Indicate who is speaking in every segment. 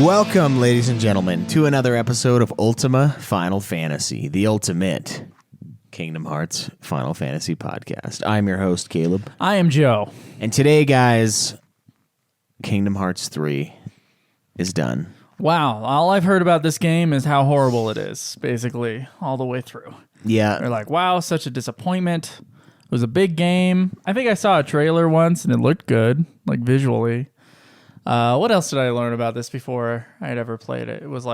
Speaker 1: Welcome, ladies and gentlemen, to another episode of Ultima Final Fantasy, the ultimate Kingdom Hearts Final Fantasy podcast. I'm your host, Caleb.
Speaker 2: I am Joe.
Speaker 1: And today, guys, Kingdom Hearts 3 is done.
Speaker 2: Wow, all I've heard about this game is how horrible it is, basically, all the way through.
Speaker 1: Yeah.
Speaker 2: They're like, wow, such a disappointment. It was a big game. I think I saw a trailer once, and it looked good, like visually. What else did I learn about this before I had ever played it? It was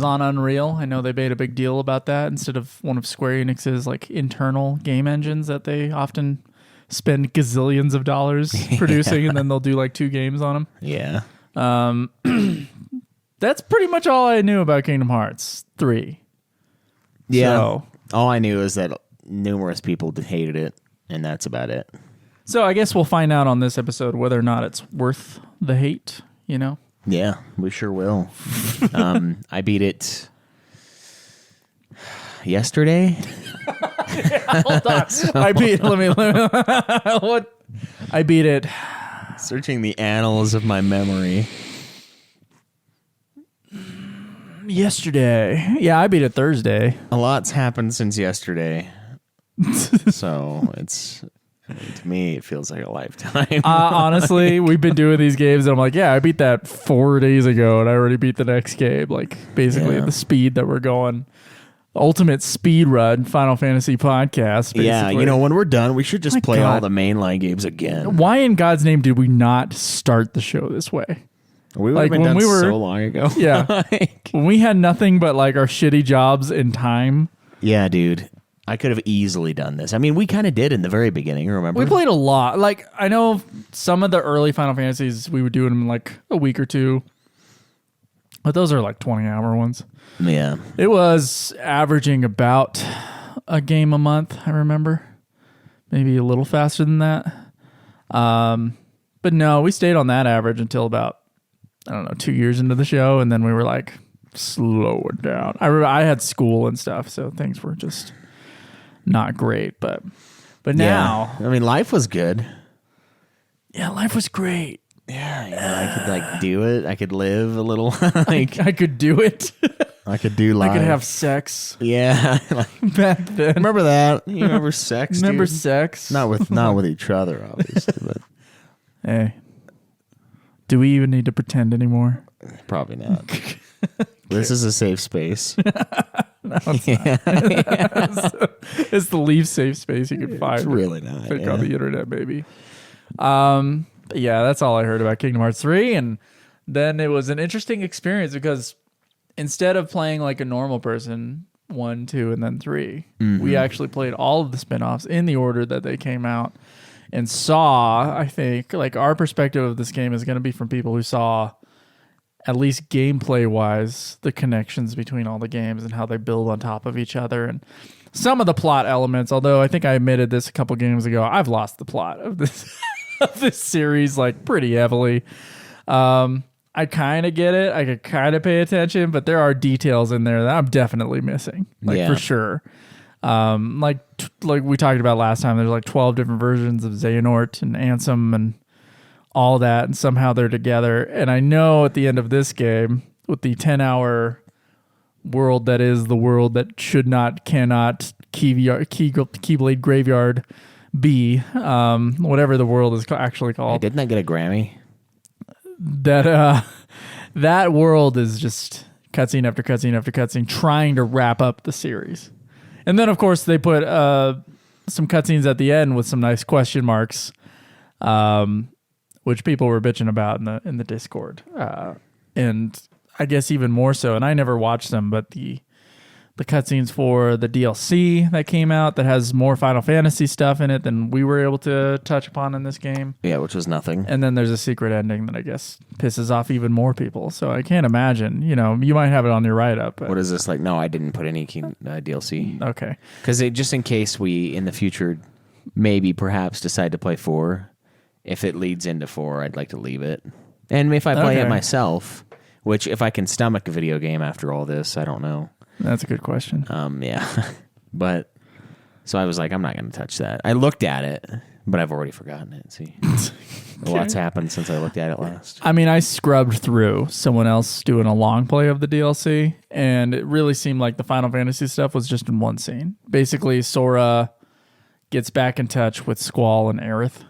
Speaker 2: on Unreal. I know they made a big deal about that instead of one of Square Enix's like internal game engines that they often spend gazillions of dollars producing, and then they'll do like 2 games on them.
Speaker 1: Yeah.
Speaker 2: That's pretty much all I knew about Kingdom Hearts 3.
Speaker 1: Yeah.
Speaker 2: So,
Speaker 1: all I knew is that numerous people hated it, and that's about it.
Speaker 2: So I guess we'll find out on this episode whether or not it's worth the hate, you know?
Speaker 1: Yeah, we sure will. I beat it yesterday.
Speaker 2: Hold on. I beat it
Speaker 1: Searching the annals of my memory.
Speaker 2: yesterday. Yeah, I beat it Thursday.
Speaker 1: A lot's happened since yesterday. So it's, to me, it feels like a lifetime.
Speaker 2: Honestly, we've been doing these games, and I'm like, yeah, I beat that 4 days ago, and I already beat the next game. Like, basically, at the speed that we're going. Ultimate speed run Final Fantasy podcast. Basically.
Speaker 1: Yeah, you know, when we're done, we should just play all the mainline games again.
Speaker 2: Why in God's name did we not start the show this way?
Speaker 1: We would have been done so long ago.
Speaker 2: Yeah. When we had nothing but like our shitty jobs and time.
Speaker 1: Yeah, dude. I could have easily done this. I mean, we kind of did in the very beginning, remember?
Speaker 2: We played a lot. Like, I know some of the early Final Fantasies, we would do them in like a week or two. But those are like 20-hour ones.
Speaker 1: Yeah.
Speaker 2: It was averaging about a game a month, I remember. Maybe a little faster than that. But no, we stayed on that average until about, 2 years into the show. And then we were like, slow it down. I had school and stuff, so things were just not great. But now.
Speaker 1: Yeah. I mean, life was good.
Speaker 2: Yeah, life was great.
Speaker 1: Yeah, I could like do it. I could live a little. Like
Speaker 2: I could do it.
Speaker 1: I could do life.
Speaker 2: I could have sex.
Speaker 1: Yeah,
Speaker 2: Back then.
Speaker 1: Remember that? You remember sex?
Speaker 2: Remember
Speaker 1: dude?
Speaker 2: sex?
Speaker 1: Not with each other, obviously, but
Speaker 2: hey, do we even need to pretend anymore?
Speaker 1: Probably not. This is a safe space.
Speaker 2: No, it's not. It's the least safe space you can find.
Speaker 1: It's really not.
Speaker 2: Pick on the internet, maybe. Yeah, that's all I heard about Kingdom Hearts 3. And then it was an interesting experience because instead of playing like a normal person, 1, 2, and then 3, we actually played all of the spinoffs in the order that they came out and saw, I think, like our perspective of this game is going to be from people who saw, at least gameplay-wise, the connections between all the games and how they build on top of each other. And some of the plot elements, although I think I admitted this a couple games ago, I've lost the plot of this of this series like pretty heavily. I kind of get it. I could kind of pay attention, but there are details in there that I'm definitely missing, for sure. Like we talked about last time, there's like 12 different versions of Xehanort and Ansem and all that, and somehow they're together. And I know at the end of this game, with the 10-hour world that is the world that cannot Keyblade Graveyard be, whatever the world is actually called.
Speaker 1: Hey, didn't I get a Grammy?
Speaker 2: That world is just cutscene after cutscene after cutscene trying to wrap up the series. And then, of course, they put some cutscenes at the end with some nice question marks, which people were bitching about in the Discord. And I guess even more so, and I never watched them, but the cutscenes for the DLC that came out that has more Final Fantasy stuff in it than we were able to touch upon in this game.
Speaker 1: Yeah, which was nothing.
Speaker 2: And then there's a secret ending that I guess pisses off even more people. So I can't imagine, you might have it on your write-up.
Speaker 1: What is this like? No, I didn't put any DLC.
Speaker 2: Okay.
Speaker 1: Because just in case we, in the future, maybe perhaps decide to play 4, if it leads into 4, I'd like to leave it. And if I play it myself, which if I can stomach a video game after all this, I don't know.
Speaker 2: That's a good question.
Speaker 1: Yeah. But so I was like, I'm not going to touch that. I looked at it but I've already forgotten it. See, a lot's happened since I looked at it last.
Speaker 2: I mean, I scrubbed through someone else doing a long play of the DLC, and it really seemed like the Final Fantasy stuff was just in one scene. Basically, Sora gets back in touch with Squall and Aerith.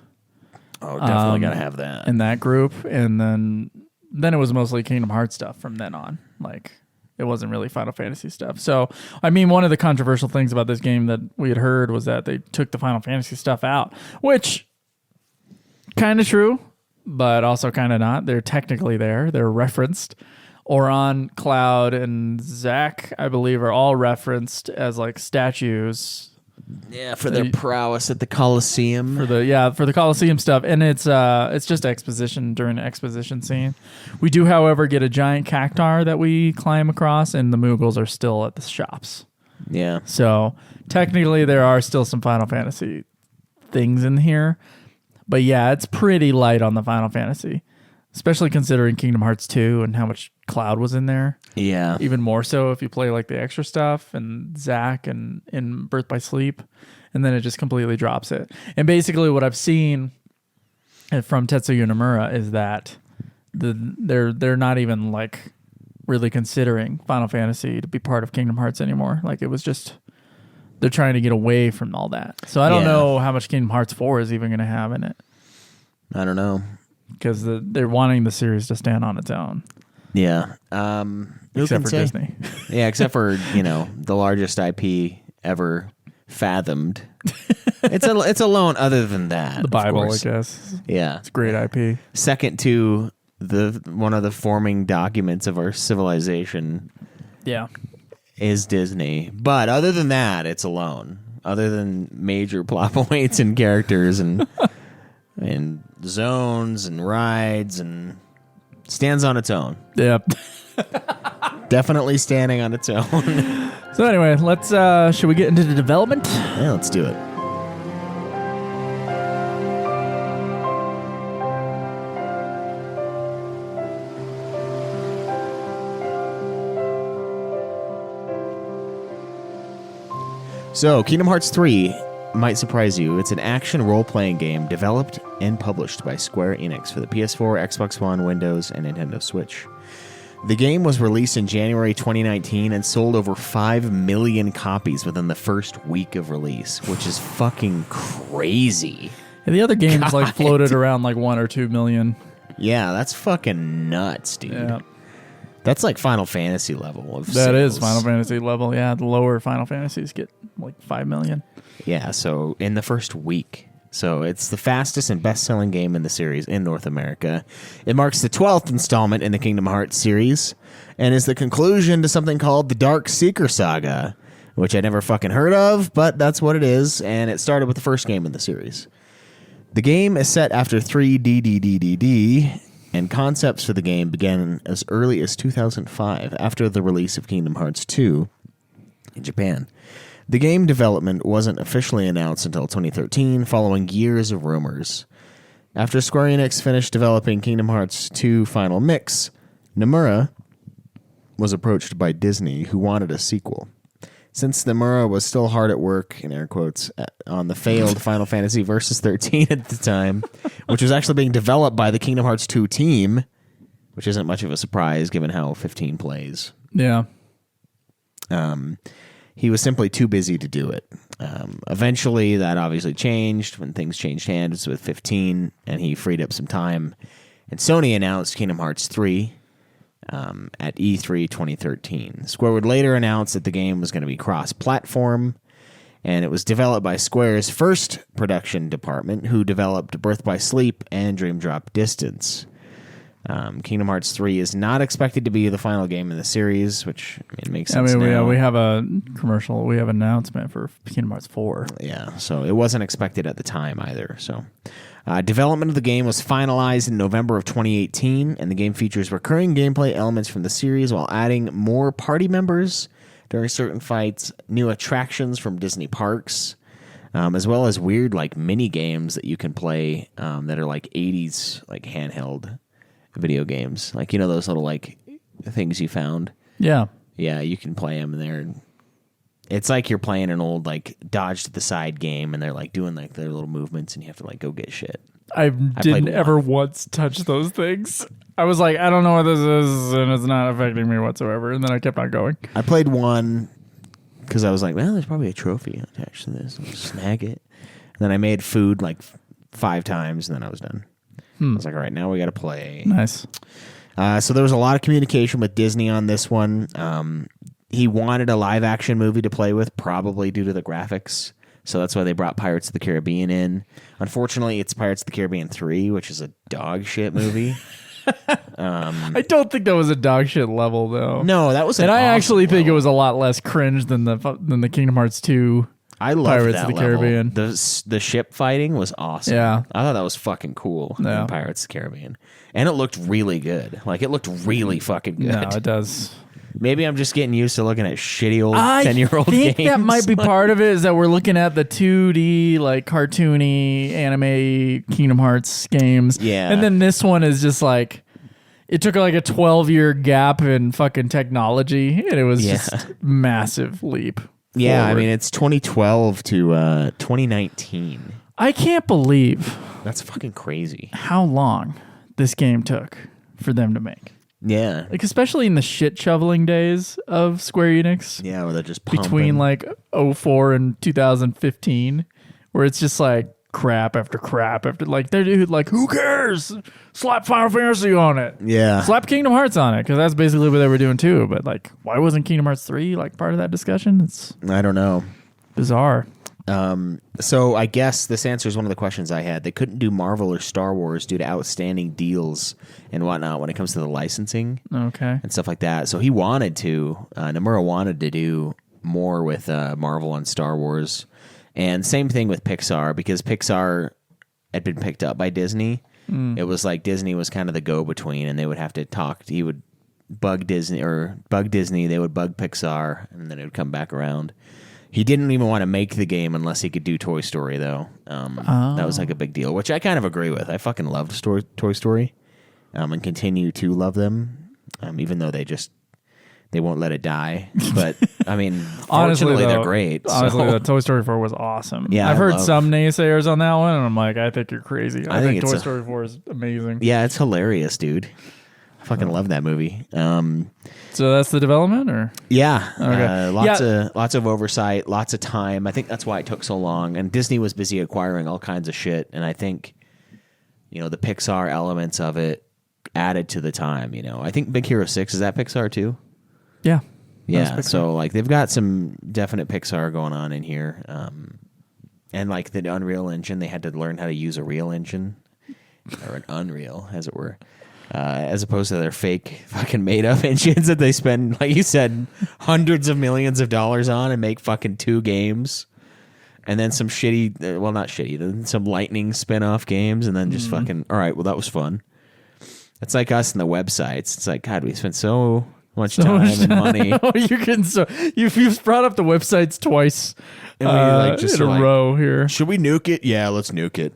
Speaker 1: Oh, definitely gotta have that
Speaker 2: in that group, and then it was mostly Kingdom Hearts stuff from then on. Like, it wasn't really Final Fantasy stuff. So, I mean, one of the controversial things about this game that we had heard was that they took the Final Fantasy stuff out, which kind of true, but also kind of not. They're technically there. They're referenced. Oran, Cloud, and Zack, I believe, are all referenced as like statues.
Speaker 1: Yeah, for their prowess at the Colosseum.
Speaker 2: For the Colosseum stuff. And it's just exposition during the exposition scene. We do, however, get a giant cactar that we climb across, and the Moogles are still at the shops.
Speaker 1: Yeah.
Speaker 2: So technically there are still some Final Fantasy things in here. But yeah, it's pretty light on the Final Fantasy. Especially considering Kingdom Hearts 2 and how much Cloud was in there.
Speaker 1: Yeah.
Speaker 2: Even more so if you play like the extra stuff and Zack and in Birth by Sleep. And then it just completely drops it. And basically what I've seen from Tetsuya Nomura is that they're not even like really considering Final Fantasy to be part of Kingdom Hearts anymore. Like, it was just, they're trying to get away from all that. So I don't know how much Kingdom Hearts 4 is even going to have in it.
Speaker 1: I don't know.
Speaker 2: Because they're wanting the series to stand on its own.
Speaker 1: Yeah.
Speaker 2: Except for Disney.
Speaker 1: Yeah, except for, the largest IP ever fathomed. It's alone other than that.
Speaker 2: The Bible, I guess.
Speaker 1: Yeah.
Speaker 2: It's a great IP.
Speaker 1: Second to one of the forming documents of our civilization.
Speaker 2: Yeah.
Speaker 1: Is Disney. But other than that, it's alone. Other than major plot points and characters and zones and rides, and stands on its own.
Speaker 2: Yep.
Speaker 1: Definitely standing on its own.
Speaker 2: So anyway, let's should we get into the development?
Speaker 1: Yeah, let's do it. So, Kingdom Hearts 3 might surprise you. It's an action role-playing game developed and published by Square Enix for the PS4, Xbox One, Windows, and Nintendo Switch. The game was released in January 2019 and sold over 5 million copies within the first week of release, which is fucking crazy.
Speaker 2: And the other games like floated around like 1 or 2 million.
Speaker 1: Yeah, that's fucking nuts, dude.
Speaker 2: Yeah.
Speaker 1: That's like Final Fantasy level of
Speaker 2: That
Speaker 1: sales.
Speaker 2: is Final Fantasy level. Yeah, the lower Final Fantasies get like 5 million.
Speaker 1: Yeah, so in the first week. So it's the fastest and best-selling game in the series in North America. It marks the 12th installment in the Kingdom Hearts series and is the conclusion to something called the Dark Seeker Saga, which I never fucking heard of, but that's what it is, and it started with the first game in the series. The game is set after 3DDDDD, and concepts for the game began as early as 2005 after the release of Kingdom Hearts 2 in Japan. The game development wasn't officially announced until 2013, following years of rumors. After Square Enix finished developing Kingdom Hearts 2 Final Mix, Nomura was approached by Disney, who wanted a sequel. Since Nomura was still hard at work, in air quotes, on the failed Final Fantasy Versus 13 at the time, which was actually being developed by the Kingdom Hearts 2 team, which isn't much of a surprise given how 15 plays.
Speaker 2: Yeah.
Speaker 1: He was simply too busy to do it. Eventually, that obviously changed when things changed hands with 15, and he freed up some time. And Sony announced Kingdom Hearts 3 at E3 2013. Square would later announce that the game was going to be cross-platform, and it was developed by Square's first production department, who developed Birth by Sleep and Dream Drop Distance. Kingdom Hearts 3 is not expected to be the final game in the series, which makes sense.
Speaker 2: We have a commercial. We have an announcement for Kingdom Hearts 4.
Speaker 1: Yeah, so it wasn't expected at the time either. So, development of the game was finalized in November of 2018, and the game features recurring gameplay elements from the series while adding more party members during certain fights, new attractions from Disney parks, as well as weird like mini games that you can play that are like 80s like handheld video games, like those little like things you found.
Speaker 2: Yeah,
Speaker 1: you can play them, and they're It's like you're playing an old like dodge to the side game, and they're like doing like their little movements, and you have to like go get shit.
Speaker 2: I didn't ever once touch those things. I was like, I don't know what this is, and it's not affecting me whatsoever. And then I kept on going.
Speaker 1: I played one because I was like, well, there's probably a trophy attached to this. I'll just snag it. And then I made food like 5 times, and then I was done. I was like, all right, now we got to play.
Speaker 2: Nice.
Speaker 1: So there was a lot of communication with Disney on this one. He wanted a live action movie to play with, probably due to the graphics. So that's why they brought Pirates of the Caribbean in. Unfortunately, it's Pirates of the Caribbean 3, which is a dog shit movie.
Speaker 2: I don't think that was a dog shit level though.
Speaker 1: No, that was,
Speaker 2: and I actually think it was a lot less cringe than the Kingdom Hearts 2.
Speaker 1: I love
Speaker 2: Pirates
Speaker 1: that
Speaker 2: of the
Speaker 1: level.
Speaker 2: Caribbean.
Speaker 1: The ship fighting was awesome.
Speaker 2: Yeah,
Speaker 1: I thought that was fucking cool in Pirates of the Caribbean, and it looked really good. Like it looked really fucking good.
Speaker 2: No, it does.
Speaker 1: Maybe I'm just getting used to looking at shitty old 10-year-old games.
Speaker 2: I think that might be part of it, is that we're looking at the 2D, like, cartoony anime Kingdom Hearts games.
Speaker 1: Yeah.
Speaker 2: And then this one is just like, it took like a 12-year gap in fucking technology, and it was just massive leap
Speaker 1: Yeah,
Speaker 2: forward.
Speaker 1: I mean, it's 2012 to 2019.
Speaker 2: I can't believe
Speaker 1: That's fucking crazy.
Speaker 2: how long this game took for them to make.
Speaker 1: Yeah.
Speaker 2: Like, especially in the shit shoveling days of Square Enix.
Speaker 1: Yeah, where they're just pumping.
Speaker 2: Between like 04 and 2015, where it's just like crap after crap after, like, they're like, who cares? Slap Final Fantasy on it.
Speaker 1: Yeah.
Speaker 2: Slap Kingdom Hearts on it, because that's basically what they were doing too. But like, why wasn't Kingdom Hearts 3 like part of that discussion? It's
Speaker 1: I don't know.
Speaker 2: bizarre.
Speaker 1: So I guess this answers one of the questions I had. They couldn't do Marvel or Star Wars due to outstanding deals and whatnot when it comes to the licensing
Speaker 2: Okay.
Speaker 1: and stuff like that. So he wanted to, Nomura wanted to do more with Marvel and Star Wars. And same thing with Pixar, because Pixar had been picked up by Disney. It was like Disney was kind of the go-between, and they would have to talk. He would bug Disney, they would bug Pixar, and then it would come back around. He didn't even want to make the game unless he could do Toy Story, though. That was like a big deal, which I kind of agree with. I fucking loved Toy Story, and continue to love them, even though they won't let it die. But I mean,
Speaker 2: Honestly,
Speaker 1: fortunately,
Speaker 2: though,
Speaker 1: they're great.
Speaker 2: Honestly,
Speaker 1: so.
Speaker 2: the Toy Story 4 was awesome.
Speaker 1: Yeah,
Speaker 2: I've
Speaker 1: I
Speaker 2: heard
Speaker 1: love-
Speaker 2: some naysayers on that one, and I'm like, I think you're crazy. I think
Speaker 1: it's
Speaker 2: Toy Story 4 is amazing.
Speaker 1: Yeah, it's hilarious, dude. I fucking love that movie.
Speaker 2: So that's the development, or
Speaker 1: Yeah,
Speaker 2: Okay.
Speaker 1: lots of oversight, lots of time. I think that's why it took so long. And Disney was busy acquiring all kinds of shit. And I think, the Pixar elements of it added to the time. I think Big Hero 6, is that Pixar too?
Speaker 2: yeah.
Speaker 1: Yeah. So like they've got some definite Pixar going on in here. And like the Unreal Engine, they had to learn how to use a real engine, or an Unreal, as it were. As opposed to their fake fucking made up engines that they spend, like you said, hundreds of millions of dollars on and make fucking 2 games. And then some shitty, well, not shitty, then some lightning spin-off games, and then just fucking, all right, well, that was fun. It's like us and the websites. It's like, God, we spent so much time and money.
Speaker 2: You've brought up the websites twice
Speaker 1: And we like just
Speaker 2: in a
Speaker 1: like,
Speaker 2: row here.
Speaker 1: should we nuke it? Yeah, let's nuke it.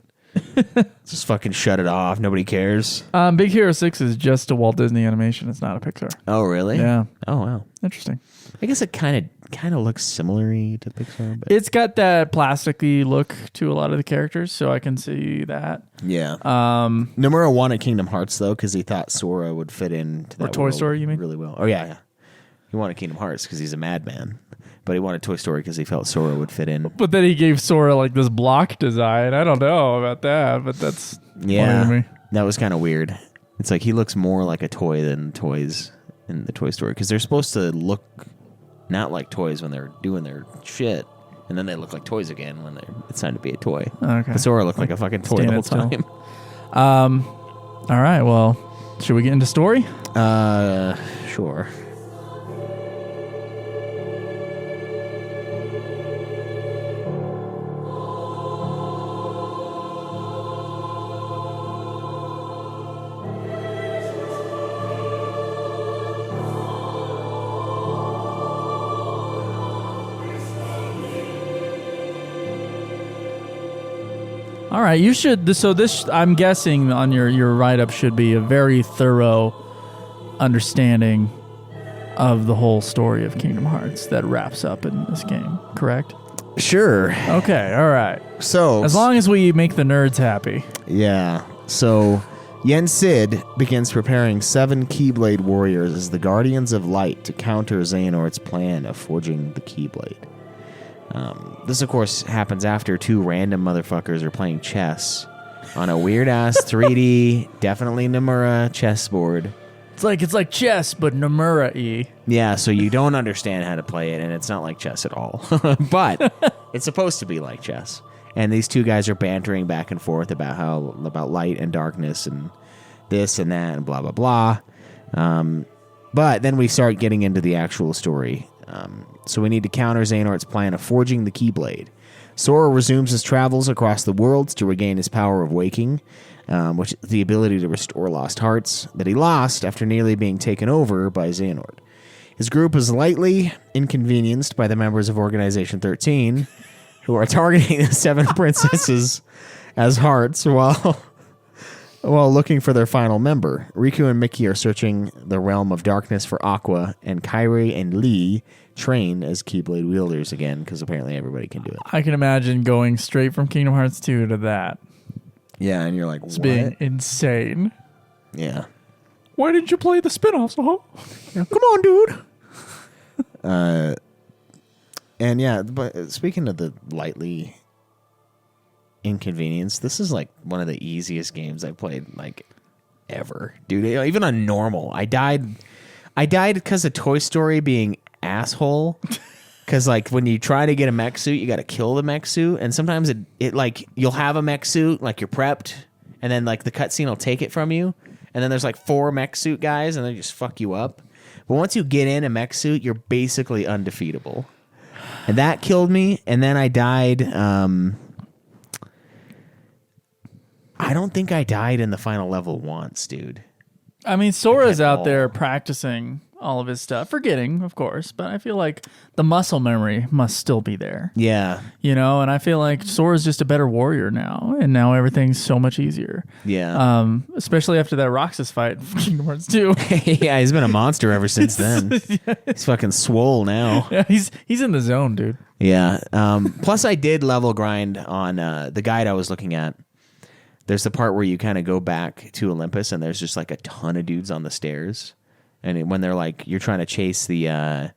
Speaker 1: Just fucking shut it off. Nobody cares.
Speaker 2: Big Hero 6 is just a Walt Disney animation. It's not a Pixar.
Speaker 1: Oh, really?
Speaker 2: Yeah.
Speaker 1: Oh, wow.
Speaker 2: Interesting.
Speaker 1: I guess it kind of looks similar to Pixar, but
Speaker 2: It's got that plasticky look to a lot of the characters, so I can see that.
Speaker 1: yeah. Nomura wanted Kingdom Hearts though because he thought Sora would fit into that
Speaker 2: Or Toy
Speaker 1: world
Speaker 2: Story, you mean?
Speaker 1: really well. Oh yeah. He wanted Kingdom Hearts because he's a madman, but he wanted Toy Story because he felt Sora would fit in.
Speaker 2: But then he gave Sora like this block design. I don't know about that, but that's funny to me.
Speaker 1: That was kind of weird. It's like he looks more like a toy than toys in the Toy Story because they're supposed to look not like toys when they're doing their shit, and then they look like toys again when it's time to be a toy.
Speaker 2: Okay.
Speaker 1: But Sora looked like a fucking toy the whole
Speaker 2: Stand
Speaker 1: time.
Speaker 2: All right. Well, should we get into story?
Speaker 1: Sure.
Speaker 2: All right. You should. So this, I'm guessing, on your write up should be a very thorough understanding of the whole story of Kingdom Hearts that wraps up in this game, correct?
Speaker 1: Sure.
Speaker 2: Okay, all right.
Speaker 1: So
Speaker 2: As long as we make the nerds happy.
Speaker 1: yeah. So Yen Sid begins preparing 7 Keyblade warriors as the Guardians of Light to counter Xehanort's plan of forging the Keyblade. This, of course, happens after 2 random motherfuckers are playing chess on a weird-ass 3D, definitely Nomura chessboard.
Speaker 2: It's like chess, but Nomura-y.
Speaker 1: Yeah, so you don't understand how to play it, and it's not like chess at all. But it's supposed to be like chess. And these 2 guys are bantering back and forth about light and darkness and this and that and blah, blah, blah. But then we start getting into the actual story. So we need to counter Xehanort's plan of forging the Keyblade. Sora resumes his travels across the worlds to regain his power of waking, which is the ability to restore lost hearts that he lost after nearly being taken over by Xehanort. His group is lightly inconvenienced by the members of Organization 13, who are targeting the 7 princesses as hearts while looking for their final member. Riku and Mickey are searching the realm of darkness for Aqua, and Kairi and Lee train as Keyblade wielders again, because apparently everybody can do it.
Speaker 2: I can imagine going straight from Kingdom Hearts 2 to that.
Speaker 1: Yeah, and you're like,
Speaker 2: It's
Speaker 1: what?
Speaker 2: being insane.
Speaker 1: Yeah.
Speaker 2: Why didn't you play the spin-offs, huh?
Speaker 1: Yeah, come on, dude. And yeah, but speaking of the lightly inconvenience, this is like one of the easiest games I played like ever, dude. Even on normal, I died because of Toy Story being asshole. Because like when you try to get a mech suit, you got to kill the mech suit, and sometimes it like you'll have a mech suit, like you're prepped, and then like the cutscene will take it from you, and then there's like 4 mech suit guys, and they just fuck you up. But once you get in a mech suit, you're basically undefeatable, and that killed me. And then I died. I don't think I died in the final level once, dude.
Speaker 2: I mean, Sora's out there practicing all of his stuff, forgetting, of course, but I feel like the muscle memory must still be there.
Speaker 1: Yeah.
Speaker 2: You know, and I feel like Sora's just a better warrior now, and now everything's so much easier.
Speaker 1: Yeah.
Speaker 2: Especially after that Roxas fight in Kingdom Hearts 2.
Speaker 1: Yeah, he's been a monster ever since then. He's fucking swole now.
Speaker 2: Yeah, he's in the zone, dude.
Speaker 1: Yeah. Plus, I did level grind on the guide I was looking at. There's the part where you kind of go back to Olympus, and there's just like a ton of dudes on the stairs. And when they're like, you're trying to chase the...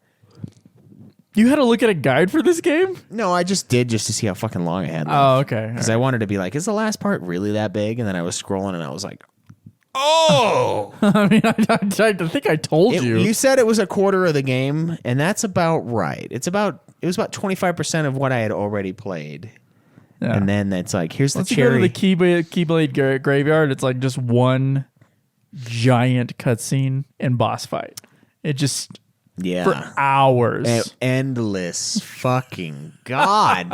Speaker 2: You had to look at a guide for this game?
Speaker 1: No, I just did just to see how fucking long I had left.
Speaker 2: Oh, okay.
Speaker 1: Because I wanted to be like, is the last part really that big? And then I was scrolling, and I was like, oh!
Speaker 2: I mean, I think I told you.
Speaker 1: You said it was a quarter of the game, and that's about right. It was about 25% of what I had already played. Yeah. And then it's like, here's
Speaker 2: Once
Speaker 1: the cherry.
Speaker 2: Once you go to the Keyblade graveyard, it's like just one giant cutscene and boss fight. It just for hours,
Speaker 1: endless fucking god.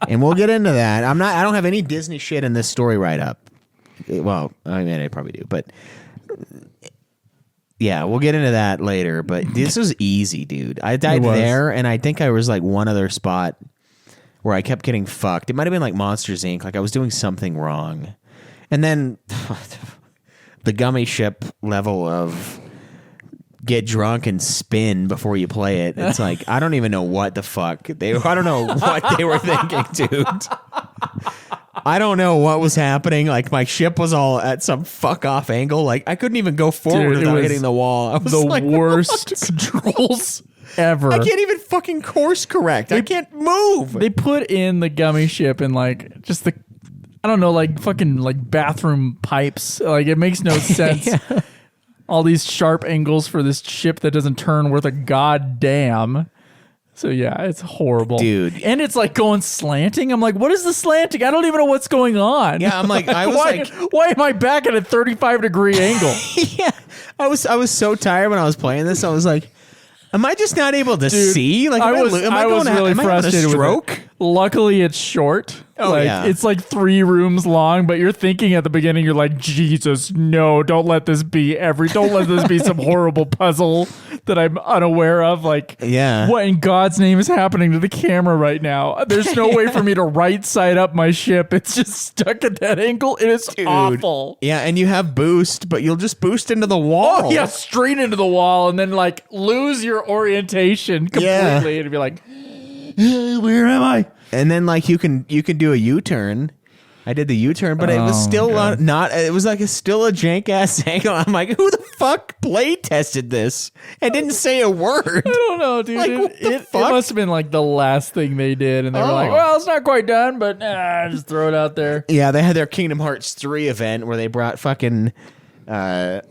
Speaker 1: And we'll get into that. I don't have any Disney shit in this story write up. Well, I mean, I probably do, but yeah, we'll get into that later. But this was easy, dude. I died there, and I think I was like one other spot where I kept getting fucked. It might have been like Monsters Inc. Like I was doing something wrong, and then the gummy ship level of get drunk and spin before you play it. It's like, I don't even know what the fuck I don't know what they were thinking, dude. I don't know what was happening. Like my ship was all at some fuck off angle. Like I couldn't even go forward without hitting the wall. I was
Speaker 2: the
Speaker 1: like,
Speaker 2: worst controls ever.
Speaker 1: I can't even fucking course correct. I can't move.
Speaker 2: They put in the gummy ship in like just the, I don't know, like fucking like bathroom pipes. Like it makes no sense. Yeah. All these sharp angles for this ship that doesn't turn worth a goddamn. So yeah, it's horrible,
Speaker 1: dude.
Speaker 2: And it's like going slanting. I'm like, what is the slanting? I don't even know what's going on.
Speaker 1: Yeah, I'm like, I was
Speaker 2: why am I back at a 35-degree angle?
Speaker 1: Yeah, I was so tired when I was playing this. I was like, am I just not able to see? Like,
Speaker 2: I was really frustrated with it. Luckily, it's short.
Speaker 1: Oh, yeah.
Speaker 2: It's like 3 rooms long, but you're thinking at the beginning, you're like, Jesus, no, don't let this be some horrible puzzle that I'm unaware of. Like,
Speaker 1: Yeah.
Speaker 2: what in God's name is happening to the camera right now? There's no way for me to right side up my ship. It's just stuck at that angle. It is awful.
Speaker 1: Yeah, and you have boost, but you'll just boost into the wall.
Speaker 2: Oh, yeah, straight into the wall and then like lose your orientation completely and be like, where am I?
Speaker 1: And then like you can do a U-turn. I did the U-turn, but it was still not. It was like still a jank ass angle. I'm like, who the fuck play tested this and didn't say a word?
Speaker 2: I don't know, dude.
Speaker 1: Like, what the fuck?
Speaker 2: It must have been like the last thing they did, and they were like, "Well, it's not quite done, but just throw it out there."
Speaker 1: Yeah, they had their Kingdom Hearts 3 event where they brought fucking. I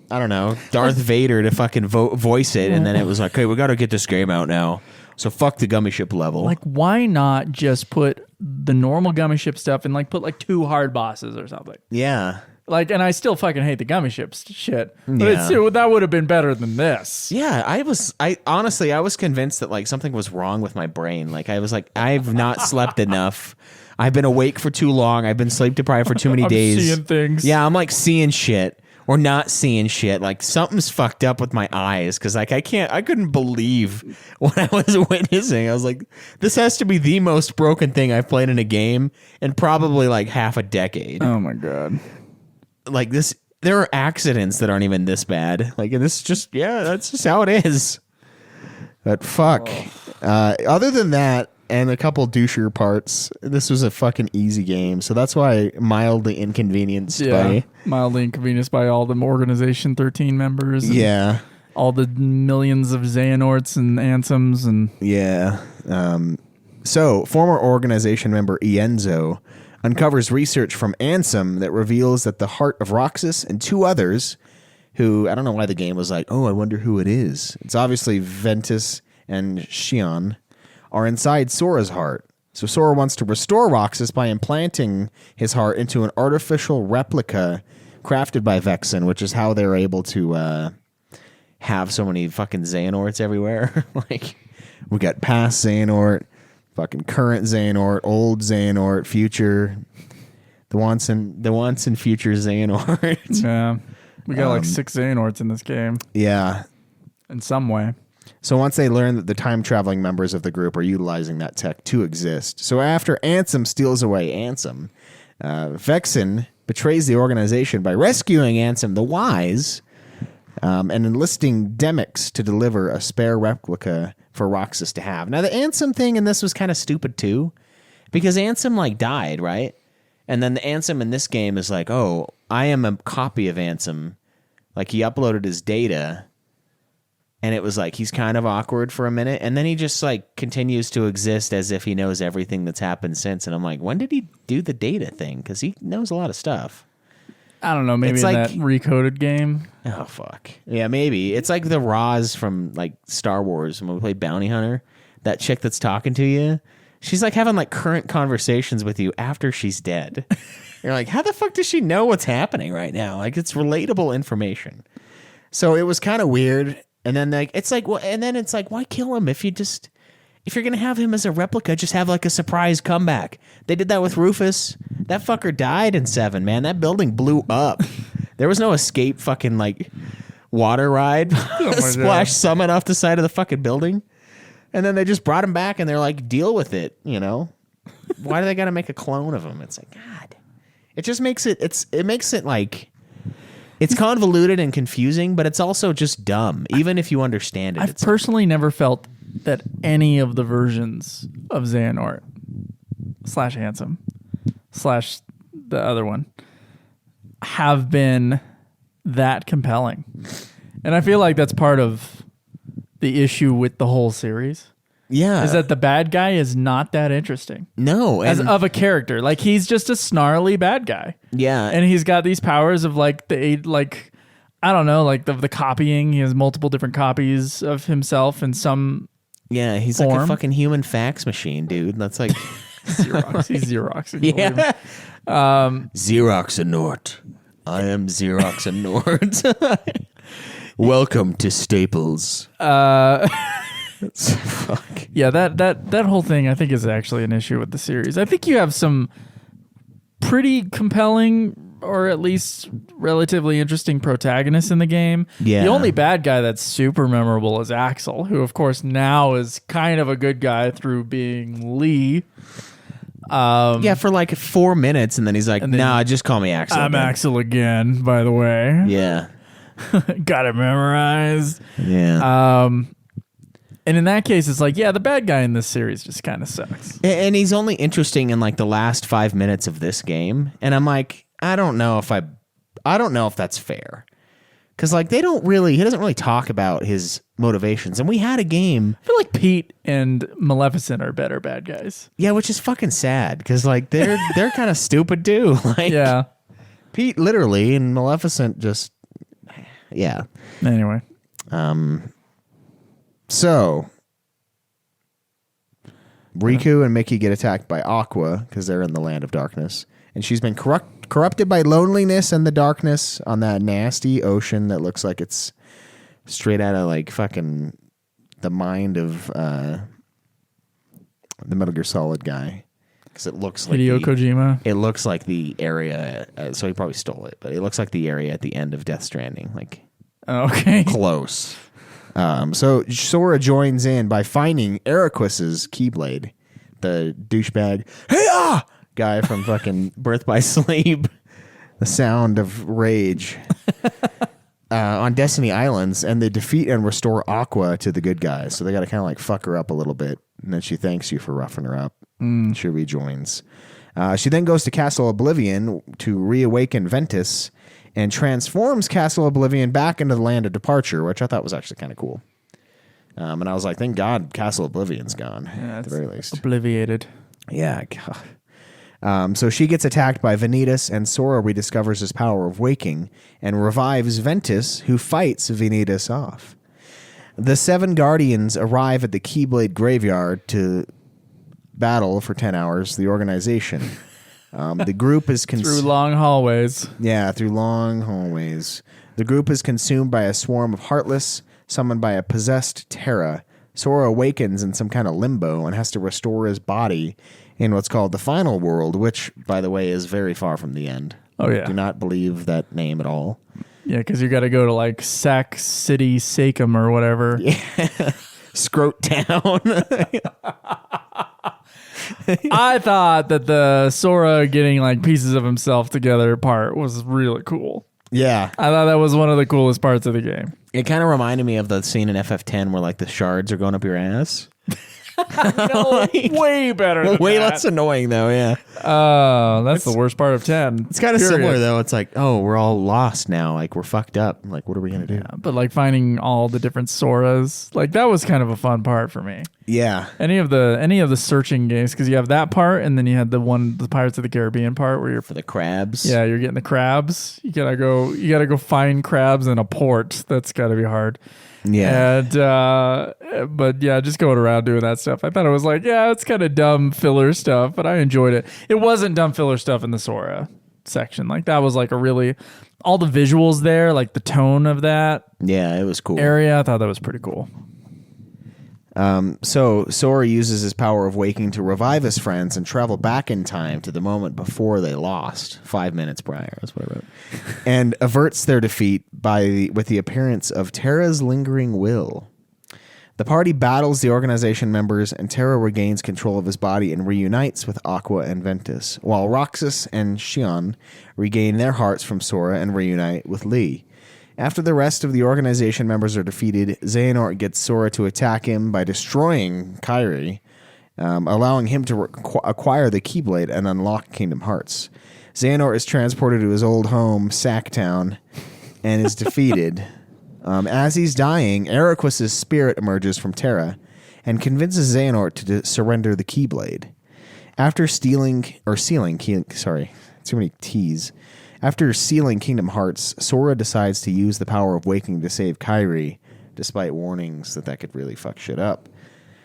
Speaker 1: don't know, Darth Vader to fucking voice it, and then it was like, "Okay, we got to get this game out now." So fuck the gummy ship level.
Speaker 2: Like, why not just put the normal gummy ship stuff and like put like 2 hard bosses or something?
Speaker 1: Yeah.
Speaker 2: Like, and I still fucking hate the gummy ships shit, but that would have been better than this.
Speaker 1: Yeah, I honestly was convinced that like something was wrong with my brain. Like I was like, I've not slept enough. I've been awake for too long. I've been sleep deprived for too many days.
Speaker 2: Seeing things.
Speaker 1: Yeah, I'm like seeing shit. Or not seeing shit. Like something's fucked up with my eyes because like I couldn't believe what I was witnessing. I was like, this has to be the most broken thing I've played in a game in probably like half a decade.
Speaker 2: Oh my God.
Speaker 1: Like this, there are accidents that aren't even this bad. Like this is just, that's just how it is. But fuck. Other than that, and a couple douchier parts, this was a fucking easy game. So that's why mildly inconvenienced
Speaker 2: mildly inconvenienced by all the Organization 13 members. And all the millions of Xehanorts and Ansems and...
Speaker 1: Yeah. So, former Organization member Ienzo uncovers research from Ansem that reveals that the heart of Roxas and 2 others, who, I don't know why the game was like, oh, I wonder who it is. It's obviously Ventus and Xion, are inside Sora's heart. So Sora wants to restore Roxas by implanting his heart into an artificial replica crafted by Vexen, which is how they're able to have so many fucking Xehanorts everywhere. Like, we got past Xehanort, fucking current Xehanort, old Xehanort, future, the once and future Xehanort.
Speaker 2: Yeah. We got like 6 Xehanorts in this game.
Speaker 1: Yeah.
Speaker 2: In some way.
Speaker 1: So once they learn that the time-traveling members of the group are utilizing that tech to exist. So after Ansem steals away Ansem, Vexen betrays the organization by rescuing Ansem the Wise and enlisting Demyx to deliver a spare replica for Roxas to have. Now, the Ansem thing in this was kind of stupid, too, because Ansem, like, died, right? And then the Ansem in this game is like, oh, I am a copy of Ansem. Like, he uploaded his data... And it was like, he's kind of awkward for a minute. And then he just like continues to exist as if he knows everything that's happened since. And I'm like, when did he do the data thing? Because he knows a lot of stuff.
Speaker 2: I don't know. Maybe
Speaker 1: it's
Speaker 2: in
Speaker 1: like,
Speaker 2: that recoded game.
Speaker 1: Oh, fuck. Yeah, maybe. It's like the Roz from like Star Wars when we played Bounty Hunter. That chick that's talking to you. She's like having like current conversations with you after she's dead. You're like, how the fuck does she know what's happening right now? Like, it's relatable information. So it was kind of weird. And then like it's like, well, and then it's like, why kill him if you're gonna have him as a replica? Just have like a surprise comeback. They did that with Rufus. That fucker died in 7. Man, that building blew up. There was no escape fucking like water ride. Splash summit off the side of the fucking building, and then they just brought him back and they're like, deal with it. You know, why do they gotta make a clone of him? It's like, God, it just makes it. It makes it like. It's convoluted and confusing, but it's also just dumb, even if you understand it.
Speaker 2: I've personally never felt that any of the versions of Xehanort / Ansem / the other one have been that compelling. And I feel like that's part of the issue with the whole series.
Speaker 1: Yeah.
Speaker 2: Is that the bad guy is not that interesting.
Speaker 1: No.
Speaker 2: As of a character. Like, he's just a snarly bad guy.
Speaker 1: Yeah.
Speaker 2: And he's got these powers of, like, I don't know, like, the copying. He has multiple different copies of himself in some
Speaker 1: Yeah, he's
Speaker 2: form.
Speaker 1: like a fucking human fax machine, dude. That's like...
Speaker 2: Xerox. He's Xerox.
Speaker 1: Yeah. Xerox-a-Nort. I am Xerox-a-Nort. Welcome to Staples. Fuck.
Speaker 2: Yeah, that whole thing I think is actually an issue with the series. I think you have some pretty compelling or at least relatively interesting protagonists in the game.
Speaker 1: Yeah.
Speaker 2: The only bad guy that's super memorable is Axel, who of course now is kind of a good guy through being Lee.
Speaker 1: Yeah, for like 4 minutes, and then he's like, "Nah, just call me Axel."
Speaker 2: I'm Axel again, by the way.
Speaker 1: Yeah.
Speaker 2: Got it memorized.
Speaker 1: Yeah.
Speaker 2: And in that case, it's like, yeah, the bad guy in this series just kind of sucks.
Speaker 1: And he's only interesting in like the last 5 minutes of this game, and I'm like, I don't know if that's fair, because like he doesn't really talk about his motivations, and we had a game.
Speaker 2: I feel like Pete and Maleficent are better bad guys.
Speaker 1: Yeah, which is fucking sad, because like they're kind of stupid too. Like,
Speaker 2: yeah,
Speaker 1: Pete literally, and Maleficent just, yeah.
Speaker 2: Anyway,
Speaker 1: so Riku and Mickey get attacked by Aqua because they're in the land of darkness, and she's been corrupted by loneliness and the darkness on that nasty ocean that looks like it's straight out of like fucking the mind of the Metal Gear Solid guy, because it looks like
Speaker 2: Hideo Kojima.
Speaker 1: It looks like the area, so he probably stole it, but it looks like the area at the end of Death Stranding, like
Speaker 2: okay,
Speaker 1: close. So Sora joins in by finding Eriquis's Keyblade, the douchebag guy from fucking Birth by Sleep, the sound of rage, on Destiny Islands, and they defeat and restore Aqua to the good guys. So they got to kind of like fuck her up a little bit, and then she thanks you for roughing her up. She rejoins. She then goes to Castle Oblivion to reawaken Ventus, and transforms Castle Oblivion back into the land of departure, which I thought was actually kind of cool. And I was like, thank God Castle Oblivion's gone, at the very least.
Speaker 2: Obliviated.
Speaker 1: Yeah, God. So she gets attacked by Vanitas, and Sora rediscovers his power of waking and revives Ventus, who fights Vanitas off. The 7 Guardians arrive at the Keyblade Graveyard to battle for 10 hours the organization. The group is
Speaker 2: through long hallways.
Speaker 1: Yeah, through long hallways. The group is consumed by a swarm of Heartless, summoned by a possessed Terra. Sora awakens in some kind of limbo and has to restore his body in what's called the Final World, which, by the way, is very far from the end.
Speaker 2: Oh, yeah.
Speaker 1: Do not believe that name at all.
Speaker 2: Yeah, because you got to go to like Sac City Sacum or whatever.
Speaker 1: Yeah. Scrote Town.
Speaker 2: I thought that the Sora getting like pieces of himself together part was really cool.
Speaker 1: Yeah.
Speaker 2: I thought that was one of the coolest parts of the game.
Speaker 1: It kind of reminded me of the scene in FF10 where like the shards are going up your ass.
Speaker 2: No, way better than
Speaker 1: way
Speaker 2: that.
Speaker 1: less annoying though, yeah.
Speaker 2: That's the worst part of 10.
Speaker 1: It's kind of similar though. It's like, oh, we're all lost now. Like we're fucked up. Like what are we going to do?
Speaker 2: Yeah, but like finding all the different Soras, like that was kind of a fun part for me.
Speaker 1: Yeah.
Speaker 2: Any of the searching games, because you have that part and then you had the Pirates of the Caribbean part where you're
Speaker 1: for the crabs.
Speaker 2: Yeah, you're getting the crabs. You gotta go find crabs in a port. That's gotta be hard.
Speaker 1: Yeah.
Speaker 2: And but yeah, just going around doing that stuff. I thought it was like, yeah, it's kind of dumb filler stuff, but I enjoyed it. It wasn't dumb filler stuff in the Sora section. Like that was like a really all the visuals there, like the tone of that.
Speaker 1: Yeah, it was cool.
Speaker 2: Area, I thought that was pretty cool.
Speaker 1: So Sora uses his power of waking to revive his friends and travel back in time to the moment before they lost, 5 minutes prior. That's what I wrote, and averts their defeat with the appearance of Terra's lingering will. The party battles the organization members, and Terra regains control of his body and reunites with Aqua and Ventus, while Roxas and Xion regain their hearts from Sora and reunite with Lee. After the rest of the organization members are defeated, Xehanort gets Sora to attack him by destroying Kairi, allowing him to acquire the Keyblade and unlock Kingdom Hearts. Xehanort is transported to his old home, Sacktown, and is defeated. As he's dying, Eriquis's spirit emerges from Terra and convinces Xehanort to surrender the Keyblade. After sealing Kingdom Hearts, Sora decides to use the power of waking to save Kairi, despite warnings that could really fuck shit up.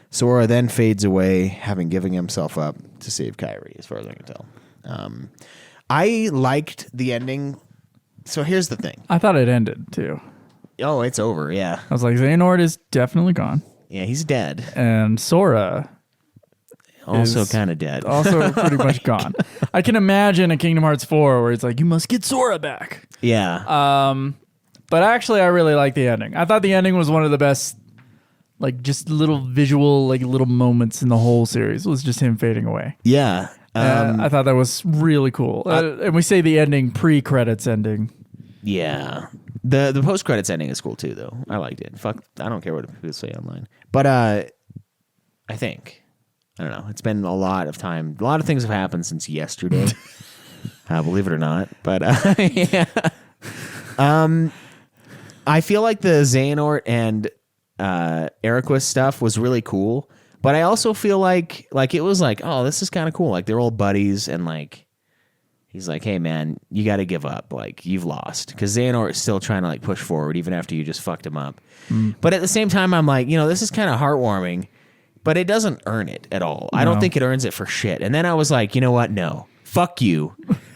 Speaker 1: Sora then fades away, having given himself up to save Kairi, as far as I can tell. I liked the ending. So here's the thing.
Speaker 2: I thought it ended too.
Speaker 1: Oh, it's over, yeah.
Speaker 2: I was like, Xehanort is definitely gone.
Speaker 1: Yeah, he's dead.
Speaker 2: And Sora
Speaker 1: also kind of dead.
Speaker 2: Also pretty much gone. I can imagine a Kingdom Hearts 4 where it's like, you must get Sora back.
Speaker 1: Yeah.
Speaker 2: But actually, I really like the ending. I thought the ending was one of the best, like, just little visual, like, little moments in the whole series. It was just him fading away.
Speaker 1: Yeah.
Speaker 2: I thought that was really cool. And we say the ending, pre-credits ending.
Speaker 1: Yeah. The post-credits ending is cool, too, though. I liked it. Fuck, I don't care what people say online. But I think, I don't know, it's been a lot of time. A lot of things have happened since yesterday. Believe it or not. But, yeah. I feel like the Xehanort and Eriquist stuff was really cool. But I also feel like it was like, oh, this is kind of cool. Like, they're old buddies, and, like, he's like, hey, man, you got to give up. Like, you've lost. Because Xehanort is still trying to, like, push forward, even after you just fucked him up. But at the same time, I'm like, this is kind of heartwarming, but it doesn't earn it at all. No. I don't think it earns it for shit. And then I was like, you know what? No. Fuck you.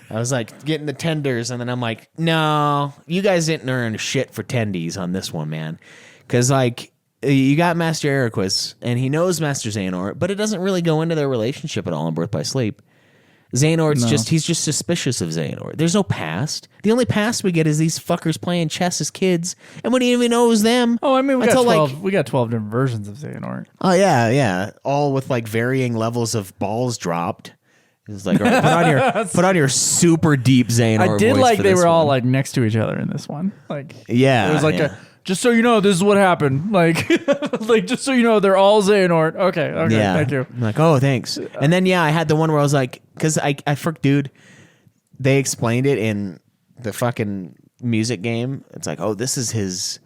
Speaker 1: I was like getting the tenders, and then I'm like, no, you guys didn't earn shit for tendies on this one, man. Because, like, you got Master Eriquist, and he knows Master Xehanort, but it doesn't really go into their relationship at all in Birth by Sleep. Xehanort's he's just suspicious of Xehanort. There's no past. The only past we get is these fuckers playing chess as kids, and we didn't even know it was them.
Speaker 2: Oh, I mean, we got 12 different versions of Xehanort.
Speaker 1: Oh, yeah. All with, like, varying levels of balls dropped. It's like, all right, put on your super deep Xehanort.
Speaker 2: I did like they were all like next to each other in this one. Like,
Speaker 1: yeah,
Speaker 2: it was like just so you know, this is what happened. Like, like just so you know, they're all Xehanort. Okay, yeah. Thank you.
Speaker 1: I'm like, oh, thanks. And then I had the one where I was like, because I dude, they explained it in the fucking music game. It's like, oh, this is his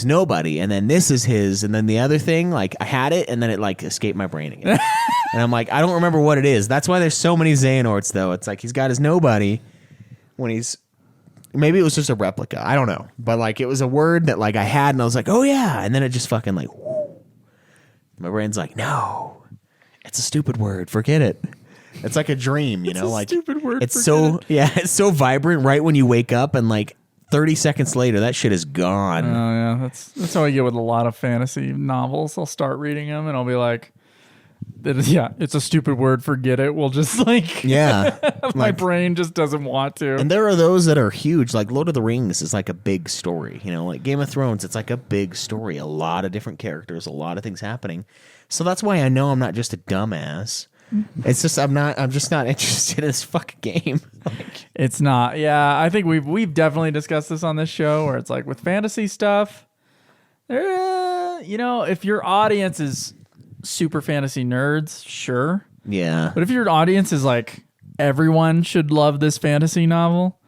Speaker 1: nobody, and then this is his, and then the other thing, like, I had it, and then it, like, escaped my brain again. And I'm like, I don't remember what it is. That's why there's so many Xehanorts, though. It's like he's got his nobody when he's... Maybe it was just a replica. I don't know. But, like, it was a word that, like, I had, and I was like, oh, yeah. And then it just fucking, like... Whoo. My brain's like, no. It's a stupid word. Forget it. It's like a dream,
Speaker 2: it's
Speaker 1: know?
Speaker 2: A
Speaker 1: like
Speaker 2: stupid word.
Speaker 1: It's so... It. Yeah, it's so vibrant right when you wake up, and, like, 30 seconds later, that shit is gone.
Speaker 2: Oh, yeah. That's how I get with a lot of fantasy novels. I'll start reading them, and I'll be like... Yeah, it's a stupid word. Forget it. We'll just like my brain just doesn't want to.
Speaker 1: And there are those that are huge. Like Lord of the Rings is like a big story. Like Game of Thrones, it's like a big story. A lot of different characters, a lot of things happening. So that's why I know I'm not just a dumbass. It's just I'm just not interested in this fucking game.
Speaker 2: It's not. Yeah, I think we've definitely discussed this on this show where it's like with fantasy stuff. If your audience is super fantasy nerds, sure.
Speaker 1: Yeah.
Speaker 2: But if your audience is like, everyone should love this fantasy novel,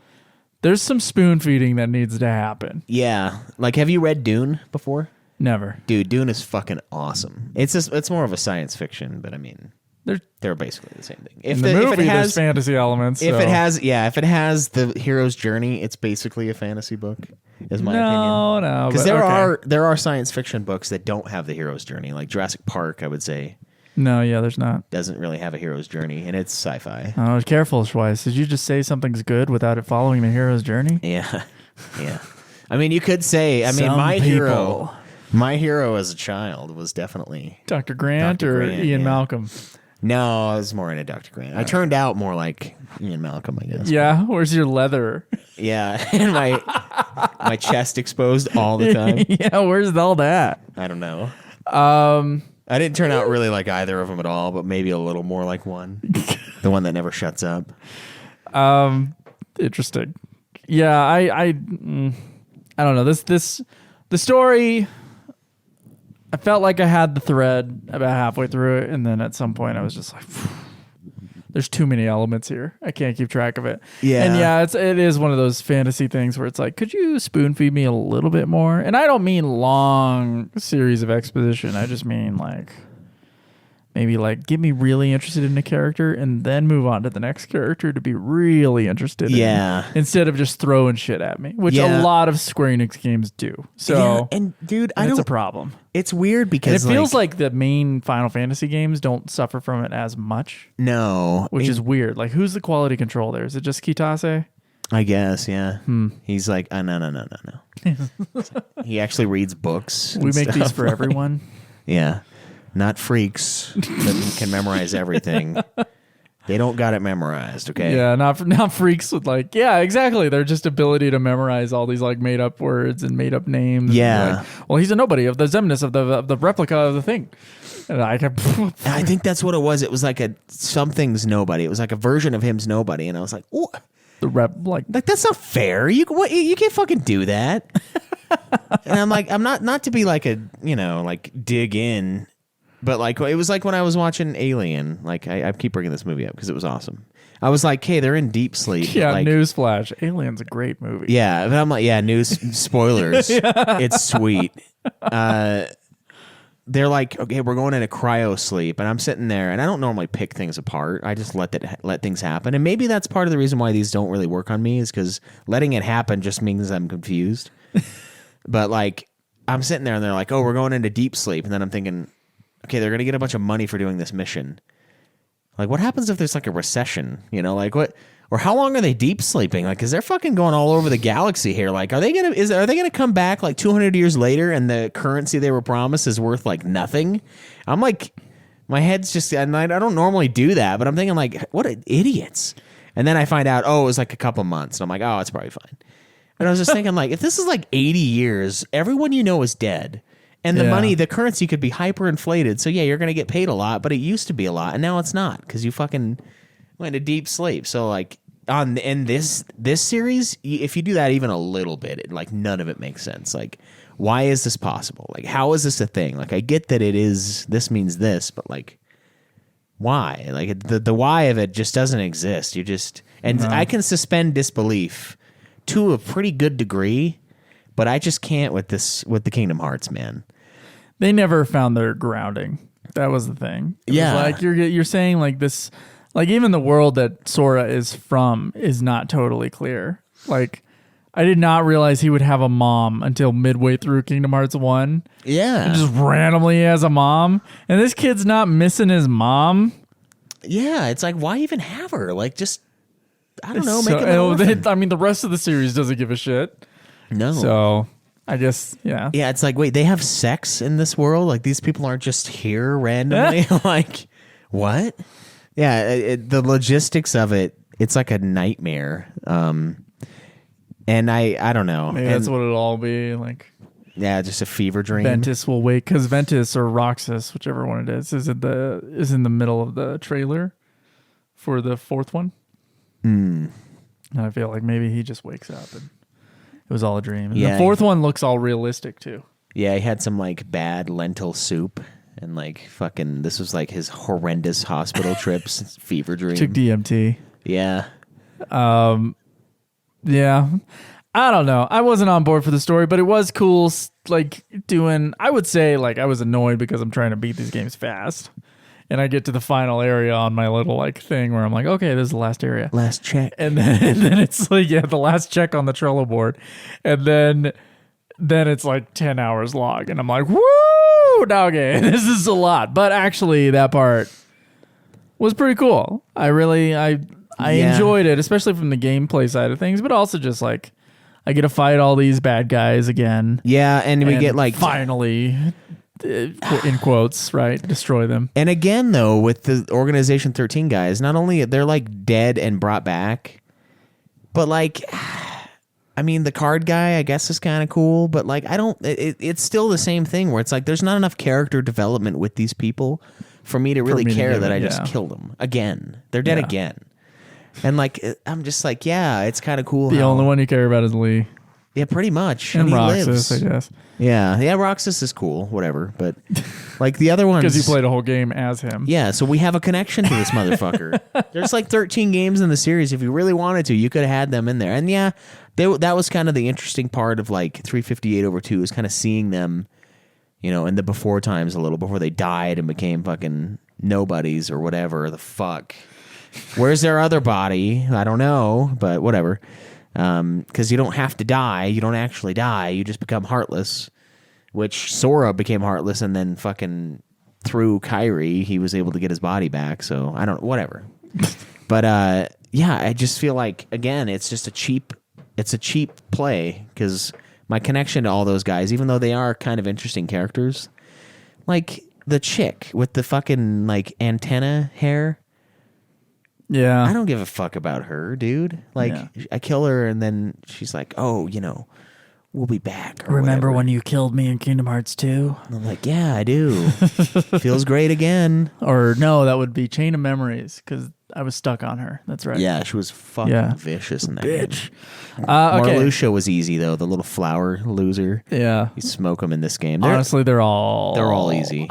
Speaker 2: there's some spoon feeding that needs to happen.
Speaker 1: Yeah. Like, have you read Dune before?
Speaker 2: Never.
Speaker 1: Dude, Dune is fucking awesome. It's more of a science fiction, but I mean, they're basically the same thing.
Speaker 2: If it has fantasy elements.
Speaker 1: If it has the hero's journey, it's basically a fantasy book. Is my opinion.
Speaker 2: No,
Speaker 1: because there are science fiction books that don't have the hero's journey, like Jurassic Park. I would say.
Speaker 2: No, yeah, there's not.
Speaker 1: Doesn't really have a hero's journey, and it's sci-fi.
Speaker 2: Oh, careful, Schweiss. Did you just say something's good without it following the hero's journey?
Speaker 1: Yeah. I mean, you could say. I mean, my hero as a child was definitely
Speaker 2: Dr. Grant or Ian Malcolm.
Speaker 1: No, I was more into Dr. Grant. I turned out more like Ian Malcolm, I guess.
Speaker 2: Yeah, where's your leather?
Speaker 1: Yeah, and my chest exposed all the time.
Speaker 2: Yeah, where's all that?
Speaker 1: I don't know. I didn't turn out really like either of them at all, but maybe a little more like one. The one that never shuts up.
Speaker 2: Interesting. Yeah, I don't know. The story, I felt like I had the thread about halfway through it, and then at some point I was just like, there's too many elements here. I can't keep track of it.
Speaker 1: Yeah.
Speaker 2: And yeah, it is one of those fantasy things where it's like, could you spoon feed me a little bit more? And I don't mean long series of exposition. I just mean like maybe like get me really interested in a character and then move on to the next character to be really interested in. Instead of just throwing shit at me, which a lot of Square Enix games do. So,
Speaker 1: and dude,
Speaker 2: it's a problem.
Speaker 1: It's weird because
Speaker 2: it feels like the main Final Fantasy games don't suffer from it as much.
Speaker 1: No.
Speaker 2: Which is weird. Like, who's the quality control there? Is it just Kitase?
Speaker 1: I guess, yeah. He's like, no. He actually reads books.
Speaker 2: We make these for everyone.
Speaker 1: Yeah. Not freaks that can memorize everything. They don't got it memorized, okay?
Speaker 2: Yeah, not freaks with like, yeah, exactly. Their just ability to memorize all these like made up words and made up names.
Speaker 1: Yeah.
Speaker 2: Like, well, he's a nobody of the Zemnis of the replica of the thing. And I
Speaker 1: think that's what it was. It was like something's nobody. It was like a version of him's nobody, and I was like, oh,
Speaker 2: like
Speaker 1: that's not fair. You can't fucking do that. And I'm like, I'm not to be like like dig in. But like it was like when I was watching Alien, like I keep bringing this movie up because it was awesome. I was like, hey, they're in deep sleep.
Speaker 2: Yeah,
Speaker 1: like,
Speaker 2: newsflash. Alien's a great movie.
Speaker 1: Yeah, but I'm like, yeah, spoilers. Yeah. It's sweet. They're like, okay, we're going into cryo sleep, and I'm sitting there, and I don't normally pick things apart. I just let things happen, and maybe that's part of the reason why these don't really work on me is because letting it happen just means I'm confused. But like, I'm sitting there, and they're like, oh, we're going into deep sleep, and then I'm thinking, okay, they're going to get a bunch of money for doing this mission. Like, what happens if there's like a recession? Like what? Or how long are they deep sleeping? Like, because they're fucking going all over the galaxy here. Like, are they gonna come back like 200 years later and the currency they were promised is worth like nothing? I'm like, my head's just, and I don't normally do that, but I'm thinking like, what idiots. And then I find out, oh, it was like a couple months, and I'm like, oh, it's probably fine. And I was just thinking like, if this is like 80 years, everyone is dead. And the money, the currency could be hyperinflated. So yeah, you're going to get paid a lot, but it used to be a lot, and now it's not because you fucking went to deep sleep. So like in this series, if you do that even a little bit, like none of it makes sense. Like, why is this possible? Like, how is this a thing? Like, I get that this means this, but like, why? Like the why of it just doesn't exist. I can suspend disbelief to a pretty good degree, but I just can't with the Kingdom Hearts, man.
Speaker 2: They never found their grounding. That was the thing. It was like you're saying like this, like even the world that Sora is from is not totally clear. Like I did not realize he would have a mom until midway through Kingdom Hearts 1.
Speaker 1: Yeah.
Speaker 2: And just randomly has a mom. And this kid's not missing his mom.
Speaker 1: Yeah, it's like, why even have her? Like, just, I don't know, make him
Speaker 2: I mean, the rest of the series doesn't give a shit.
Speaker 1: No.
Speaker 2: So I guess, yeah.
Speaker 1: Yeah, it's like, wait, they have sex in this world? Like, these people aren't just here randomly? Like, what? Yeah, the logistics of it, it's like a nightmare. And I don't know.
Speaker 2: Maybe that's what it'll all be. Like,
Speaker 1: yeah, just a fever dream.
Speaker 2: Ventus will wake, because Ventus or Roxas, whichever one it is in the middle of the trailer for the fourth one. And I feel like maybe he just wakes up and it was all a dream. And the fourth one looks all realistic too.
Speaker 1: Yeah, he had some like bad lentil soup and like fucking, this was like his horrendous hospital trips, fever dream.
Speaker 2: Took DMT.
Speaker 1: Yeah.
Speaker 2: Yeah. I don't know. I wasn't on board for the story, but it was cool. Like I would say like I was annoyed because I'm trying to beat these games fast. And I get to the final area on my little like thing where I'm like, okay, this is the last area.
Speaker 1: Last check.
Speaker 2: And then it's like, yeah, the last check on the Trello board. And then it's like 10 hours long. And I'm like, woo, doggy, this is a lot. But actually that part was pretty cool. I enjoyed it, especially from the gameplay side of things, but also just like I get to fight all these bad guys again.
Speaker 1: Yeah, and we get like
Speaker 2: finally, in quotes, right, destroy them.
Speaker 1: And again, though, with the Organization 13 guys, not only they're like dead and brought back, but like, I mean, the card guy, I guess, is kind of cool, but like, it's still the same thing where it's like there's not enough character development with these people for me to really care that I just killed them again. They're dead again. And like, I'm just like, yeah, it's kind of cool.
Speaker 2: The only one you care about is Lee.
Speaker 1: Yeah, pretty much.
Speaker 2: And Roxas, I guess.
Speaker 1: Yeah, Roxas is cool, whatever. But like the other ones,
Speaker 2: because you played a whole game as him.
Speaker 1: Yeah, so we have a connection to this motherfucker. There's like 13 games in the series. If you really wanted to, you could have had them in there. And yeah, that was kind of the interesting part of like 358/2 is kind of seeing them, in the before times a little before they died and became fucking nobodies or whatever the fuck. Where's their other body? I don't know, but whatever. Because you don't have to die. You don't actually die. You just become heartless, which Sora became heartless, and then fucking through Kyrie, he was able to get his body back. So I don't, whatever. But yeah, I just feel like, again, it's a cheap play because my connection to all those guys, even though they are kind of interesting characters, Like the chick with the fucking like antenna hair.
Speaker 2: Yeah.
Speaker 1: I don't give a fuck about her, dude. Like I kill her and then she's like, "Oh, we'll be back."
Speaker 2: Remember when you killed me in Kingdom Hearts 2?
Speaker 1: And I'm like, "Yeah, I do." Feels great again.
Speaker 2: Or no, that would be Chain of Memories because I was stuck on her. That's right.
Speaker 1: Yeah, she was fucking vicious in that
Speaker 2: bitch.
Speaker 1: game.
Speaker 2: Okay.
Speaker 1: Marluxia was easy though. The little flower loser.
Speaker 2: Yeah.
Speaker 1: You smoke them in this game.
Speaker 2: Honestly, they're all
Speaker 1: easy.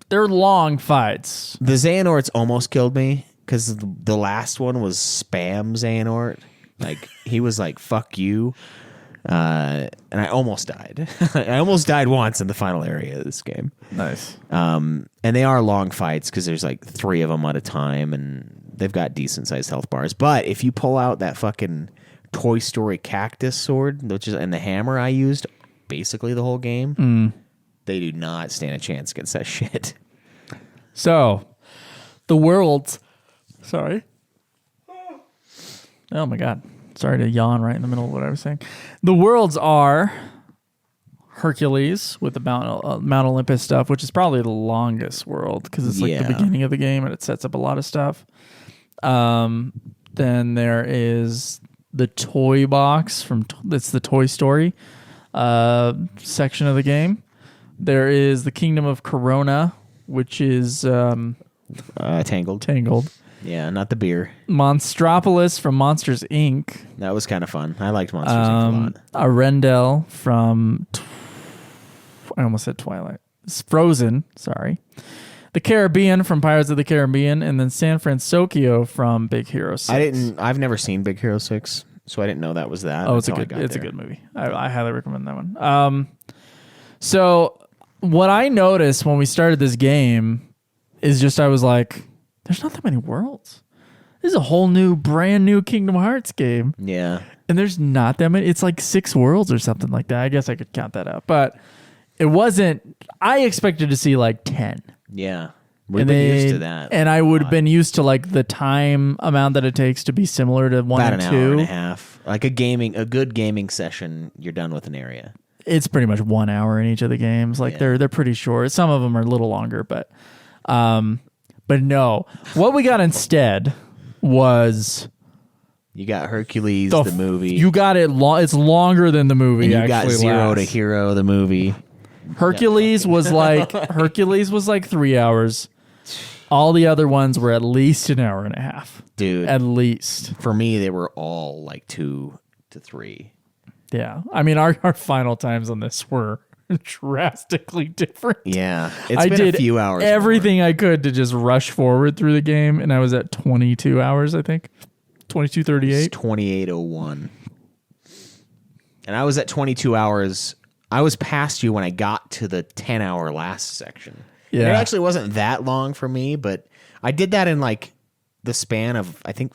Speaker 2: They're long fights.
Speaker 1: The Xehanorts almost killed me because the last one was spam Xehanort. Like he was like, "Fuck you," and I almost died. I almost died once in the final area of this game.
Speaker 2: Nice.
Speaker 1: And they are long fights because there's like 3 of them at a time, and they've got decent sized health bars. But if you pull out that fucking Toy Story cactus sword, and the hammer I used basically the whole game, they do not stand a chance against that shit.
Speaker 2: So, the worlds. Sorry. Oh my god. Sorry to yawn right in the middle of what I was saying. The worlds are Hercules with the Mount Olympus stuff, which is probably the longest world because it's like the beginning of the game and it sets up a lot of stuff. Then there is the toy box it's the Toy Story section of the game. There is the Kingdom of Corona, which is
Speaker 1: Tangled. Yeah, not the beer.
Speaker 2: Monstropolis from Monsters Inc.
Speaker 1: That was kind of fun. I liked Monsters Inc. a lot.
Speaker 2: Arendelle from I almost said Twilight. It's Frozen, sorry. The Caribbean from Pirates of the Caribbean, and then San Francisco from Big Hero 6.
Speaker 1: I've never seen Big Hero 6, so I didn't know that was that.
Speaker 2: Oh, it's a good movie. I highly recommend that one. So what I noticed when we started this game is just I was like, there's not that many worlds. This is a whole brand new Kingdom Hearts game.
Speaker 1: Yeah.
Speaker 2: And there's not that many. It's like 6 worlds or something like that. I guess I could count that up. But it wasn't. I expected to see like 10.
Speaker 1: Yeah. We've been used to that.
Speaker 2: And I would have been used to like the time amount that it takes to be similar to 1 and 2.
Speaker 1: About an hour and a half. Like a good gaming session, you're done with an area.
Speaker 2: It's pretty much 1 hour in each of the games. Like they're pretty short. Some of them are a little longer, but no. What we got instead was
Speaker 1: you got Hercules, the movie.
Speaker 2: You got it. It's longer than the movie.
Speaker 1: And you got Zero to Hero, the movie.
Speaker 2: Hercules was like 3 hours. All the other ones were at least an hour and a half.
Speaker 1: Dude.
Speaker 2: At least.
Speaker 1: For me, they were all like 2 to 3.
Speaker 2: Yeah. I mean, our final times on this were drastically different.
Speaker 1: Yeah. It's been a few hours.
Speaker 2: Everything I could to just rush forward through the game, and I was at 22 hours, I think. 22:38.
Speaker 1: 28:01. And I was at 22 hours. I was past you when I got to the 10-hour last section. Yeah. And it actually wasn't that long for me, but I did that in like the span of, I think,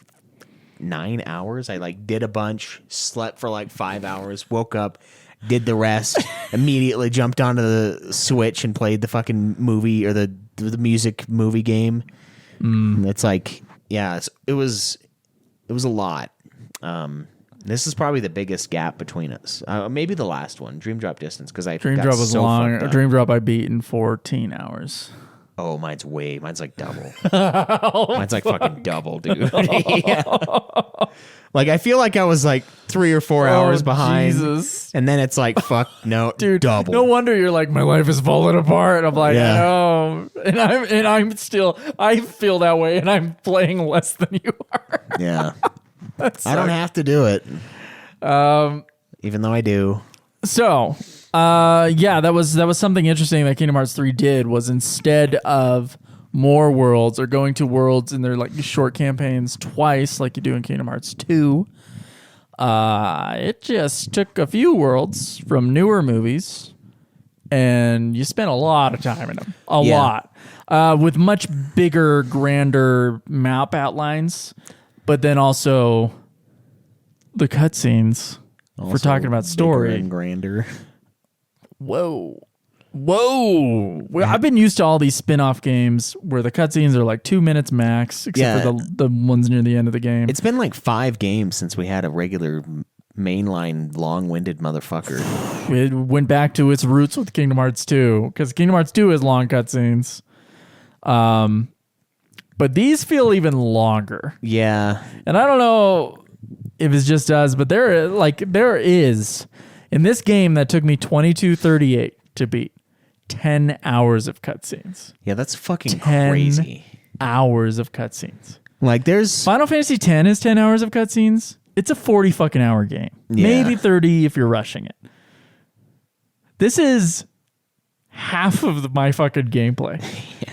Speaker 1: 9 hours. I like did a bunch, slept for like 5 hours, woke up, did the rest, immediately jumped onto the Switch and played the fucking movie or the music movie game. It's like, yeah, it was a lot. This is probably the biggest gap between us. Maybe the last one, Dream Drop Distance, because
Speaker 2: Dream Drop was so long. Dream Drop I beat in 14 hours.
Speaker 1: Oh, mine's like double. Mine's like fucking double, dude. Yeah. Like I feel like I was like 3 or 4 hours behind. Jesus. And then it's like, fuck, no,
Speaker 2: dude,
Speaker 1: double.
Speaker 2: No wonder you're like, my life is falling apart. I'm like, no. And I'm still, I feel that way, and I'm playing less than you are.
Speaker 1: Yeah. I don't have to do it. Even though I do.
Speaker 2: So, that was something interesting that Kingdom Hearts 3 did, was instead of more worlds or going to worlds in their like short campaigns twice like you do in Kingdom Hearts 2, it just took a few worlds from newer movies and you spent a lot of time in them. A lot. With much bigger, grander map outlines. But then also the cutscenes. If we're talking about story.
Speaker 1: And grander.
Speaker 2: Whoa. Well, I've been used to all these spin-off games where the cutscenes are like 2 minutes max, except for the ones near the end of the game.
Speaker 1: It's been like 5 games since we had a regular mainline long-winded motherfucker.
Speaker 2: It went back to its roots with Kingdom Hearts 2 because Kingdom Hearts 2 has long cutscenes. But these feel even longer.
Speaker 1: Yeah.
Speaker 2: And I don't know if it's just us, but there is in this game that took me 22:38 to beat 10 hours of cutscenes.
Speaker 1: Yeah, that's fucking
Speaker 2: 10
Speaker 1: crazy.
Speaker 2: hours of cutscenes.
Speaker 1: Like there's
Speaker 2: Final Fantasy X is 10 hours of cutscenes. It's a 40 fucking hour game.
Speaker 1: Yeah.
Speaker 2: Maybe 30 if you're rushing it. This is half of my fucking gameplay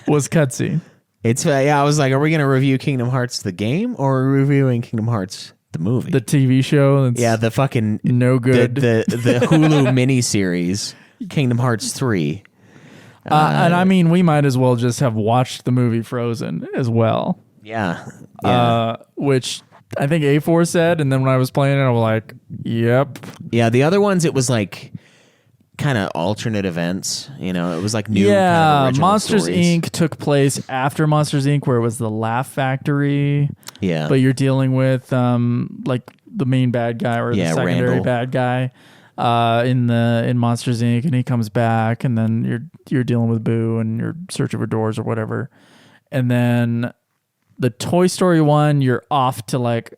Speaker 2: was cutscene.
Speaker 1: It's I was like, are we gonna review Kingdom Hearts the game or are we reviewing Kingdom Hearts the movie?
Speaker 2: The TV show. That's
Speaker 1: the fucking
Speaker 2: no good.
Speaker 1: The Hulu miniseries Kingdom Hearts 3.
Speaker 2: And I mean, we might as well just have watched the movie Frozen as well.
Speaker 1: Yeah.
Speaker 2: Which I think A4 said, and then when I was playing it, I was like, "Yep."
Speaker 1: Yeah, the other ones it was like kind of alternate events. You know, it was like new.
Speaker 2: Yeah,
Speaker 1: kind of original
Speaker 2: Monsters
Speaker 1: stories.
Speaker 2: Inc. took place after Monsters Inc., where it was the Laugh Factory.
Speaker 1: Yeah,
Speaker 2: But you're dealing with like the main bad guy or the secondary
Speaker 1: Randall.
Speaker 2: bad guy in Monsters Inc. and he comes back, and then you're dealing with Boo and you're searching for doors or whatever. And then the Toy Story one, you're off to like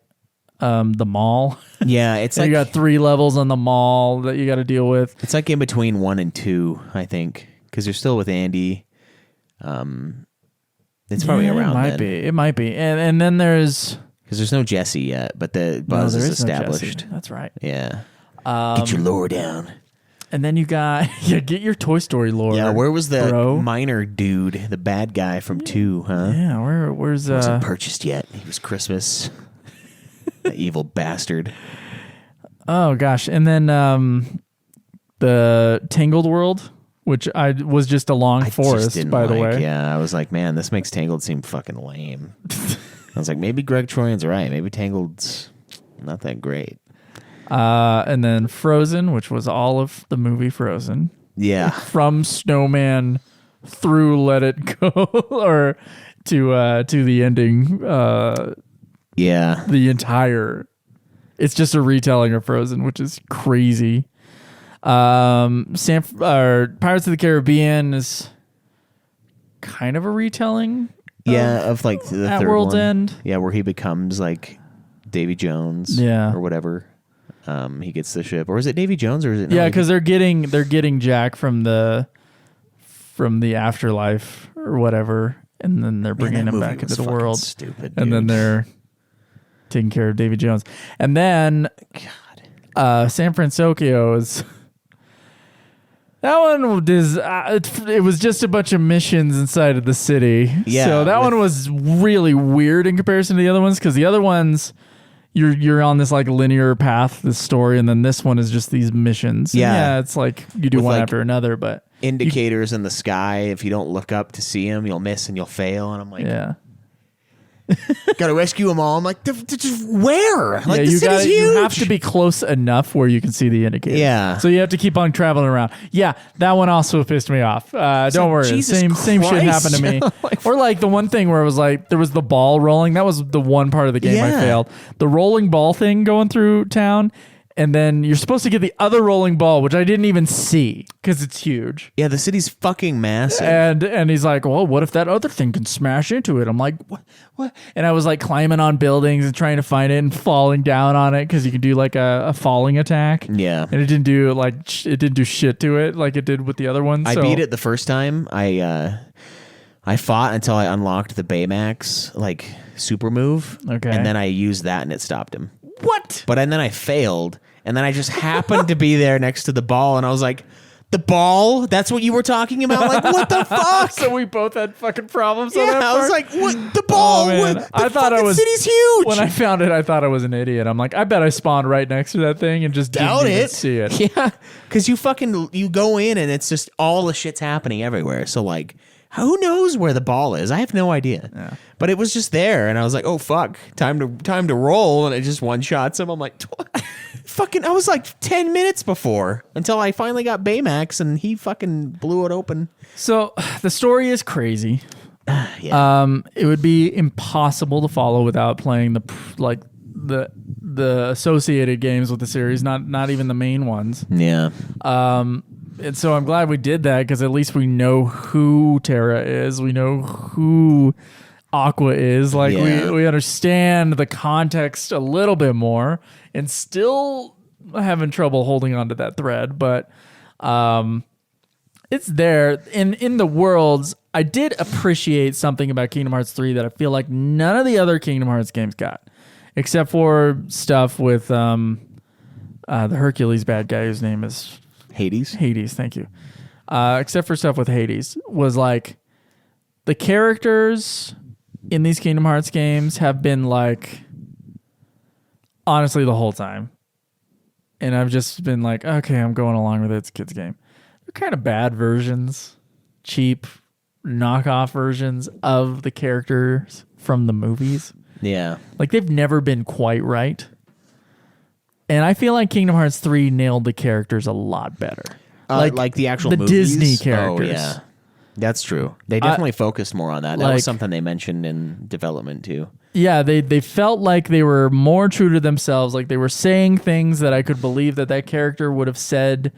Speaker 2: the mall.
Speaker 1: Yeah, it's like
Speaker 2: you got 3 levels on the mall that you got to deal with.
Speaker 1: It's like in between 1 and 2, I think, because you're still with Andy. It's probably around.
Speaker 2: It might be. And then there's
Speaker 1: because there's no Jesse yet, but the Buzz is established.
Speaker 2: No Jesse. That's right.
Speaker 1: Yeah. Get your lore down.
Speaker 2: And then you got get your Toy Story lore.
Speaker 1: Yeah, where was the
Speaker 2: bro?
Speaker 1: minor dude, the bad guy from 2, huh?
Speaker 2: Yeah, where's
Speaker 1: Wasn't purchased yet. He was Christmas. The evil bastard.
Speaker 2: Oh gosh. And then the Tangled World, which was just a long forest, by the way.
Speaker 1: Yeah, I was like, man, this makes Tangled seem fucking lame. I was like, maybe Greg Troyan's right. Maybe Tangled's not that great.
Speaker 2: And then Frozen, which was all of the movie Frozen.
Speaker 1: Yeah.
Speaker 2: From Snowman through Let It Go or to the ending.
Speaker 1: Yeah.
Speaker 2: The entire. It's just a retelling of Frozen, which is crazy. Pirates of the Caribbean is kind of a retelling.
Speaker 1: Of like the
Speaker 2: at
Speaker 1: third
Speaker 2: World's
Speaker 1: one.
Speaker 2: End.
Speaker 1: Yeah, where he becomes like Davy Jones.
Speaker 2: Yeah.
Speaker 1: Or whatever. He gets the ship, or is it Davy Jones, or is it?
Speaker 2: Yeah, because they're getting Jack from the afterlife or whatever, and then they're bringing him back into the world.
Speaker 1: Stupid,
Speaker 2: and then they're taking care of Davy Jones, and then San Francisco is. That one is it was just a bunch of missions inside of the city.
Speaker 1: Yeah,
Speaker 2: so that one was really weird in comparison to the other ones, because the other ones. You're on this like linear path, this story, and then this one is just these missions.
Speaker 1: Yeah,
Speaker 2: it's like you do one after another, but
Speaker 1: indicators in the sky. If you don't look up to see them, you'll miss and you'll fail. And I'm like, gotta rescue them all. I'm like, where? Like, the city's huge.
Speaker 2: You have to be close enough where you can see the indicators.
Speaker 1: Yeah,
Speaker 2: so you have to keep on traveling around. Yeah, that one also pissed me off. Don't worry, same shit happened to me. Or like the one thing where it was like there was the ball rolling. That was the one part of the game I failed. The rolling ball thing going through town. And then you're supposed to get the other rolling ball, which I didn't even see because it's huge.
Speaker 1: Yeah, the city's fucking massive.
Speaker 2: And he's like, well, what if that other thing can smash into it? I'm like, what? And I was like climbing on buildings and trying to find it and falling down on it because you can do like a falling attack.
Speaker 1: Yeah.
Speaker 2: And it didn't do shit to it like it did with the other ones.
Speaker 1: I beat it the first time. I fought until I unlocked the Baymax like super move.
Speaker 2: Okay.
Speaker 1: And then I used that and it stopped him.
Speaker 2: What?
Speaker 1: But then I failed, and then I just happened to be there next to the ball, and I was like, the ball? That's what you were talking about? Like, what the fuck?
Speaker 2: So we both had fucking problems on that part?
Speaker 1: I was like, what? The ball?
Speaker 2: Man.
Speaker 1: I thought the city's huge.
Speaker 2: When I found it, I thought I was an idiot. I'm like, I bet I spawned right next to that thing and just didn't even see it.
Speaker 1: Yeah, because you go in, and it's just all the shit's happening everywhere. So, like, who knows where the ball is? I have no idea.
Speaker 2: Yeah.
Speaker 1: But it was just there, and I was like, "Oh fuck, time to roll!" And it just one shots him. I'm like, "Fucking!" I was like 10 minutes before until I finally got Baymax, and he fucking blew it open.
Speaker 2: So the story is crazy.
Speaker 1: Yeah.
Speaker 2: It would be impossible to follow without playing the associated games with the series, not even the main ones.
Speaker 1: Yeah.
Speaker 2: And so I'm glad we did that because at least we know who Terra is. We know who Aqua is. Like we understand the context a little bit more, and still having trouble holding on to that thread, but it's there in the worlds. I did appreciate something about Kingdom Hearts 3 that I feel like none of the other Kingdom Hearts games got, except for stuff with the Hercules bad guy whose name is
Speaker 1: Hades.
Speaker 2: Thank you. Except for stuff with Hades, was like the characters in these Kingdom Hearts games have been like, honestly, the whole time. And I've just been like, okay, I'm going along with it. It's a kid's game. They're kind of bad versions, cheap knockoff versions of the characters from the movies.
Speaker 1: Yeah.
Speaker 2: Like they've never been quite right. And I feel like Kingdom Hearts 3 nailed the characters a lot better.
Speaker 1: Like the actual
Speaker 2: the
Speaker 1: movies?
Speaker 2: Disney characters.
Speaker 1: Oh, yeah. That's true. They definitely focused more on that. That was something they mentioned in development too.
Speaker 2: Yeah, they felt like they were more true to themselves. Like they were saying things that I could believe that character would have said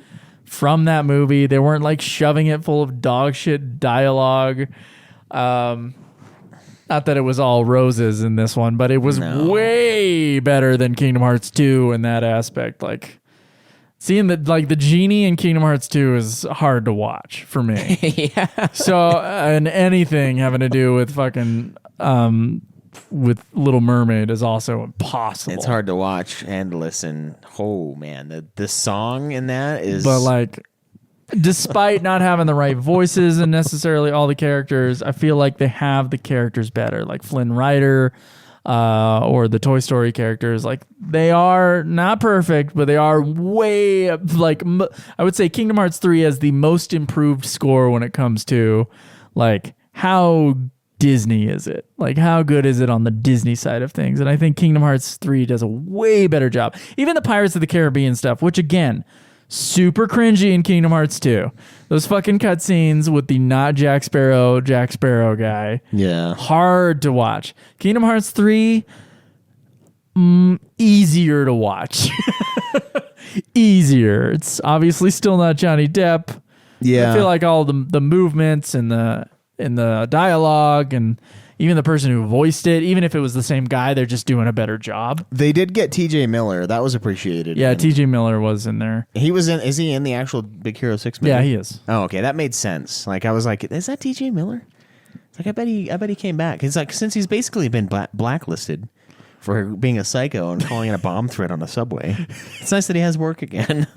Speaker 2: from that movie. They weren't like shoving it full of dog shit dialogue. Not that it was all roses in this one, but it was way better than Kingdom Hearts 2 in that aspect. Like seeing the genie in Kingdom Hearts 2 is hard to watch for me.
Speaker 1: Yeah.
Speaker 2: So and anything having to do with fucking with Little Mermaid is also impossible.
Speaker 1: It's hard to watch and listen. Oh man, the song in that is.
Speaker 2: But like, despite not having the right voices and necessarily all the characters, I feel like they have the characters better. Like Flynn Rider, or the Toy Story characters. Like they are not perfect, but they are way like I would say Kingdom Hearts 3 has the most improved score when it comes to like how Disney is it? Like how good is it on the Disney side of things? And I think Kingdom Hearts 3 does a way better job. Even the Pirates of the Caribbean stuff, which again, super cringy in Kingdom Hearts 2. Those fucking cutscenes with the not Jack Sparrow guy.
Speaker 1: Yeah.
Speaker 2: Hard to watch. Kingdom Hearts 3, easier to watch. Easier. It's obviously still not Johnny Depp.
Speaker 1: Yeah.
Speaker 2: I feel like all the movements and the dialogue and even the person who voiced it, even if it was the same guy, they're just doing a better job.
Speaker 1: They did get TJ Miller. That was appreciated.
Speaker 2: Yeah, TJ Miller was in there.
Speaker 1: He was in. Is he in the actual Big Hero 6 movie?
Speaker 2: Yeah, he is.
Speaker 1: Oh, okay. That made sense. Like I was like, is that TJ Miller? It's like I bet he came back. It's like since he's basically been blacklisted for being a psycho and calling in a bomb threat on the subway. It's nice that he has work again.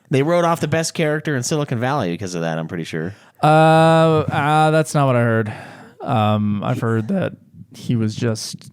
Speaker 1: They wrote off the best character in Silicon Valley because of that, I'm pretty sure.
Speaker 2: That's not what I heard. I've heard that he was just,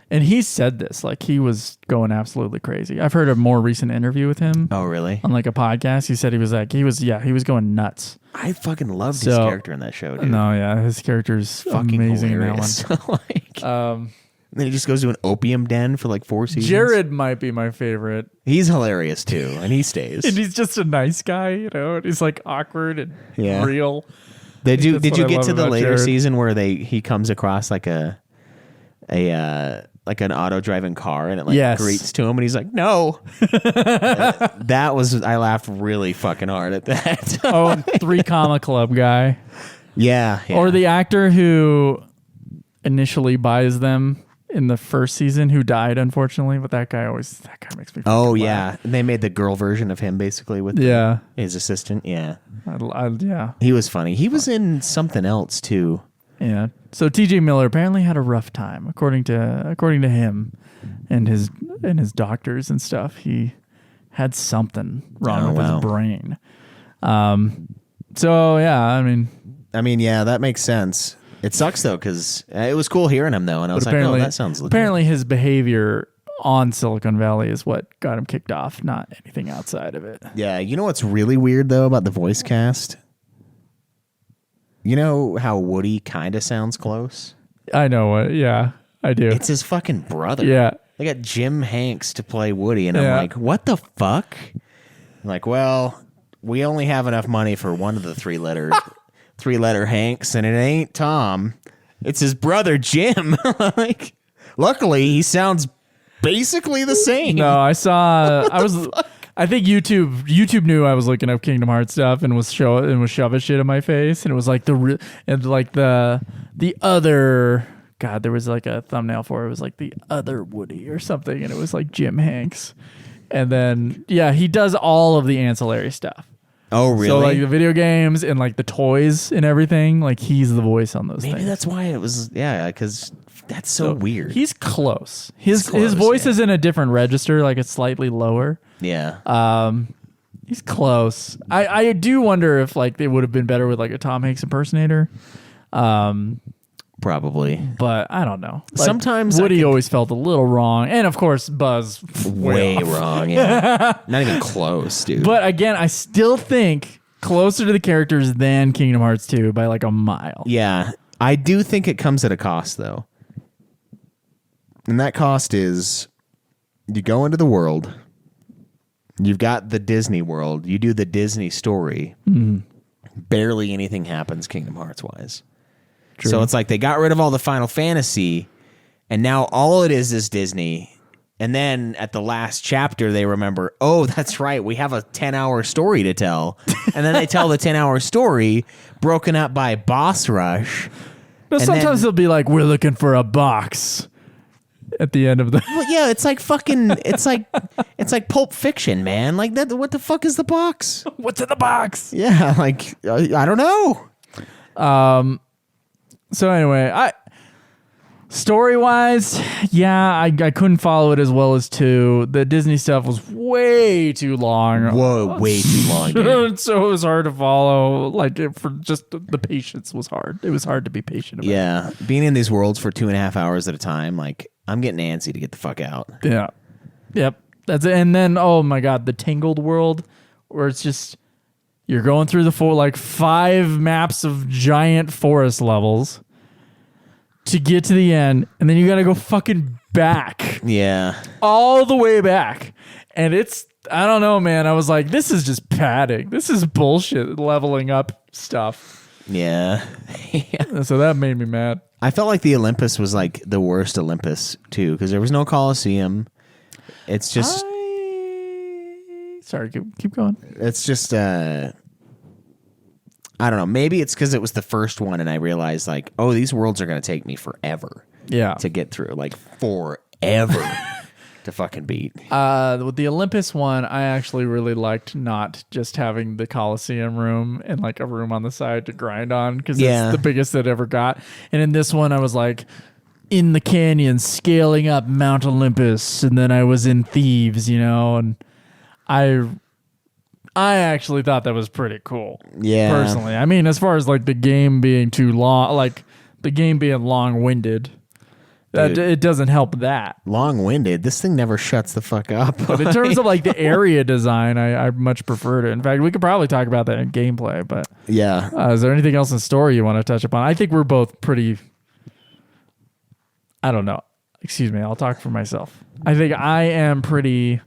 Speaker 2: and he said this, like he was going absolutely crazy. I've heard a more recent interview with him.
Speaker 1: Oh, really?
Speaker 2: On like a podcast. He said he was going nuts.
Speaker 1: I fucking loved his character in that show, dude.
Speaker 2: No, yeah, his character's fucking amazing hilarious. In that one.
Speaker 1: Like, then he just goes to an opium den for like 4 seasons.
Speaker 2: Jared might be my favorite.
Speaker 1: He's hilarious too, and he stays.
Speaker 2: And he's just a nice guy, you know. And he's like awkward and real.
Speaker 1: Did you get to the later season where he comes across like a like an auto driving car and it like greets to him and he's like no. That was I laughed really fucking hard at that.
Speaker 2: Oh, 3 Comma Club guy.
Speaker 1: Yeah.
Speaker 2: Or the actor who initially buys them in the first season who died unfortunately, but that guy makes me
Speaker 1: laugh. And they made the girl version of him basically with his assistant. Yeah. He was funny. He was in something else too.
Speaker 2: Yeah. So TJ Miller apparently had a rough time according to him and his doctors and stuff. He had something wrong with his brain. So yeah, I mean yeah,
Speaker 1: that makes sense. It sucks though because it was cool hearing him though, and I was like, "Oh, that sounds legit."
Speaker 2: Apparently, his behavior on Silicon Valley is what got him kicked off, not anything outside of it.
Speaker 1: Yeah, you know what's really weird though about the voice cast? You know how Woody kind of sounds close?
Speaker 2: I know what. Yeah, I do.
Speaker 1: It's his fucking brother.
Speaker 2: Yeah,
Speaker 1: they got Jim Hanks to play Woody, and I'm like, "What the fuck?" I'm like, well, we only have enough money for one of the 3-letter Hanks, and it ain't Tom. It's his brother Jim. Like, luckily he sounds basically the same.
Speaker 2: No, I think YouTube knew I was looking up Kingdom Hearts stuff and was shoving shit in my face, and it was like the other. God, there was like a thumbnail for it. It was like the other Woody or something, and it was like Jim Hanks. And then he does all of the ancillary stuff.
Speaker 1: Oh, really?
Speaker 2: So like the video games and like the toys and everything, like he's the voice on those things.
Speaker 1: Maybe that's why it was because that's so weird.
Speaker 2: He's close. His voice is in a different register, like it's slightly lower.
Speaker 1: Yeah.
Speaker 2: He's close. I do wonder if like they would have been better with like a Tom Hanks impersonator.
Speaker 1: Probably.
Speaker 2: But I don't know. Like,
Speaker 1: sometimes
Speaker 2: Woody always felt a little wrong. And of course, Buzz
Speaker 1: way wrong. Yeah. Not even close, dude.
Speaker 2: But again, I still think closer to the characters than Kingdom Hearts 2 by like a mile.
Speaker 1: Yeah. I do think it comes at a cost, though. And that cost is you go into the world, you've got the Disney world, you do the Disney story. Barely anything happens Kingdom Hearts wise. True. So it's like they got rid of all the Final Fantasy, and now all it is Disney. And then at the last chapter, they remember, oh, that's right, we have a 10-hour story to tell. And then they tell the 10-hour story broken up by boss rush.
Speaker 2: But sometimes they'll be like, we're looking for a box at the end of the...
Speaker 1: Well, yeah, it's like fucking... It's like Pulp Fiction, man. Like, that. What the fuck is the box?
Speaker 2: What's in the box?
Speaker 1: Yeah, like, I don't know.
Speaker 2: So anyway, story-wise, I couldn't follow it as well as 2. The Disney stuff was way too long.
Speaker 1: Whoa, way too long, dude.
Speaker 2: So it was hard to follow. Like, for just the patience was hard. It was hard to be patient about.
Speaker 1: Yeah, being in these worlds for 2.5 hours at a time, like, I'm getting antsy to get the fuck out.
Speaker 2: Yeah. Yep. That's it. And then, oh my God, the Tangled world, where it's just... You're going through the 5 maps of giant forest levels to get to the end, and then you gotta go fucking back.
Speaker 1: Yeah.
Speaker 2: All the way back. And I don't know, man. I was like, this is just padding. This is bullshit leveling up stuff.
Speaker 1: Yeah.
Speaker 2: So that made me mad.
Speaker 1: I felt like the Olympus was like the worst Olympus, too, because there was no Colosseum. It's just...
Speaker 2: Sorry, keep going.
Speaker 1: It's just, I don't know. Maybe it's because it was the first one and I realized, like, oh, these worlds are going to take me forever to get through. Like, forever to fucking beat.
Speaker 2: With the Olympus one, I actually really liked not just having the Coliseum room and, like, a room on the side to grind on because it's the biggest it ever got. And in this one, I was, like, in the canyon scaling up Mount Olympus, and then I was in Thieves, and... I actually thought that was pretty cool. Yeah. Personally. I mean, as far as like the game being too long, like the game being long-winded, it doesn't help that.
Speaker 1: Long-winded? This thing never shuts the fuck up.
Speaker 2: But in terms of like the area design, I much preferred it. In fact, we could probably talk about that in gameplay, but
Speaker 1: yeah.
Speaker 2: Is there anything else in story you want to touch upon? I think we're both pretty, I don't know. Excuse me. I'll talk for myself. I think I am pretty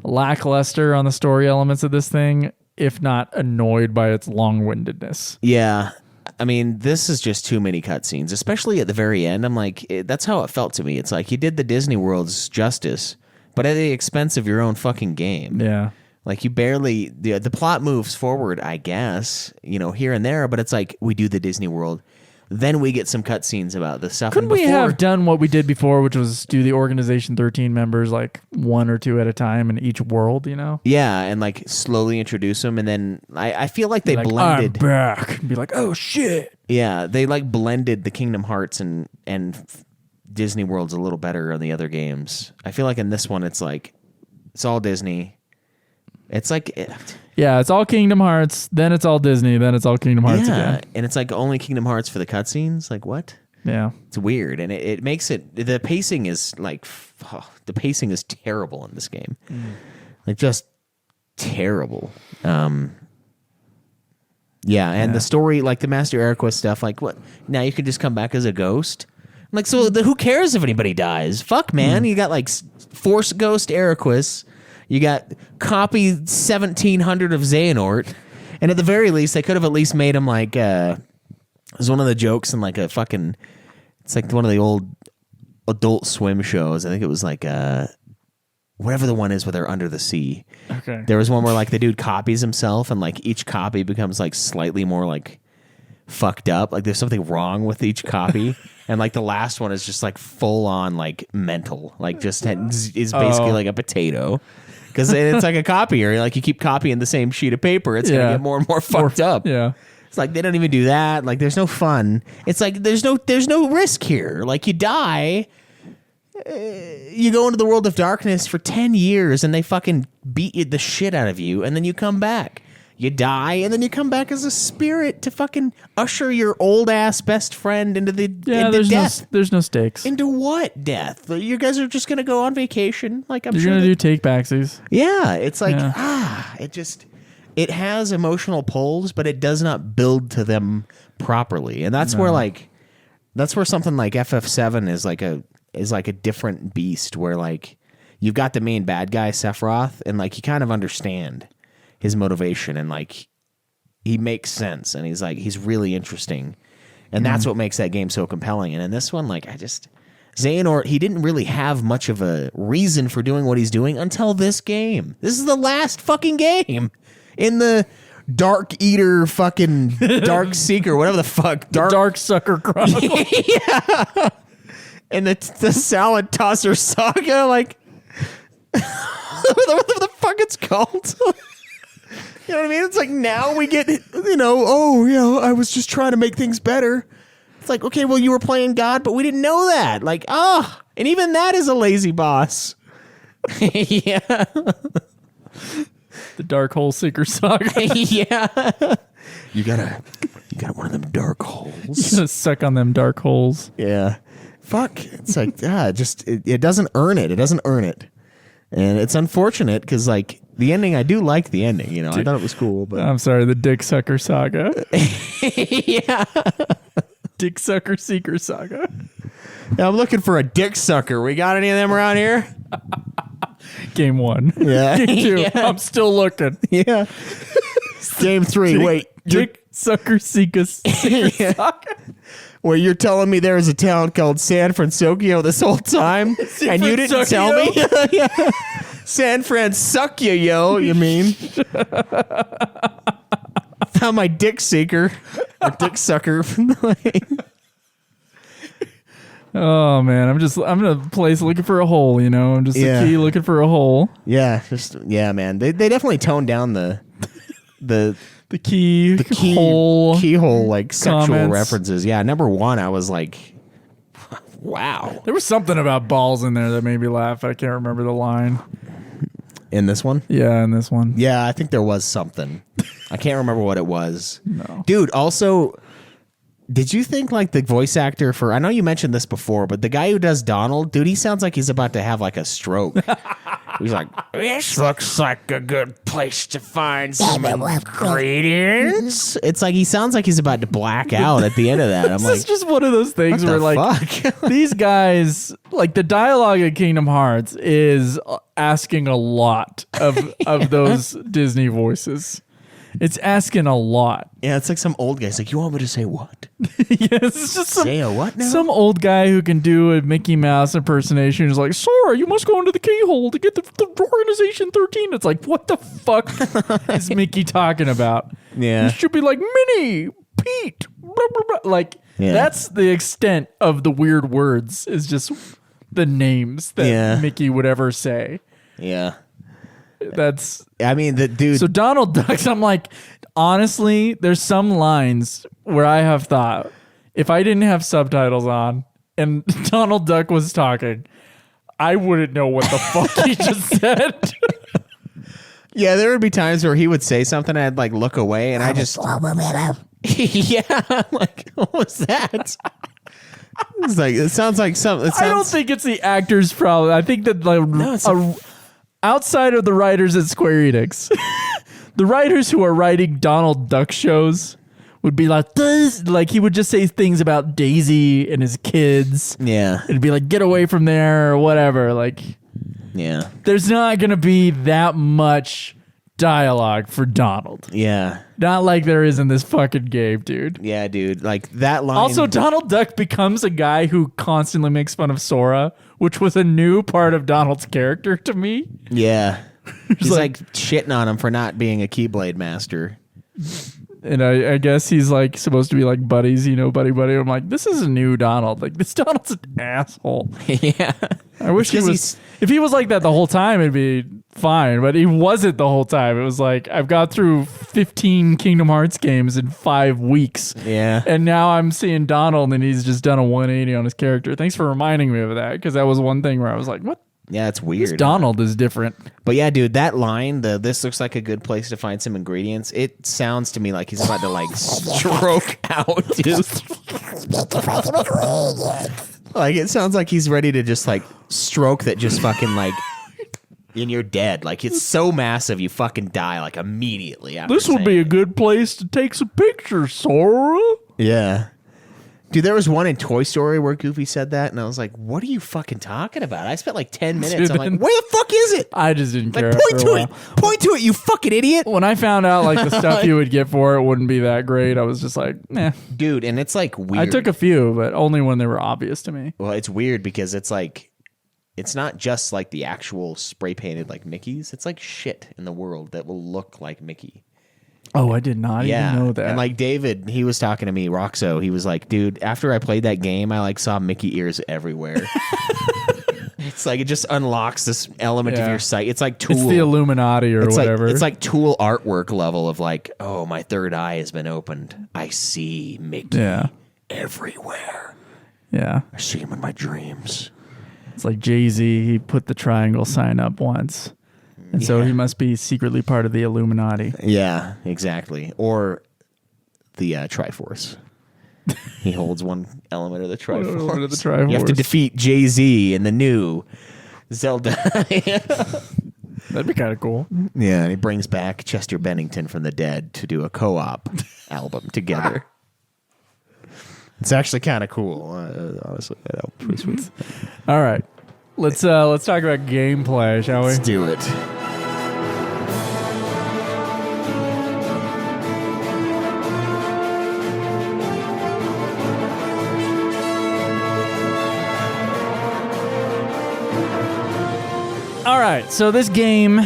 Speaker 2: lackluster on the story elements of this thing, if not annoyed by its long-windedness.
Speaker 1: Yeah. I mean, this is just too many cutscenes, especially at the very end. I'm like, that's how it felt to me. It's like you did the Disney World's justice, but at the expense of your own fucking game.
Speaker 2: Yeah.
Speaker 1: Like you barely, the plot moves forward, I guess, here and there, but it's like we do the Disney World. Then we get some cutscenes about the stuff.
Speaker 2: Couldn't we have done what we did before, which was do the Organization 13 members like 1 or 2 at a time in each world,
Speaker 1: Yeah, and like slowly introduce them, and then I feel like they blended.
Speaker 2: I'm back. And be like, oh shit.
Speaker 1: Yeah, they like blended the Kingdom Hearts and Disney Worlds a little better on the other games. I feel like in this one, it's like it's all Disney. It's like...
Speaker 2: Yeah, it's all Kingdom Hearts, then it's all Disney, then it's all Kingdom Hearts again.
Speaker 1: And it's like only Kingdom Hearts for the cutscenes? Like, what?
Speaker 2: Yeah.
Speaker 1: It's weird, and it makes it... The pacing is like... the pacing is terrible in this game. Like, just terrible. Yeah, and the story, like the Master Aeroquest stuff, like, what? Now you can just come back as a ghost? I'm like, so who cares if anybody dies? Fuck, man. You got, like, Force Ghost Aeroquest... You got copy 1700 of Xehanort, and at the very least, they could have at least made him like. It was one of the jokes in like a fucking. It's like one of the old Adult Swim shows. I think it was like whatever the one is where they're under the sea.
Speaker 2: Okay.
Speaker 1: There was one where like the dude copies himself, and like each copy becomes like slightly more like fucked up. Like there's something wrong with each copy, and like the last one is just like full on like mental. Like just is basically like a potato. Because it's like a copier. Like you keep copying the same sheet of paper, it's gonna get more and more fucked up.
Speaker 2: Yeah.
Speaker 1: It's like they don't even do that. Like there's no fun. It's like there's no risk here. Like you die, you go into the world of darkness for 10 years and they fucking beat the shit out of you, and then you come back. You die, and then you come back as a spirit to fucking usher your old ass best friend into into death.
Speaker 2: There's no stakes.
Speaker 1: Into what death? You guys are just gonna go on vacation. Like I'm
Speaker 2: You're
Speaker 1: sure
Speaker 2: gonna do take backsies.
Speaker 1: Yeah, it's like it has emotional pulls, but it does not build to them properly, and that's where something like FF7 is like a different beast, where like you've got the main bad guy Sephiroth, and like you kind of understand his motivation, and like he makes sense, and he's really interesting, and that's what makes that game so compelling. And in this one, like Xehanort, he didn't really have much of a reason for doing what he's doing until this game. This is the last fucking game in the Dark Eater fucking Dark Seeker, whatever the fuck.
Speaker 2: Dark Sucker Chronicle.
Speaker 1: Yeah. And the Salad Tosser Saga, like what the fuck it's called. You know what I mean? It's like now we get, I was just trying to make things better. It's like, okay, well, you were playing God, but we didn't know that. Like, and even that is a lazy boss. Yeah.
Speaker 2: The Dark Hole Seeker Saga.
Speaker 1: Yeah. You got one of them dark holes.
Speaker 2: You gotta suck on them dark holes.
Speaker 1: Yeah. Fuck. It's like, it doesn't earn it. It doesn't earn it. And it's unfortunate because, like, the ending, I do like the ending. I thought it was cool. But
Speaker 2: I'm sorry, the Dick Sucker Saga.
Speaker 1: Yeah.
Speaker 2: Dick Sucker Seeker Saga.
Speaker 1: Now, I'm looking for a dick sucker. We got any of them around here?
Speaker 2: Game 1.
Speaker 1: Yeah.
Speaker 2: Game 2.
Speaker 1: Yeah.
Speaker 2: I'm still looking.
Speaker 1: Yeah. Game 3. Wait.
Speaker 2: Dick Sucker Seeker Saga.
Speaker 1: Well, you're telling me there was a town called San Francisco this whole time, and you didn't tell me? Yeah. San Francisco, you mean? Found my dick seeker. Or dick sucker.
Speaker 2: Oh, man. I'm in a place looking for a hole, I'm just a key looking for a hole.
Speaker 1: Yeah. Man. They definitely toned down the keyhole, like sexual
Speaker 2: comments.
Speaker 1: references. Yeah, number 1, I was like, wow.
Speaker 2: There was something about balls in there that made me laugh. I can't remember the line.
Speaker 1: In this one?
Speaker 2: Yeah, in this one.
Speaker 1: Yeah, I think there was something. I can't remember what it was.
Speaker 2: No.
Speaker 1: Dude, also, did you think like the voice actor I know you mentioned this before, but the guy who does Donald, dude, he sounds like he's about to have like a stroke. He's like, this looks like a good place to find some ingredients. It's like he sounds like he's about to black out at the end of that. I'm like,
Speaker 2: it's just one of those things where like these guys, like the dialogue in Kingdom Hearts is asking a lot of those Disney voices. It's asking a lot.
Speaker 1: Yeah, it's like some old guy's like, you want me to say what?
Speaker 2: Yes, it's just
Speaker 1: say a what now?
Speaker 2: Some old guy who can do a Mickey Mouse impersonation is like, sir, you must go into the keyhole to get the Organization 13. It's like, what the fuck is Mickey talking about?
Speaker 1: Yeah.
Speaker 2: You should be like, Minnie, Pete, blah, blah, blah. Like, that's the extent of the weird words, is just the names that Mickey would ever say.
Speaker 1: Yeah.
Speaker 2: The
Speaker 1: dude.
Speaker 2: So Donald Duck, I'm like, honestly, there's some lines where I have thought, if I didn't have subtitles on and Donald Duck was talking, I wouldn't know what the fuck he just said.
Speaker 1: Yeah, there would be times where he would say something and I'd like look away and I just yeah, I'm like, what was that? It's like, it sounds like something.
Speaker 2: I don't think it's the actor's problem. I think that outside of the writers at Square Enix, the writers who are writing Donald Duck shows would be like this. Like he would just say things about Daisy and his kids.
Speaker 1: Yeah.
Speaker 2: It'd be like, get away from there or whatever. Like,
Speaker 1: yeah.
Speaker 2: There's not going to be that much dialogue for Donald.
Speaker 1: Yeah.
Speaker 2: Not like there is in this fucking game, dude.
Speaker 1: Yeah, dude. Like that line.
Speaker 2: Also, Donald Duck becomes a guy who constantly makes fun of Sora, which was a new part of Donald's character to me.
Speaker 1: Yeah. He's like shitting on him for not being a Keyblade master.
Speaker 2: And I guess he's like supposed to be like buddies, buddy. I'm like, this is a new Donald. Like, this Donald's an asshole.
Speaker 1: Yeah.
Speaker 2: I wish he was. If he was like that the whole time, it'd be fine. But he wasn't the whole time. It was like, I've got through 15 Kingdom Hearts games in 5 weeks.
Speaker 1: Yeah.
Speaker 2: And now I'm seeing Donald and he's just done a 180 on his character. Thanks for reminding me of that, because that was one thing where I was like, what?
Speaker 1: Yeah, it's weird.
Speaker 2: This Donald is different.
Speaker 1: But yeah, dude, that line, this looks like a good place to find some ingredients. It sounds to me like he's about to like stroke out, dude. Like it sounds like he's ready to just like stroke that just fucking like and you're dead. Like it's so massive you fucking die like immediately after
Speaker 2: This would be a good place to take some pictures, Sora.
Speaker 1: Yeah. Dude, there was one in Toy Story where Goofy said that, and I was like, what are you fucking talking about? I spent like 10 minutes. I'm like, where the fuck is it?
Speaker 2: I just didn't care.
Speaker 1: Point to it. Point to it, you fucking idiot.
Speaker 2: When I found out like the stuff you would get for it wouldn't be that great, I was just like, eh.
Speaker 1: Dude, and it's like weird.
Speaker 2: I took a few, but only when they were obvious to me.
Speaker 1: Well, it's weird because it's like, it's not just like the actual spray painted like Mickeys. It's like shit in the world that will look like Mickey.
Speaker 2: Oh, I did not even know that.
Speaker 1: And like David, he was talking to me, Roxo, he was like, dude, after I played that game, I like saw Mickey ears everywhere. It's like it just unlocks this element of your sight. It's like Tool.
Speaker 2: It's the Illuminati or whatever.
Speaker 1: It's like Tool artwork level of like, oh, my third eye has been opened. I see Mickey everywhere.
Speaker 2: Yeah.
Speaker 1: I see him in my dreams.
Speaker 2: It's like Jay-Z, he put the triangle sign up once. And so he must be secretly part of the Illuminati.
Speaker 1: Yeah, exactly. Or the Triforce. He holds one element of the Triforce. You have to defeat Jay-Z in the new Zelda.
Speaker 2: That'd be kind of cool.
Speaker 1: Yeah, and he brings back Chester Bennington from the dead to do a co-op album together. It's actually kind of cool, honestly. Pretty sweet.
Speaker 2: All right. Let's talk about gameplay, shall we?
Speaker 1: Let's do it.
Speaker 2: All right, so this game,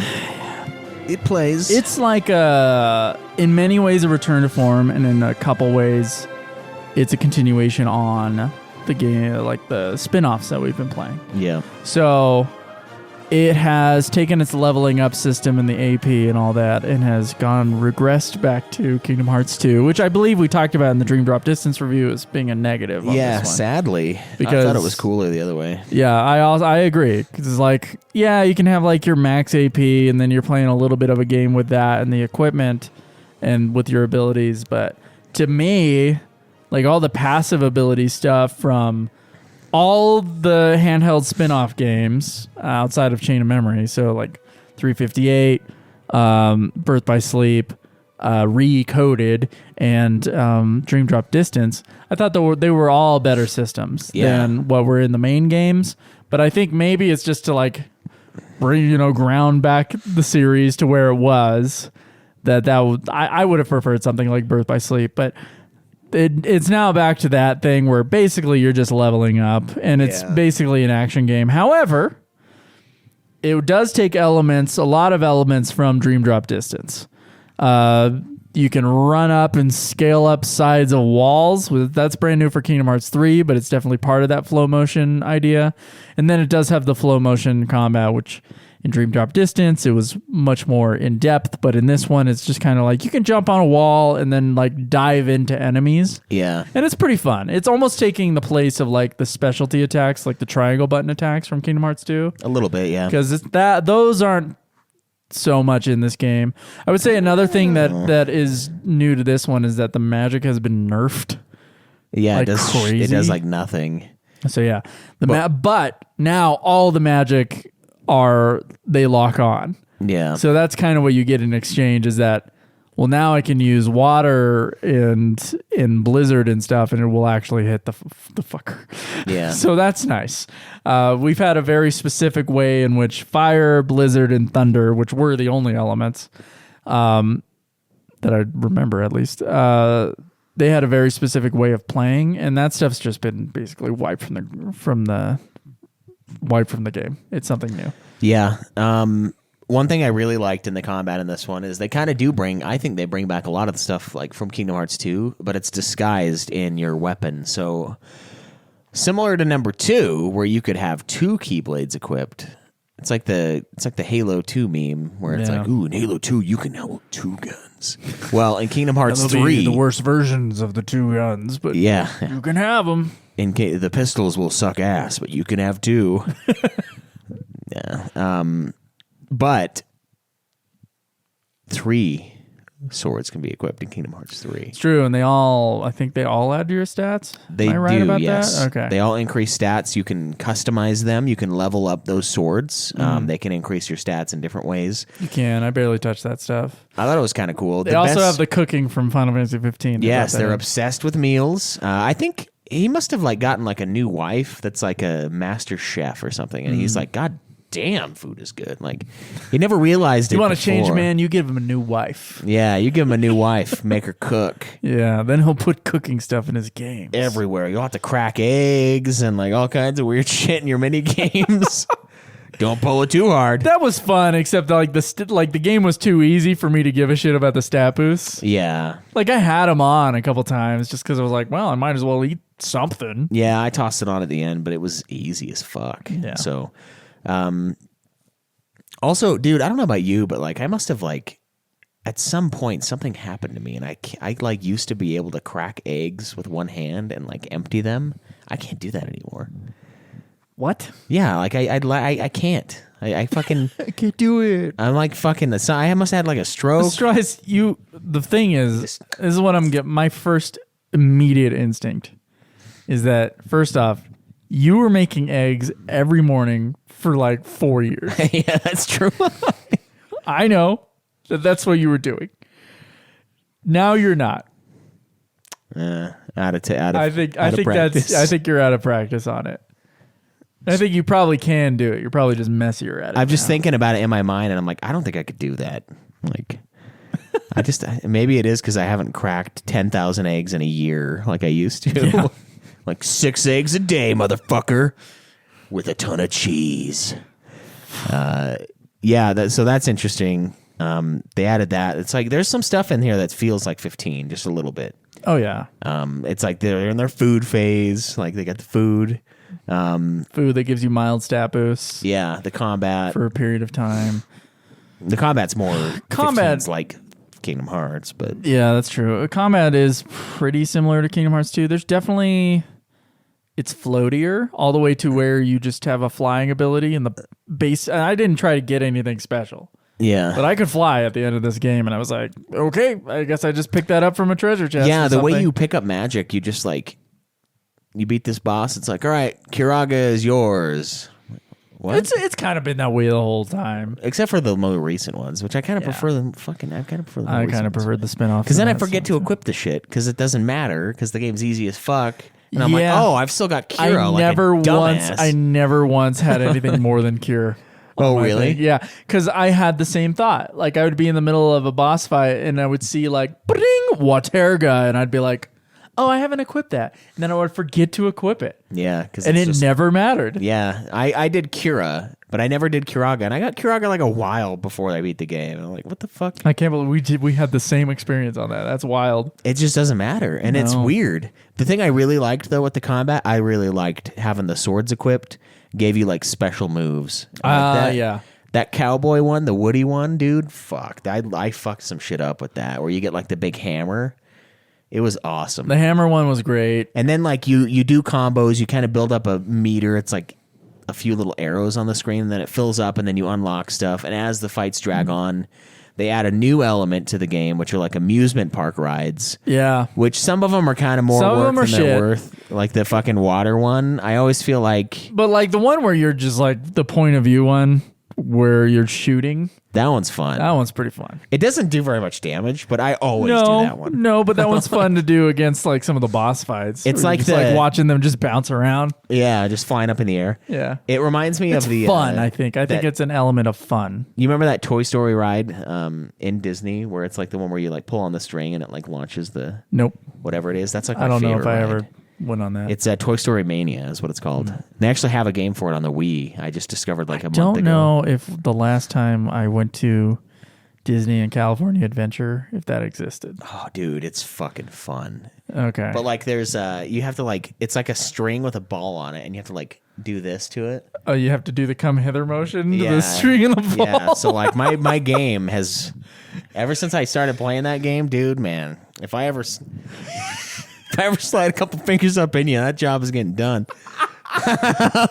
Speaker 1: it plays.
Speaker 2: It's like in many ways a return to form, and in a couple ways, it's a continuation on the game, like the spin-offs that we've been playing.
Speaker 1: Yeah.
Speaker 2: So it has taken its leveling up system and the AP and all that, and has regressed back to Kingdom Hearts 2, which I believe we talked about in the Dream Drop Distance review as being a negative.
Speaker 1: Yeah,
Speaker 2: on this one.
Speaker 1: sadly,
Speaker 2: because
Speaker 1: I thought it was cooler the other way.
Speaker 2: Yeah, I agree, because it's like, yeah, you can have like your max AP, and then you're playing a little bit of a game with that and the equipment and with your abilities, but to me, like all the passive ability stuff from all the handheld spin-off games outside of Chain of Memory, so like 358, Birth by Sleep, Recoded, and Dream Drop Distance, I thought they were all better systems than what were in the main games. But I think maybe it's just to like ground back the series to where it was. I would have preferred something like Birth by Sleep, but it's now back to that thing where basically you're just leveling up, and it's basically an action game. However, it does take a lot of elements from Dream Drop Distance. You can run up and scale up sides of walls. That's brand new for Kingdom Hearts 3, but it's definitely part of that flow motion idea. And then it does have the flow motion combat, which in Dream Drop Distance, it was much more in depth, but in this one, it's just kind of like you can jump on a wall and then like dive into enemies.
Speaker 1: Yeah.
Speaker 2: And it's pretty fun. It's almost taking the place of like the specialty attacks, like the triangle button attacks from Kingdom Hearts 2.
Speaker 1: A little bit, yeah.
Speaker 2: Because those aren't so much in this game. I would say another thing that is new to this one is that the magic has been nerfed.
Speaker 1: Yeah,
Speaker 2: like
Speaker 1: it does like nothing.
Speaker 2: So yeah, but now all the magic they lock on.
Speaker 1: Yeah.
Speaker 2: So that's kind of what you get in exchange is that, well, now I can use water and in Blizzard and stuff, and it will actually hit the fucker.
Speaker 1: Yeah.
Speaker 2: So that's nice. We've had a very specific way in which fire, blizzard, and thunder, which were the only elements, that I remember at least. They had a very specific way of playing, and that stuff's just been basically wiped from the game. It's something new.
Speaker 1: Yeah. One thing I really liked in the combat in this one is they kind of do I think they bring back a lot of the stuff like from Kingdom Hearts 2, but it's disguised in your weapon. So similar to number 2, where you could have 2 Keyblades equipped. It's like the Halo 2 meme where it's like, ooh, in Halo 2 you can hold 2 guns. Well, in Kingdom Hearts 3,
Speaker 2: the worst versions of the 2 guns, but
Speaker 1: yeah,
Speaker 2: you can have them.
Speaker 1: In case the pistols will suck ass, but you can have 2. Yeah. But 3 swords can be equipped in Kingdom Hearts 3.
Speaker 2: It's true, and I think they all add to your stats.
Speaker 1: They
Speaker 2: Am I right
Speaker 1: do,
Speaker 2: about
Speaker 1: yes.
Speaker 2: that? Okay.
Speaker 1: They all increase stats. You can customize them. You can level up those swords. They can increase your stats in different ways.
Speaker 2: You can. I barely touch that stuff.
Speaker 1: I thought it was kind of cool.
Speaker 2: They also have the cooking from Final Fantasy 15.
Speaker 1: Yes, they're obsessed with meals. I think he must have gotten like a new wife that's like a master chef or something, and he's like, God damn, food is good. Like, he never realized it.
Speaker 2: You want to change,
Speaker 1: before.
Speaker 2: man? You give him a new wife.
Speaker 1: Yeah, you give him a new wife, make her cook.
Speaker 2: Yeah, then he'll put cooking stuff in his games
Speaker 1: everywhere. You'll have to crack eggs and like all kinds of weird shit in your mini games. Don't pull it too hard.
Speaker 2: That was fun, except like the game was too easy for me to give a shit about the stat boosts.
Speaker 1: Yeah,
Speaker 2: like I had them on a couple times just because I was like, well, I might as well eat something.
Speaker 1: Yeah, I tossed it on at the end, but it was easy as fuck.
Speaker 2: Yeah.
Speaker 1: So. Also, dude, I don't know about you, but like I must have like at some point something happened to me, and I like used to be able to crack eggs with one hand and like empty them. I can't do that anymore.
Speaker 2: What?
Speaker 1: Yeah, like I can't. I fucking
Speaker 2: I can't do it.
Speaker 1: I'm like fucking. I must have had like a stroke.
Speaker 2: The thing is, this is what I'm getting. My first immediate instinct is that first off, you were making eggs every morning for like 4 years.
Speaker 1: Yeah, that's true.
Speaker 2: I know that's what you were doing. Now you're not.
Speaker 1: I
Speaker 2: think you're out of practice on it. I think you probably can do it. You're probably just messier at it.
Speaker 1: I'm just thinking about it in my mind, and I'm like, I don't think I could do that. Like, maybe it is because I haven't cracked 10,000 eggs in a year like I used to. Yeah. Like 6 eggs a day, motherfucker, with a ton of cheese. Yeah, so that's interesting. They added that. It's like there's some stuff in here that feels like 15, just a little bit.
Speaker 2: Oh yeah.
Speaker 1: It's like they're in their food phase. Like they got the food.
Speaker 2: Food that gives you mild stat boosts.
Speaker 1: Yeah, the combat
Speaker 2: for a period of time.
Speaker 1: The combat's more 15's like Kingdom Hearts, but
Speaker 2: yeah, that's true. Combat is pretty similar to Kingdom Hearts 2. There's definitely. It's floatier all the way to where you just have a flying ability in the base. And I didn't try to get anything special.
Speaker 1: Yeah.
Speaker 2: But I could fly at the end of this game. And I was like, okay, I guess I just picked that up from a treasure chest.
Speaker 1: Yeah, the way you pick up magic, you just like, you beat this boss. It's like, all right, Kiraga is yours. What?
Speaker 2: It's kind of been that way the whole time.
Speaker 1: Except for the more recent ones, which I kind of prefer them. I kind of prefer the
Speaker 2: I kind of preferred the spinoff.
Speaker 1: Because then I forget to equip the shit because it doesn't matter because the game's easy as fuck. And I'm like, oh, I've still got Cure.
Speaker 2: I never once had anything more than Cure.
Speaker 1: Oh, really?
Speaker 2: Thing. Yeah, because I had the same thought. Like I would be in the middle of a boss fight and I would see like, bring Waterga, and I'd be like, oh, I haven't equipped that. And then I would forget to equip it.
Speaker 1: Yeah.
Speaker 2: And it never mattered.
Speaker 1: Yeah. I did Kira, but I never did Kiraga. And I got Kiraga like a while before I beat the game. And I'm like, what the fuck?
Speaker 2: I can't believe we had the same experience on that. That's wild.
Speaker 1: It just doesn't matter. And it's weird. The thing I really liked, though, with the combat, I really liked having the swords equipped. Gave you like special moves.
Speaker 2: Yeah.
Speaker 1: That cowboy one, the Woody one, dude, fuck. I fucked some shit up with that, where you get like the big hammer. It was awesome.
Speaker 2: The hammer one was great.
Speaker 1: And then like you do combos, you kind of build up a meter. It's like a few little arrows on the screen, and then it fills up, and then you unlock stuff. And as the fights drag on, they add a new element to the game, which are like amusement park rides.
Speaker 2: Yeah.
Speaker 1: Which some of them are kind of more work than they're worth. Like the fucking water one. I always feel like...
Speaker 2: But like the one where you're just like the point of view one, where you're shooting.
Speaker 1: That one's fun.
Speaker 2: That one's pretty fun.
Speaker 1: It doesn't do very much damage, but I always do that one.
Speaker 2: No, but that one's fun to do against like some of the boss fights.
Speaker 1: It's like
Speaker 2: like watching them just bounce around.
Speaker 1: Yeah, just flying up in the air.
Speaker 2: Yeah.
Speaker 1: It reminds me of the
Speaker 2: fun, I think. I think it's an element of fun.
Speaker 1: You remember that Toy Story ride in Disney where it's like the one where you like pull on the string and it like launches the whatever it is? That's like my favorite
Speaker 2: I don't know if I
Speaker 1: ride.
Speaker 2: ever went on that.
Speaker 1: It's Toy Story Mania is what it's called. They actually have a game for it on the Wii. I just discovered like a month ago.
Speaker 2: I don't know if the last time I went to Disney and California Adventure, if that existed.
Speaker 1: Oh, dude, it's fucking fun.
Speaker 2: Okay.
Speaker 1: But like there's you have to like, it's like a string with a ball on it and you have to like do this to it.
Speaker 2: Oh, you have to do the come hither motion to the string and the ball.
Speaker 1: Yeah, so like my game has, ever since I started playing that game, dude, man, if I ever slide a couple fingers up in you, that job is getting done.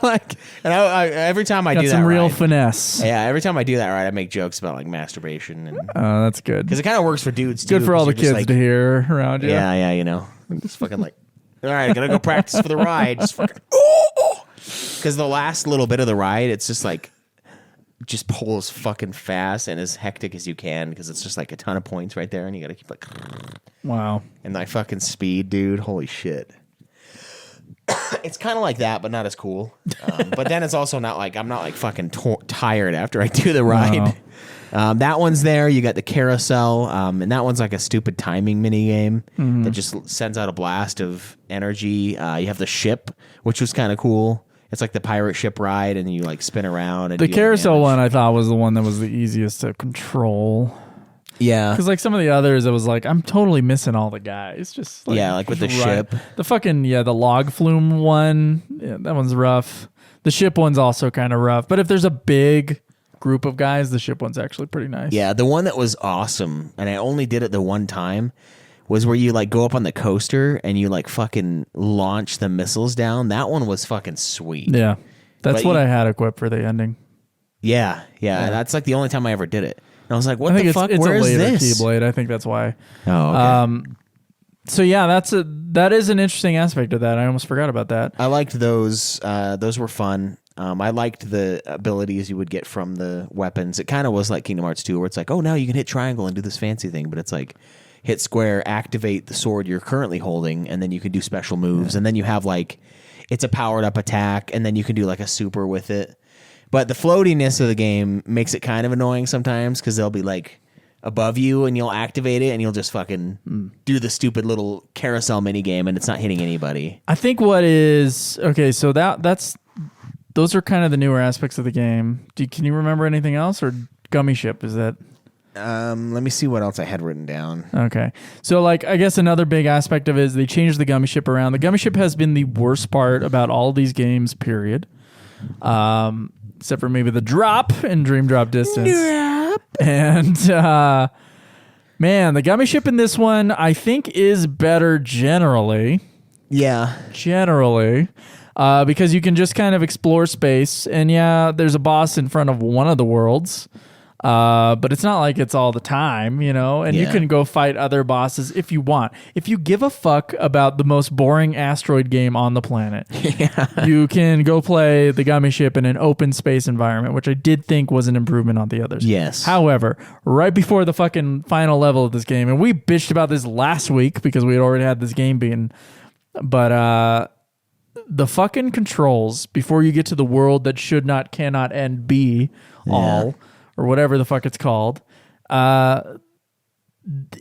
Speaker 1: Like, and I every time I do that,
Speaker 2: some real finesse.
Speaker 1: Yeah, every time I do that, right, I make jokes about like masturbation, and
Speaker 2: that's good
Speaker 1: because it kind of works for dudes too.
Speaker 2: Good for all the kids like, to hear around you.
Speaker 1: Yeah, you know, I'm just fucking like, all right, I gotta go practice for the ride. Just fucking, because the last little bit of the ride, it's just like, just pull as fucking fast and as hectic as you can because it's just like a ton of points right there, and you gotta keep like,
Speaker 2: wow, and
Speaker 1: my fucking speed, dude, holy shit. It's kind of like that, but not as cool. But then it's also not like I'm not like fucking tired after I do the ride. No. That one's there. You got the carousel, and that one's like a stupid timing mini game that just sends out a blast of energy. You have the ship, which was kind of cool. It's like the pirate ship ride, and you like spin around. And
Speaker 2: the carousel one I thought was the one that was the easiest to control.
Speaker 1: Yeah,
Speaker 2: because like some of the others, it was like I'm totally missing all the guys. Just like,
Speaker 1: like with the ship,
Speaker 2: the fucking the log flume one. Yeah, that one's rough. The ship one's also kind of rough. But if there's a big group of guys, the ship one's actually pretty nice.
Speaker 1: Yeah, the one that was awesome, and I only did it the one time, was where you like go up on the coaster and you like fucking launch the missiles down. That one was fucking sweet.
Speaker 2: Yeah, that's what I had equipped for the ending.
Speaker 1: Yeah, that's like the only time I ever did it. And I was like, what the fuck?
Speaker 2: It's
Speaker 1: Where
Speaker 2: a
Speaker 1: is
Speaker 2: later
Speaker 1: this?
Speaker 2: Keyblade. I think that's why.
Speaker 1: Oh, okay.
Speaker 2: So yeah, that is an interesting aspect of that. I almost forgot about that.
Speaker 1: I liked those. Those were fun. I liked the abilities you would get from the weapons. It kind of was like Kingdom Hearts 2, where it's like, oh, now you can hit triangle and do this fancy thing. But it's like, hit square, activate the sword you're currently holding, and then you can do special moves. And then you have like, it's a powered up attack, and then you can do like a super with it. But the floatiness of the game makes it kind of annoying sometimes because they'll be like above you and you'll activate it and you'll just fucking do the stupid little carousel mini game and it's not hitting anybody.
Speaker 2: I think what is okay. So those are kind of the newer aspects of the game. Can you remember anything else or Gummy Ship? Is that?
Speaker 1: Let me see what else I had written down.
Speaker 2: Okay. So like, I guess another big aspect of it is they changed the Gummy Ship around. The Gummy Ship has been the worst part about all these games, period. Except for maybe the drop in Dream Drop Distance. And man, the Gummy Ship in this one I think is better generally.
Speaker 1: Yeah.
Speaker 2: Generally. Because you can just kind of explore space. And yeah, there's a boss in front of one of the worlds. But it's not like it's all the time, you know, and you can go fight other bosses if you want. If you give a fuck about the most boring asteroid game on the planet, you can go play the Gummy Ship in an open space environment, which I did think was an improvement on the others.
Speaker 1: Yes.
Speaker 2: However, right before the fucking final level of this game, and we bitched about this last week because we had already had this game being, but, the fucking controls before you get to the world that should not, cannot, and be all, or whatever the fuck it's called,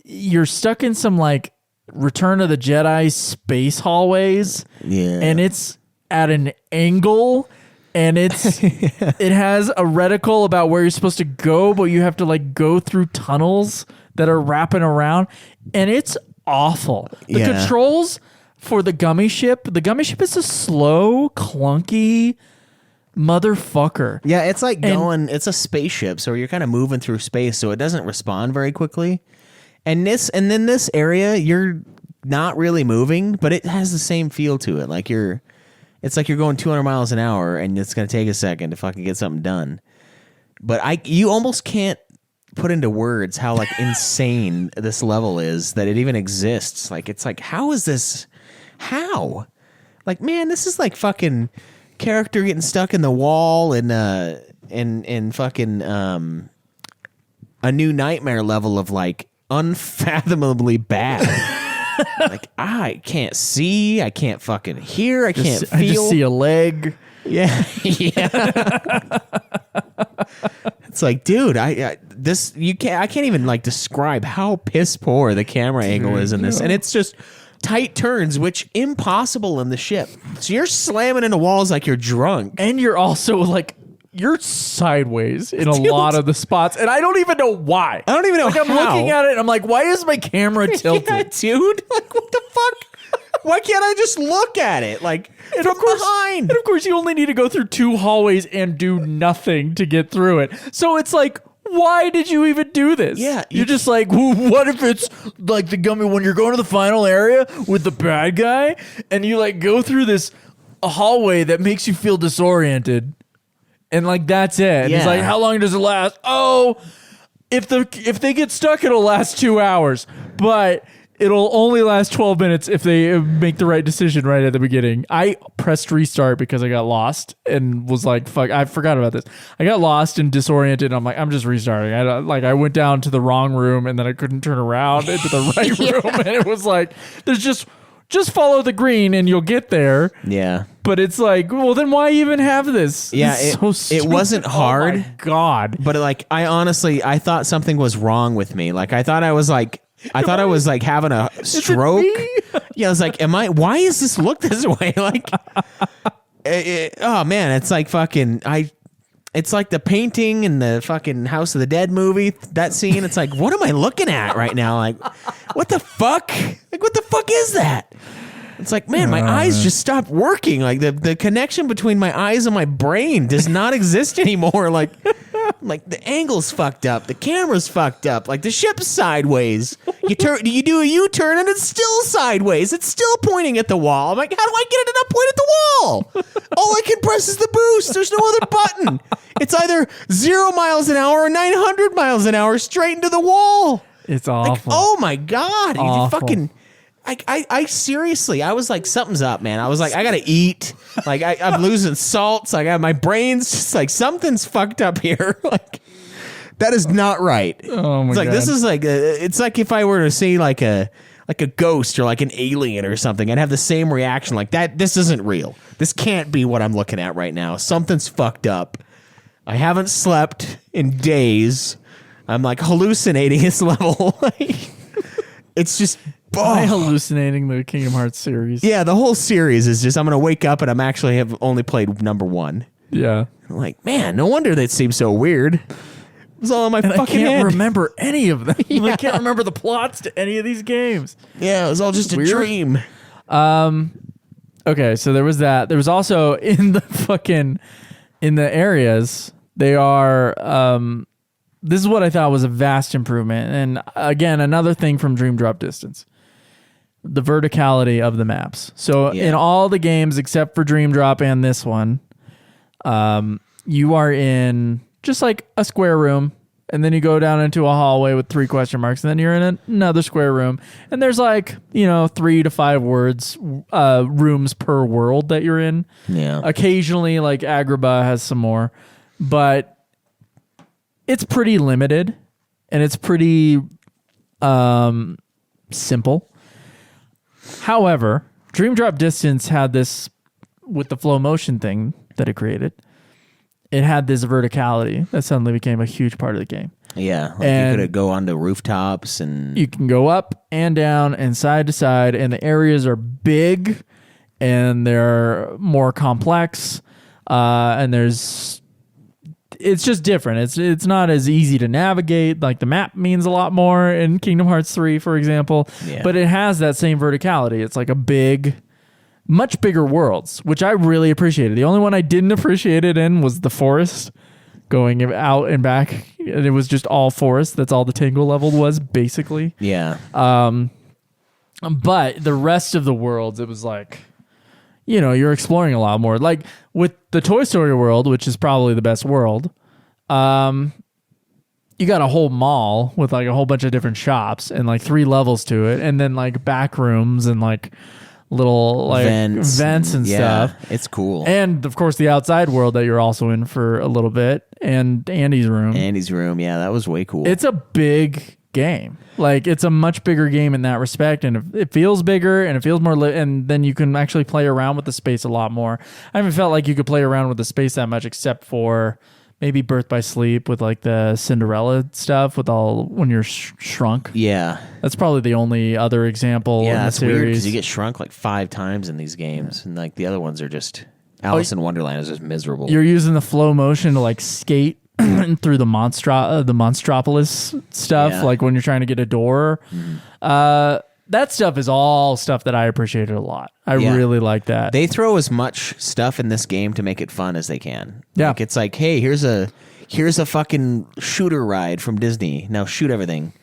Speaker 2: you're stuck in some like Return of the Jedi space hallways, and it's at an angle, and it's it has a reticle about where you're supposed to go, but you have to like go through tunnels that are wrapping around, and it's awful. The controls for the Gummy Ship is a slow, clunky motherfucker.
Speaker 1: Yeah, it's like it's a spaceship, so you're kind of moving through space, so it doesn't respond very quickly. And then this area, you're not really moving, but it has the same feel to it. Like it's like you're going 200 miles an hour, and it's gonna take a second to fucking get something done. But you almost can't put into words how like insane this level is that it even exists. Like it's like, how is this? How? Like, man, this is like fucking character getting stuck in the wall and in fucking A New Nightmare level of like unfathomably bad. Like I can't see, I can't fucking hear, I can't feel.
Speaker 2: I just see a leg.
Speaker 1: Yeah, yeah. It's like, dude, I can't even like describe how piss poor the camera angle is in this, and it's just tight turns, which impossible in the ship. So you're slamming into walls like you're drunk,
Speaker 2: and you're also like you're sideways in a lot of the spots, and I don't even know why.
Speaker 1: I don't even know
Speaker 2: like,
Speaker 1: how.
Speaker 2: I'm looking at it, and I'm like, why is my camera tilted?
Speaker 1: Yeah, dude, like what the fuck? Why can't I just look at it like
Speaker 2: and
Speaker 1: from behind?
Speaker 2: And of course, you only need to go through 2 hallways and do nothing to get through it. So it's like, why did you even do this?
Speaker 1: Yeah,
Speaker 2: you're just like, what if it's like the gummy when you're going to the final area with the bad guy, and you like go through this hallway that makes you feel disoriented, and like that's it. And it's like, how long does it last? Oh, if they get stuck, it'll last 2 hours, but it'll only last 12 minutes if they make the right decision right at the beginning. I pressed restart because I got lost and was like, fuck, I forgot about this. I got lost and disoriented. And I'm like, I'm just restarting. I went down to the wrong room and then I couldn't turn around into the right room. And it was like, there's just follow the green and you'll get there.
Speaker 1: Yeah.
Speaker 2: But it's like, well, then why even have this?
Speaker 1: Yeah, it wasn't hard.
Speaker 2: Oh my God.
Speaker 1: But like, I thought something was wrong with me. Like, I thought I was like having a stroke. Yeah, I was like, why is this look this way? Like, oh man, it's like fucking, it's like the painting in the fucking House of the Dead movie, that scene. It's like, what am I looking at right now? Like, what the fuck? Like, what the fuck is that? It's like, man, my eyes just stopped working. Like the connection between my eyes and my brain does not exist anymore. Like the angle's fucked up, the camera's fucked up, like the ship's sideways. You do a U-turn and it's still sideways. It's still pointing at the wall. I'm like, how do I get it to not point at the wall? All I can press is the boost. There's no other button. It's either 0 miles an hour or 900 miles an hour straight into the wall.
Speaker 2: It's awful.
Speaker 1: Like, oh my God.
Speaker 2: Awful.
Speaker 1: You fucking... I seriously, I was like, something's up, man. I was like, I gotta eat. Like, I'm losing salts. Like, my brain's just like, something's fucked up here. Like, that is not right.
Speaker 2: Oh my
Speaker 1: it's like,
Speaker 2: God.
Speaker 1: this is like, it's like if I were to see like a ghost or like an alien or something, I'd have the same reaction. Like that, this isn't real. This can't be what I'm looking at right now. Something's fucked up. I haven't slept in days. I'm like hallucinating this level. It's just...
Speaker 2: Am I hallucinating the Kingdom Hearts series?
Speaker 1: Yeah, the whole series is just, I'm going to wake up and I'm actually have only played number 1.
Speaker 2: Yeah.
Speaker 1: I'm like, man, no wonder that seems so weird. It was all in my fucking
Speaker 2: I can't
Speaker 1: head.
Speaker 2: remember any of them. I can't remember the plots to any of these games.
Speaker 1: Yeah, it was all just a dream.
Speaker 2: Okay, so there was that. There was also in the areas, they are... this is what I thought was a vast improvement. And again, another thing from Dream Drop Distance. The verticality of the maps. So in all the games except for Dream Drop and this one, you are in just like a square room, and then you go down into a hallway with 3 question marks, and then you're in another square room, and there's like, 3 to 5 rooms per world that you're in.
Speaker 1: Yeah.
Speaker 2: Occasionally, like Agrabah has some more, but it's pretty limited, and it's pretty simple. However, Dream Drop Distance had this, with the flow motion thing that it created, it had this verticality that suddenly became a huge part of the game.
Speaker 1: Yeah, like you could go onto rooftops and...
Speaker 2: You can go up and down and side to side, and the areas are big, and they're more complex, and it's just different. It's not as easy to navigate. Like the map means a lot more in Kingdom Hearts 3, for example. Yeah. But it has that same verticality. It's like a big, much bigger worlds, which I really appreciated. The only one I didn't appreciate it in was the forest, going out and back. And it was just all forest. That's all the Tangle level was, basically.
Speaker 1: Yeah.
Speaker 2: But the rest of the worlds, it was like... you're exploring a lot more. Like with the Toy Story world, which is probably the best world, you got a whole mall with like a whole bunch of different shops and like 3 levels to it, and then like back rooms and like little like vents and stuff.
Speaker 1: It's cool.
Speaker 2: And of course the outside world that you're also in for a little bit, and Andy's room.
Speaker 1: Yeah, that was way cool.
Speaker 2: It's a big game. Like it's a much bigger game in that respect, and it feels bigger and it feels more and then you can actually play around with the space a lot more. I haven't felt like you could play around with the space that much except for maybe Birth by Sleep with like the Cinderella stuff with all when you're shrunk.
Speaker 1: Yeah.
Speaker 2: That's probably the only other example in the
Speaker 1: that's
Speaker 2: series.
Speaker 1: weird because you get shrunk like 5 times in these games, and like the other ones are just Alice in Wonderland is just miserable.
Speaker 2: You're using the flow motion to like skate through the Monstropolis stuff, like when you're trying to get a door. That stuff is all stuff that I appreciated a lot. I really like that.
Speaker 1: They throw as much stuff in this game to make it fun as they can.
Speaker 2: Yeah.
Speaker 1: Like it's like, hey, here's a fucking shooter ride from Disney. Now shoot everything.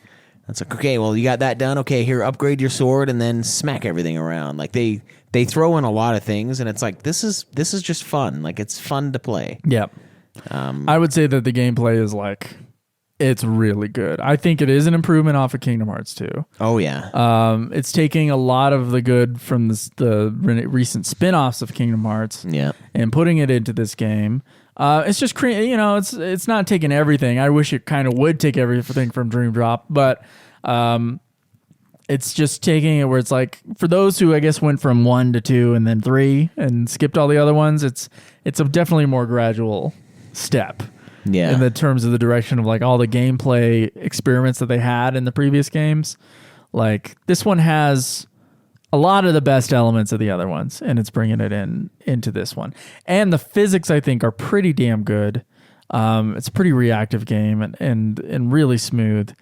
Speaker 1: It's like, okay, well, you got that done. Okay, here, upgrade your sword and then smack everything around. Like they throw in a lot of things, and it's like this is just fun. Like it's fun to play.
Speaker 2: Yeah. I would say that the gameplay is like, it's really good. I think it is an improvement off of Kingdom Hearts 2.
Speaker 1: Oh, yeah.
Speaker 2: It's taking a lot of the good from the recent spin-offs of Kingdom Hearts and putting it into this game. It's just, it's not taking everything. I wish it kind of would take everything from Dream Drop, but it's just taking it where it's like, for those who I guess went from 1 to 2 and then 3 and skipped all the other ones, it's a definitely more gradual step.
Speaker 1: Yeah.
Speaker 2: In the terms of the direction of like all the gameplay experiments that they had in the previous games. Like this one has a lot of the best elements of the other ones, and it's bringing it into this one. And the physics I think are pretty damn good. It's a pretty reactive game and really smooth.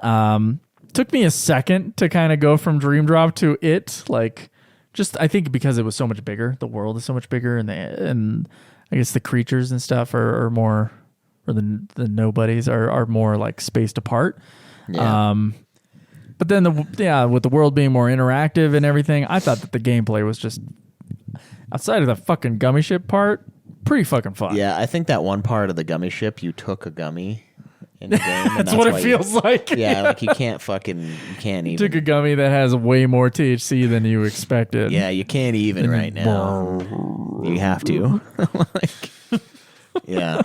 Speaker 2: Took me a second to kind of go from Dream Drop to it. Like just, I think because it was so much bigger, the world is so much bigger, and I guess the creatures and stuff are more, or the nobodies are more like spaced apart.
Speaker 1: Yeah.
Speaker 2: But then with the world being more interactive and everything, I thought that the gameplay was just, outside of the fucking gummy ship part, pretty fucking fun.
Speaker 1: Yeah, I think that one part of the gummy ship, you took a gummy in the game.
Speaker 2: that's what it feels like.
Speaker 1: Yeah, like you can't even.
Speaker 2: Took a gummy that has way more THC than you expected.
Speaker 1: Yeah, you can't even right now. You have to. Yeah.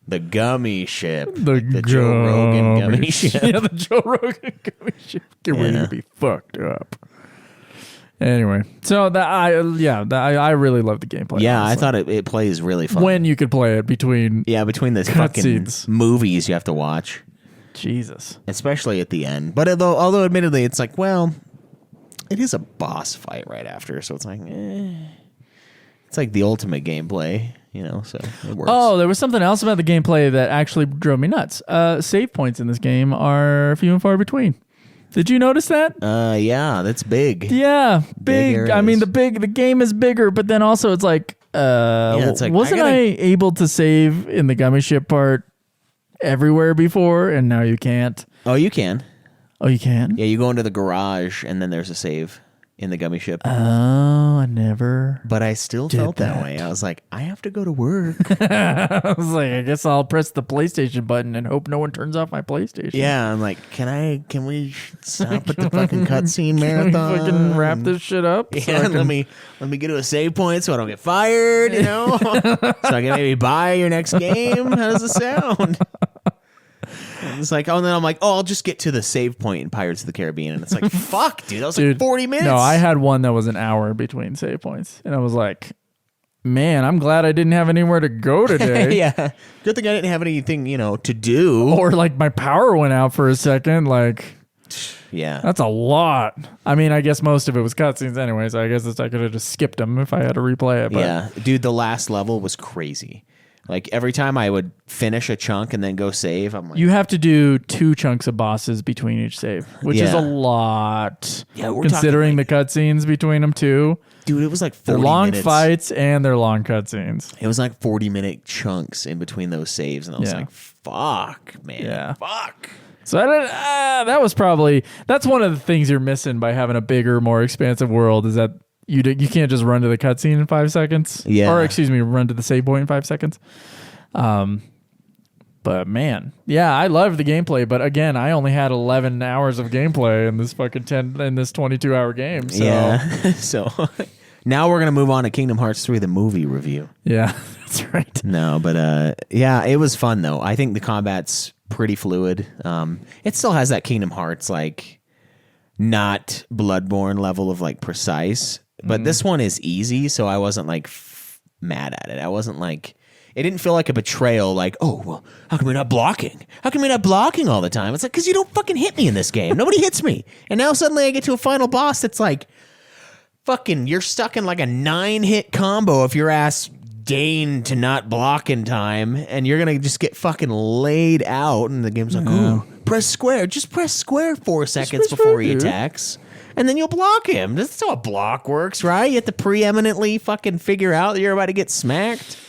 Speaker 1: The gummy ship. The Joe Rogan gummy ship.
Speaker 2: Yeah, the Joe Rogan gummy ship. Get ready to be fucked up. Anyway, so I really love the gameplay.
Speaker 1: Yeah,
Speaker 2: honestly.
Speaker 1: I thought it plays really fun.
Speaker 2: When you could play it between
Speaker 1: the fucking
Speaker 2: scenes.
Speaker 1: movies you have to watch.
Speaker 2: Jesus.
Speaker 1: Especially at the end. But although admittedly it's like, well, it is a boss fight right after, so it's like, it's like the ultimate gameplay. So it works.
Speaker 2: Oh, there was something else about the gameplay that actually drove me nuts. Save points in this game are few and far between. Did you notice that?
Speaker 1: Yeah, that's big.
Speaker 2: Yeah, big. I mean, the game is bigger, but then also it's like, wasn't I able to save in the gummy ship part everywhere before, and now you can't?
Speaker 1: Oh, you can.
Speaker 2: Oh, you can?
Speaker 1: Yeah, you go into the garage, and then there's a save in the gummy ship.
Speaker 2: Oh, I never.
Speaker 1: But I still felt that way. I was like, I have to go to work.
Speaker 2: I was like, I guess I'll press the PlayStation button and hope no one turns off my PlayStation.
Speaker 1: Yeah, I'm like, can we stop at the fucking cutscene marathon?
Speaker 2: Can we fucking wrap this shit up?
Speaker 1: Yeah, so let me get to a save point so I don't get fired, so I can maybe buy your next game. How does it sound? It's like, and then I'm like, I'll just get to the save point in Pirates of the Caribbean. And it's like, fuck, dude, that was like 40 minutes.
Speaker 2: No, I had one that was an hour between save points. And I was like, man, I'm glad I didn't have anywhere to go today.
Speaker 1: Yeah. Good thing I didn't have anything, to do.
Speaker 2: Or like my power went out for a second. Like,
Speaker 1: yeah.
Speaker 2: That's a lot. I mean, I guess most of it was cutscenes anyway. So I guess I could have just skipped them if I had to replay it. But.
Speaker 1: Yeah. Dude, the last level was crazy. Like every time I would finish a chunk and then go save, I'm like,
Speaker 2: you have to do 2 chunks of bosses between each save, which is a lot.
Speaker 1: Yeah, we're
Speaker 2: considering the cutscenes between them too.
Speaker 1: Dude, it was like 40
Speaker 2: they're long
Speaker 1: minutes.
Speaker 2: fights and they're long cutscenes.
Speaker 1: It was like 40-minute chunks in between those saves, and I was like, "Fuck, man, fuck."
Speaker 2: So that was that's one of the things you're missing by having a bigger, more expansive world is that. You can't just run to the cutscene in 5 seconds.
Speaker 1: Yeah.
Speaker 2: Or, excuse me, run to the save point in 5 seconds. But man, yeah, I love the gameplay. But again, I only had 11 hours of gameplay in this fucking 22-hour game. So.
Speaker 1: Yeah. So now we're gonna move on to Kingdom Hearts 3, the movie review.
Speaker 2: Yeah, that's right.
Speaker 1: No, but yeah, it was fun though. I think the combat's pretty fluid. It still has that Kingdom Hearts like not Bloodborne level of like precise, but this one is easy. So I wasn't like mad at it. I wasn't like. It didn't feel like a betrayal, like, oh, well, how come you're not blocking? How come you're not blocking all the time? It's like, because you don't fucking hit me in this game. Nobody hits me. And now suddenly I get to a final boss that's like, fucking, you're stuck in like a 9-hit combo if your ass deign to not block in time, and you're going to just get fucking laid out, and the game's like, ooh, press square. Just press square 4 seconds before he attacks, and then you'll block him. That's how a block works, right? You have to preeminently fucking figure out that you're about to get smacked.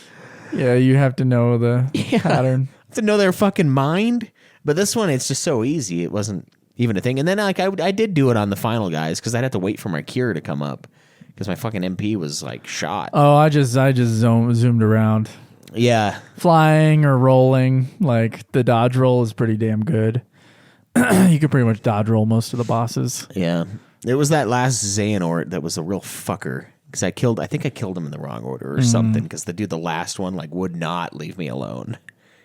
Speaker 2: Yeah, you have to know the pattern.
Speaker 1: To know their fucking mind. But this one, it's just so easy. It wasn't even a thing. And then like I did do it on the final guys because I'd have to wait for my cure to come up because my fucking MP was like shot.
Speaker 2: Oh, I just zoomed around.
Speaker 1: Yeah.
Speaker 2: Flying or rolling, like the dodge roll is pretty damn good. You could pretty much dodge roll most of the bosses.
Speaker 1: Yeah. It was that last Xehanort that was a real fucker. Because I think I killed him in the wrong order or something. Because the last one like would not leave me alone.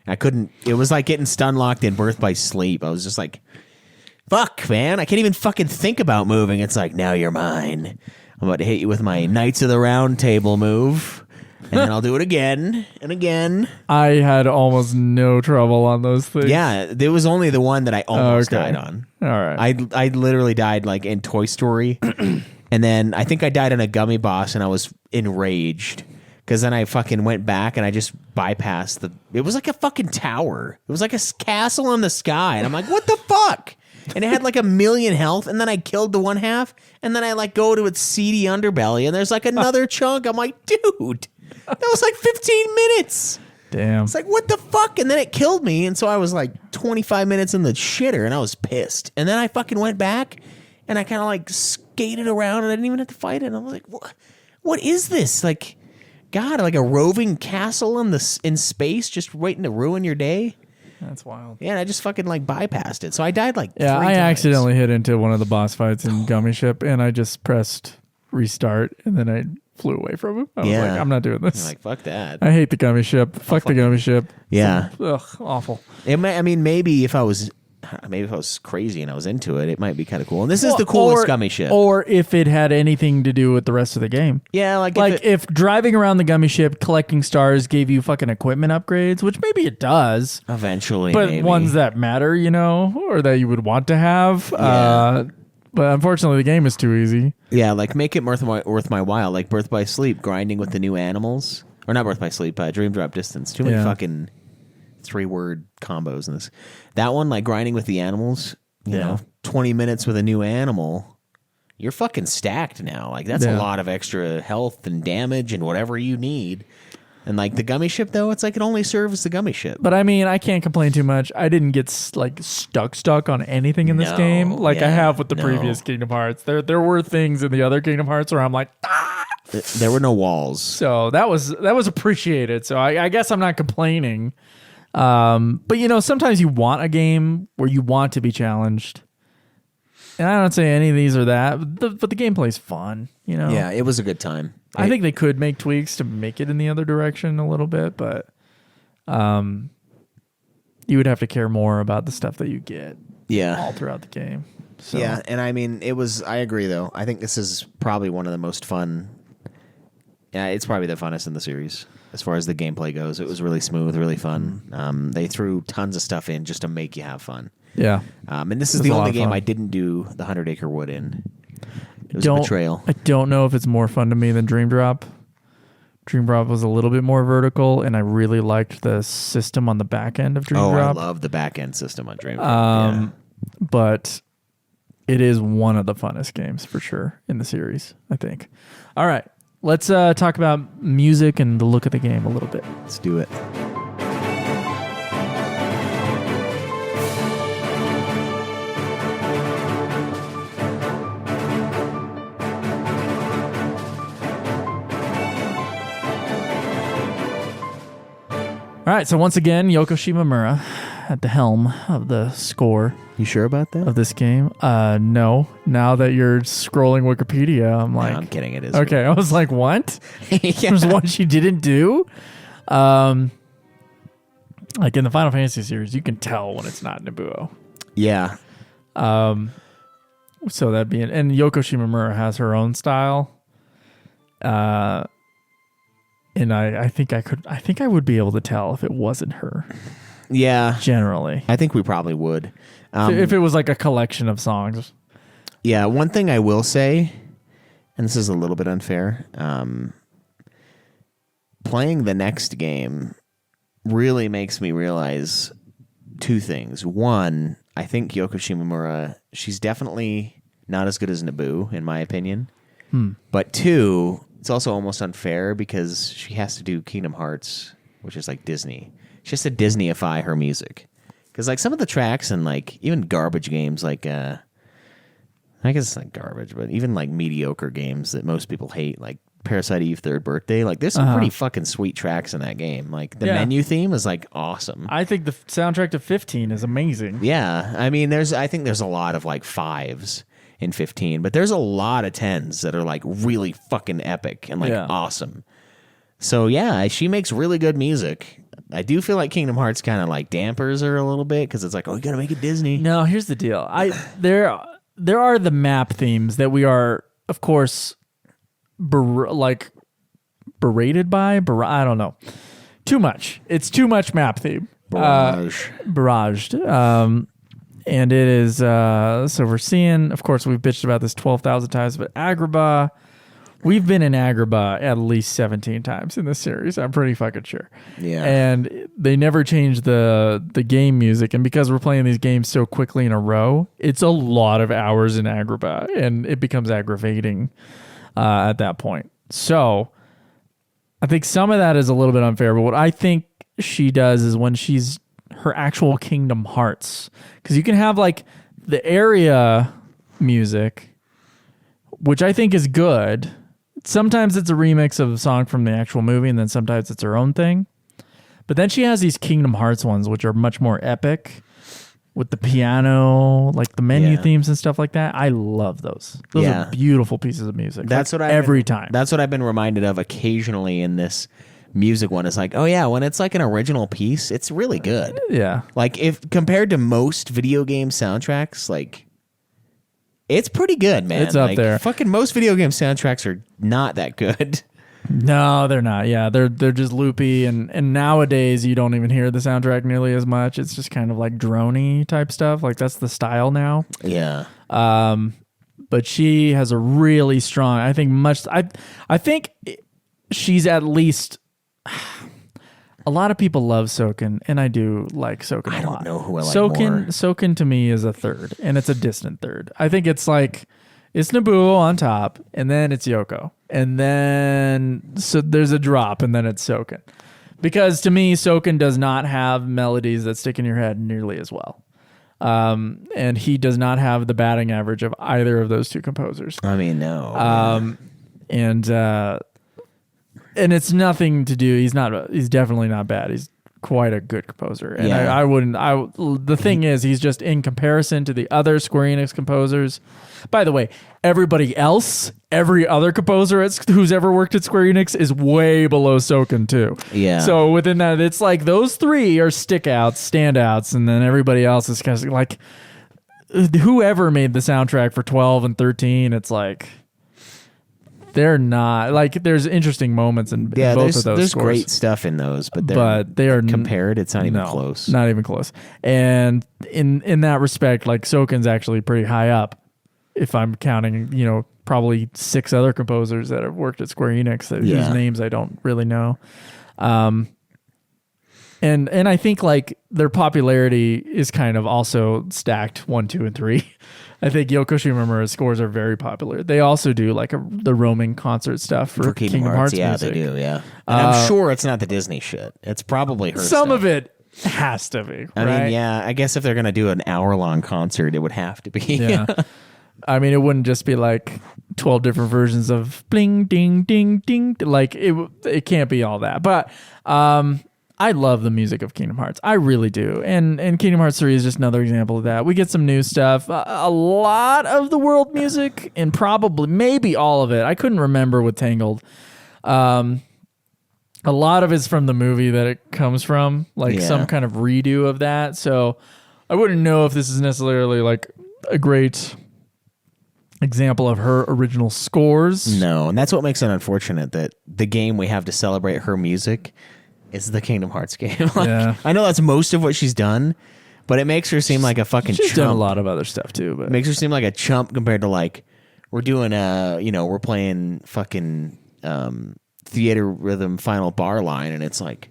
Speaker 1: I couldn't. It was like getting stun locked in Birth by Sleep. I was just like, fuck, man. I can't even fucking think about moving. It's like, now you're mine. I'm about to hit you with my Knights of the Round Table move. And then I'll do it again and again.
Speaker 2: I had almost no trouble on those things.
Speaker 1: Yeah, there was only the one that I almost died on.
Speaker 2: All right.
Speaker 1: I literally died like in Toy Story. And then I think I died on a gummy boss and I was enraged because then I fucking went back and I just bypassed it was like a fucking tower. It was like a castle in the sky. And I'm like, what the fuck? And it had like 1,000,000 health. And then I killed the one half. And then I like go to its seedy underbelly and there's like another chunk. I'm like, dude, that was like 15 minutes.
Speaker 2: Damn.
Speaker 1: It's like, what the fuck? And then it killed me. And so I was like 25 minutes in the shitter and I was pissed. And then I fucking went back and I kind of like skated around and I didn't even have to fight it. And I was like, what is this? Like, God, like a roving castle in space just waiting to ruin your day?
Speaker 2: That's wild.
Speaker 1: Yeah, and I just fucking like bypassed it. So I died like 3
Speaker 2: I
Speaker 1: times.
Speaker 2: accidentally hit into one of the boss fights in Gummy Ship and I just pressed restart and then I flew away from him. I was like, I'm not doing this.
Speaker 1: You're like, fuck that.
Speaker 2: I hate the Gummy Ship. Fuck the Gummy Ship.
Speaker 1: Yeah.
Speaker 2: Ugh, awful.
Speaker 1: Maybe if I was crazy and I was into it, it might be kind of cool. And this is the coolest Gummy Ship.
Speaker 2: Or if it had anything to do with the rest of the game.
Speaker 1: Yeah, like
Speaker 2: if driving around the Gummy Ship, collecting stars gave you fucking equipment upgrades, which maybe it does.
Speaker 1: Eventually,
Speaker 2: but
Speaker 1: maybe.
Speaker 2: Ones that matter, or that you would want to have.
Speaker 1: Yeah.
Speaker 2: But unfortunately, the game is too easy.
Speaker 1: Yeah, like make it worth my while. Like Birth by Sleep, grinding with the new animals. Or not Birth by Sleep, Dream Drop Distance. Too many fucking 3-word combos in this. That one, like grinding with the animals, you know, 20 minutes with a new animal, you're fucking stacked now. Like that's a lot of extra health and damage and whatever you need. And like the Gummy Ship, though, it's like it only serves the Gummy Ship.
Speaker 2: But I mean, I can't complain too much. I didn't get like stuck on anything in this game like I have with the previous Kingdom Hearts. There were things in the other Kingdom Hearts where I'm like,
Speaker 1: there were no walls.
Speaker 2: So that was appreciated. So I guess I'm not complaining. But sometimes you want a game where you want to be challenged. And I don't say any of these are that, but the gameplay's fun,
Speaker 1: Yeah, it was a good time.
Speaker 2: I think they could make tweaks to make it in the other direction a little bit, but you would have to care more about the stuff that you get all throughout the game. So.
Speaker 1: Yeah, and I mean, I agree, though. I think this is probably one of the most fun. Yeah, it's probably the funnest in the series as far as the gameplay goes. It was really smooth, really fun. They threw tons of stuff in just to make you have fun.
Speaker 2: Yeah.
Speaker 1: And this is the only game I didn't do the 100 Acre Wood in. It was a betrayal.
Speaker 2: I don't know if it's more fun to me than Dream Drop. Dream Drop was a little bit more vertical, and I really liked the system on the back end of Dream Drop.
Speaker 1: I love the back end system on Dream Drop.
Speaker 2: But it is one of the funnest games for sure in the series, I think. All right. Let's talk about music and the look of the game a little bit.
Speaker 1: Let's do it.
Speaker 2: All right, so once again, Yoko Shimomura at the helm of the score
Speaker 1: You sure about that?
Speaker 2: of this game. No. Now that you're scrolling Wikipedia, I'm like,
Speaker 1: No, I'm kidding. It is.
Speaker 2: okay. I was like, what?
Speaker 1: Yeah.
Speaker 2: There's one she didn't do. Like in the Final Fantasy series, you can tell when it's not Nobuo.
Speaker 1: Yeah.
Speaker 2: So that'd be and Yoko Shimomura has her own style. And I think I would be able to tell if it wasn't her.
Speaker 1: Yeah.
Speaker 2: Generally,
Speaker 1: I think we probably would.
Speaker 2: if it was like a collection of songs.
Speaker 1: Yeah. One thing I will say, and this is a little bit unfair, playing the next game really makes me realize two things. One, I think Yoko Shimomura, she's definitely not as good as Naboo, in my opinion. But two, it's also almost unfair because she has to do Kingdom Hearts, which is like Disney. She has to Disneyify her music. Because like some of the tracks and like even garbage games like, I guess it's not garbage, but even like mediocre games that most people hate, like Parasite Eve Third Birthday, like there's some pretty fucking sweet tracks in that game. Like the menu theme is like awesome.
Speaker 2: I think the soundtrack to 15 is amazing.
Speaker 1: Yeah, I mean, I think there's a lot of like 5s in 15, but there's a lot of 10s that are like really fucking epic and like awesome. So yeah, she makes really good music. I do feel like Kingdom Hearts kind of like dampers her a little bit because it's like, oh, you gotta make it Disney.
Speaker 2: No, here's the deal. There are the map themes that we are, of course, berated by. I don't know. Too much. It's too much map theme. Barraged. And it is, so we're seeing, of course, we've bitched about this 12,000 times, but Agrabah, we've been in Agrabah at least 17 times in this series. I'm pretty fucking sure.
Speaker 1: Yeah.
Speaker 2: And they never changed the game music. And because we're playing these games so quickly in a row, it's a lot of hours in Agrabah, and it becomes aggravating at that point. So I think some of that is a little bit unfair, but what I think she does is when she's her actual Kingdom Hearts, because you can have like the area music, which I think is good. Sometimes it's a remix of a song from the actual movie, and then sometimes it's her own thing. But then she has these Kingdom Hearts ones, which are much more epic with the piano, like the menu themes and stuff like that. I love those. Those are beautiful pieces of music.
Speaker 1: That's what
Speaker 2: every time.
Speaker 1: That's what I've been reminded of occasionally in this music one. Is like, oh yeah, when it's like an original piece, it's really good.
Speaker 2: Yeah.
Speaker 1: Like if compared to most video game soundtracks, like it's pretty good, man.
Speaker 2: It's up there.
Speaker 1: Fucking most video game soundtracks are not that good.
Speaker 2: No, they're not. Yeah, they're just loopy, and nowadays you don't even hear the soundtrack nearly as much. It's just kind of like droney type stuff. Like that's the style now.
Speaker 1: Yeah.
Speaker 2: But she has a really strong. I think she's at least. A lot of people love Soken, and I do like Soken a lot.
Speaker 1: I don't know who I like more.
Speaker 2: Soken to me is a third, and it's a distant third. I think it's like it's Nobuo on top, and then it's Yoko, and then so there's a drop, and then it's Soken. Because to me, Soken does not have melodies that stick in your head nearly as well. And he does not have the batting average of either of those two composers.
Speaker 1: I mean, no.
Speaker 2: And it's nothing to do. He's definitely not bad. He's quite a good composer. And the thing is, he's just in comparison to the other Square Enix composers. By the way, everybody else, every other composer who's ever worked at Square Enix is way below Soken too.
Speaker 1: Yeah.
Speaker 2: So within that, it's like those three are standouts, and then everybody else is kind of like whoever made the soundtrack for 12 and 13. It's like. They're not like there's interesting moments in both of those.
Speaker 1: There's
Speaker 2: scores.
Speaker 1: great stuff in those, but
Speaker 2: they are
Speaker 1: compared. It's not even close.
Speaker 2: Not even close. And in that respect, like Soken's actually pretty high up. If I'm counting, probably 6 other composers that have worked at Square Enix whose names I don't really know. And I think like their popularity is kind of also stacked 1, 2, and 3. I think Yoko Shimomura's scores are very popular. They also do like the roaming concert stuff for Kingdom Hearts
Speaker 1: yeah,
Speaker 2: music.
Speaker 1: They do, yeah. And I'm sure it's not the Disney shit. It's probably her
Speaker 2: Some
Speaker 1: stuff.
Speaker 2: of it has to be,
Speaker 1: I
Speaker 2: right?
Speaker 1: mean, yeah, I guess if they're going to do an hour-long concert, it would have to be.
Speaker 2: Yeah. I mean, it wouldn't just be like 12 different versions of bling, ding, ding, ding. Like, it can't be all that. But I love the music of Kingdom Hearts. I really do. And Kingdom Hearts 3 is just another example of that. We get some new stuff. A lot of the world music, and probably, maybe all of it. I couldn't remember with Tangled. A lot of it's from the movie that it comes from, like some kind of redo of that. So I wouldn't know if this is necessarily like a great example of her original scores.
Speaker 1: No, and that's what makes it unfortunate that the game we have to celebrate her music is the Kingdom Hearts game. I know that's most of what she's done, but it makes her seem like a fucking chump.
Speaker 2: She's done a lot of other stuff too, but
Speaker 1: it makes her seem like a chump compared to like we're doing we're playing fucking Theater Rhythm Final Bar Line, and it's like,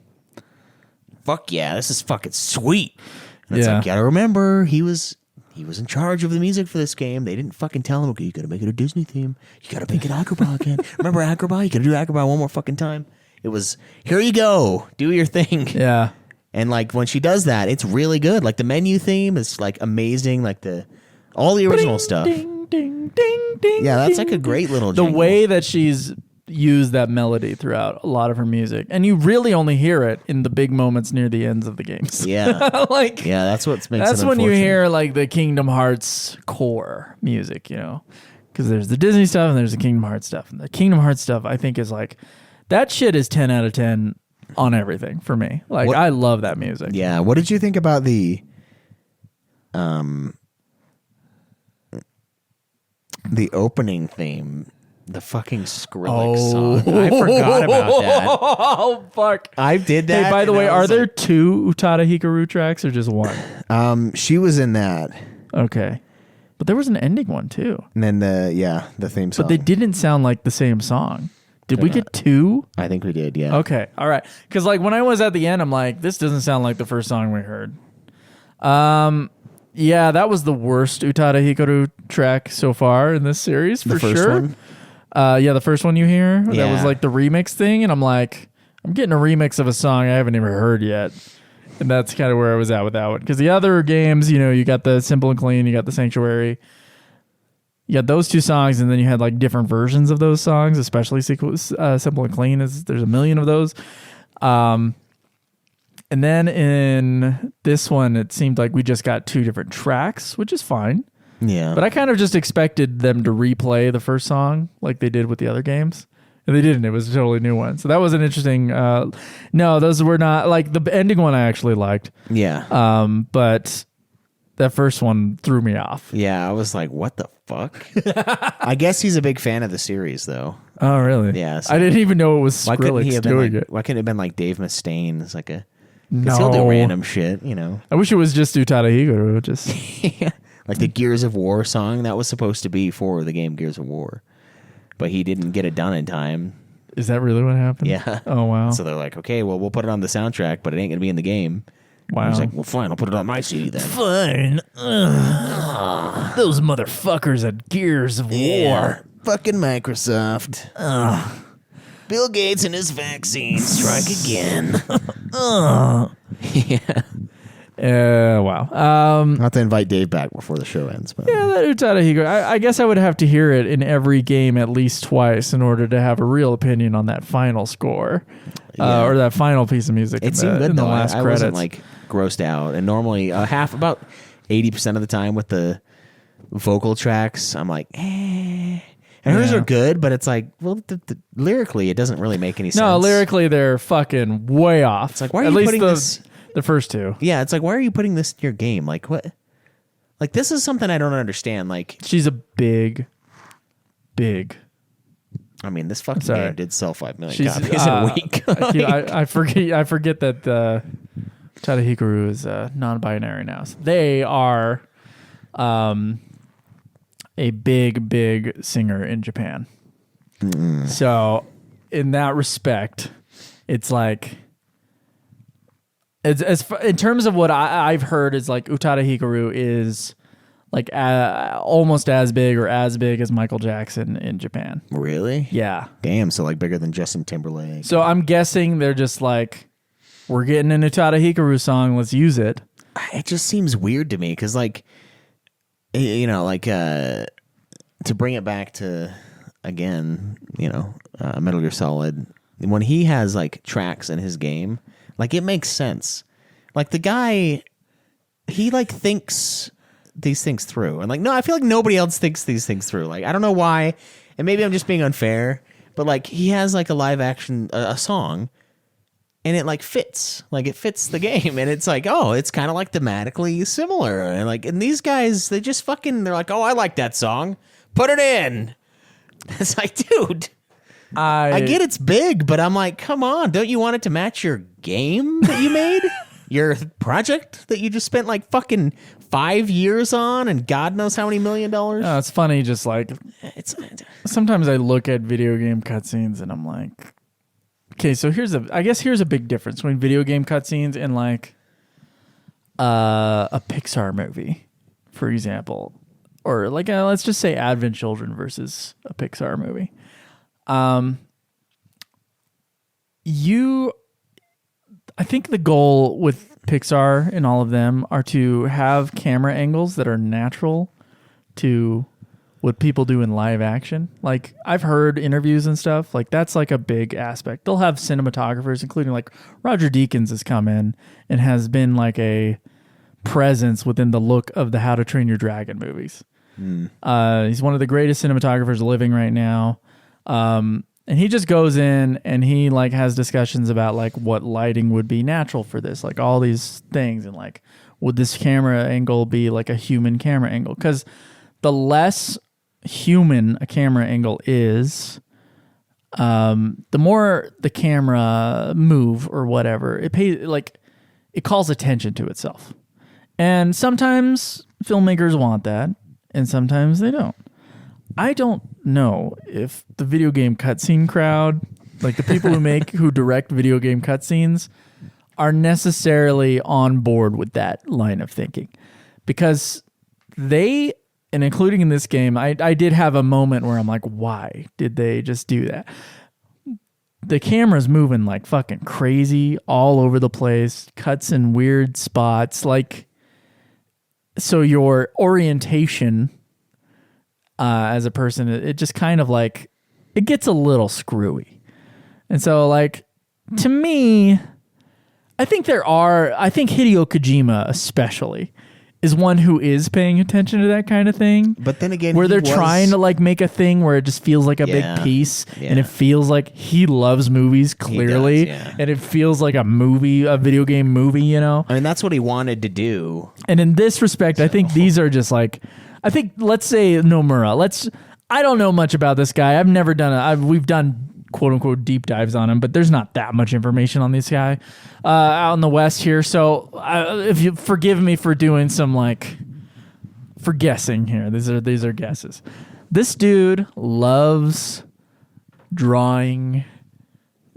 Speaker 1: fuck yeah, this is fucking sweet. And it's like, gotta remember, he was in charge of the music for this game. They didn't fucking tell him, okay, you gotta make it a Disney theme. You gotta make it Agrabah again. Remember Agrabah? You gotta do Agrabah one more fucking time. It was, here you go, do your thing.
Speaker 2: Yeah.
Speaker 1: And like when she does that, it's really good. Like the menu theme is like amazing. Like all the original stuff.
Speaker 2: Ding, ding, ding, ding.
Speaker 1: Yeah, that's like a great little jingle.
Speaker 2: The way that she's used that melody throughout a lot of her music, and you really only hear it in the big moments near the ends of the games.
Speaker 1: Yeah. That's what makes it
Speaker 2: that's when you hear like the Kingdom Hearts core music, because there's the Disney stuff and there's the Kingdom Hearts stuff. And the Kingdom Hearts stuff, I think, is like, that shit is 10 out of 10 on everything for me. Like, I love that music.
Speaker 1: Yeah. What did you think about the opening theme? The fucking Skrillex song. I forgot about that.
Speaker 2: Oh, fuck.
Speaker 1: I did that.
Speaker 2: Hey, by the way, are there two Utada Hikaru tracks or just one?
Speaker 1: She was in that.
Speaker 2: Okay. But there was an ending one, too.
Speaker 1: And then the theme song.
Speaker 2: But they didn't sound like the same song. Did we get two?
Speaker 1: I think we did, yeah.
Speaker 2: Okay, all right. Because like when I was at the end, I'm like, this doesn't sound like the first song we heard. Yeah, that was the worst Utada Hikaru track so far in this series, for sure. The first one? Yeah, the first one you hear. Yeah. That was like the remix thing, and I'm like, I'm getting a remix of a song I haven't even heard yet. And that's kind of where I was at with that one. Because the other games, you got the Simple and Clean, you got the Sanctuary. You got those two songs, and then you had like different versions of those songs, especially Simple and Clean. There's a million of those. And then in this one, it seemed like we just got two different tracks, which is fine.
Speaker 1: Yeah.
Speaker 2: But I kind of just expected them to replay the first song like they did with the other games. And they didn't. It was a totally new one. So that was an interesting... no, those were not... Like the ending one I actually liked.
Speaker 1: Yeah.
Speaker 2: But... that first one threw me off.
Speaker 1: Yeah, I was like, what the fuck? I guess he's a big fan of the series, though.
Speaker 2: Oh, really?
Speaker 1: Yeah. So
Speaker 2: I didn't even know it was Skrillex doing it.
Speaker 1: Why couldn't it have been like Dave Mustaine? It's like a... No. He'll do random shit,
Speaker 2: I wish it was just Utada Hikaru. Just...
Speaker 1: yeah. Like the Gears of War song that was supposed to be for the game Gears of War. But he didn't get it done in time.
Speaker 2: Is that really what happened?
Speaker 1: Yeah.
Speaker 2: Oh, wow.
Speaker 1: So they're like, okay, well, we'll put it on the soundtrack, but it ain't going to be in the game.
Speaker 2: Wow.
Speaker 1: He's like, well, fine, I'll put it on my CD then.
Speaker 2: Fine. Those motherfuckers at Gears of War.
Speaker 1: Fucking Microsoft. Bill Gates and his vaccine strike again. Yeah.
Speaker 2: Wow.
Speaker 1: I'll have to invite Dave back before the show ends. But.
Speaker 2: Yeah, that Utada Hikaru. I guess I would have to hear it in every game at least twice in order to have a real opinion on that final score. Yeah. Or that final piece of music.
Speaker 1: It seemed good,
Speaker 2: in the
Speaker 1: though.
Speaker 2: last
Speaker 1: I
Speaker 2: credits.
Speaker 1: wasn't like grossed out. And normally about 80% of the time with the vocal tracks, I'm like, eh. And hers are good, but it's like, well, lyrically, it doesn't really make any sense.
Speaker 2: No, lyrically, they're fucking way off.
Speaker 1: It's like, why are you putting this...
Speaker 2: The first two.
Speaker 1: Yeah, it's like, why are you putting this in your game? Like, what? Like, this is something I don't understand. Like,
Speaker 2: she's a big...
Speaker 1: I mean, this fucking game did sell 5 million copies in a week.
Speaker 2: I forget that Utada Hikaru is non-binary now. So they are a big singer in Japan. Mm. So, in that respect, it's like... It's in terms of what I've heard is like Utada Hikaru is like almost as big or as big as Michael Jackson in Japan.
Speaker 1: Really?
Speaker 2: Yeah.
Speaker 1: Damn, so like bigger than Justin Timberlake.
Speaker 2: So I'm guessing they're just like, we're getting an Utada Hikaru song, let's use it.
Speaker 1: It just seems weird to me because like, to bring it back to, again, Metal Gear Solid, when he has like tracks in his game, Like, it makes sense. Like, the guy, he, like, thinks these things through. And, like, no, I feel like nobody else thinks these things through. Like, I don't know why, and maybe I'm just being unfair, but, like, he has, like, a live action, a song, and it, like, fits. Like, it fits the game. And it's like, oh, it's kind of, like, thematically similar. And, like, and these guys, they just fucking, they're like, oh, I like that song. Put it in. It's like, dude, I get it's big, but I'm like, come on. Don't you want it to match your game that you made? Your project that you just spent, like, fucking 5 years on and God knows how many $1 million?
Speaker 2: No, it's funny, just, like, sometimes I look at video game cutscenes and I'm like, okay, so here's a big difference between video game cutscenes and, like, a Pixar movie, for example, or like let's just say Advent Children versus a Pixar movie. I think the goal with Pixar and all of them are to have camera angles that are natural to what people do in live action. Like, I've heard interviews and stuff, like, that's like a big aspect. They'll have cinematographers, including like Roger Deakins has come in and has been like a presence within the look of the How to Train Your Dragon movies. He's one of the greatest cinematographers living right now. And he just goes in and he like has discussions about like what lighting would be natural for this, like all these things, and like, would this camera angle be like a human camera angle? Because the less human a camera angle is, the more the camera move or whatever, it calls attention to itself. And sometimes filmmakers want that, and sometimes they don't. I don't know if the video game cutscene crowd, like the people who direct video game cutscenes, are necessarily on board with that line of thinking, because they, and including in this game, I did have a moment where I'm like, why did they just do that? The camera's moving like fucking crazy all over the place, cuts in weird spots, like, so your orientation as a person, it just kind of like, it gets a little screwy. And so, like, to me, I think Hideo Kojima especially is one who is paying attention to that kind of thing. But then again, where they're trying to like make a thing where it just feels like a big piece, and it feels like he loves movies clearly, and it feels like a video game movie, you know?
Speaker 1: I mean, that's what he wanted to do.
Speaker 2: And in this respect, I think these are just like, let's say Nomura. I don't know much about this guy. I've never done we've done quote unquote deep dives on him, but there's not that much information on this guy out in the West here. So if you forgive me for doing some for guessing here, these are guesses. This dude loves drawing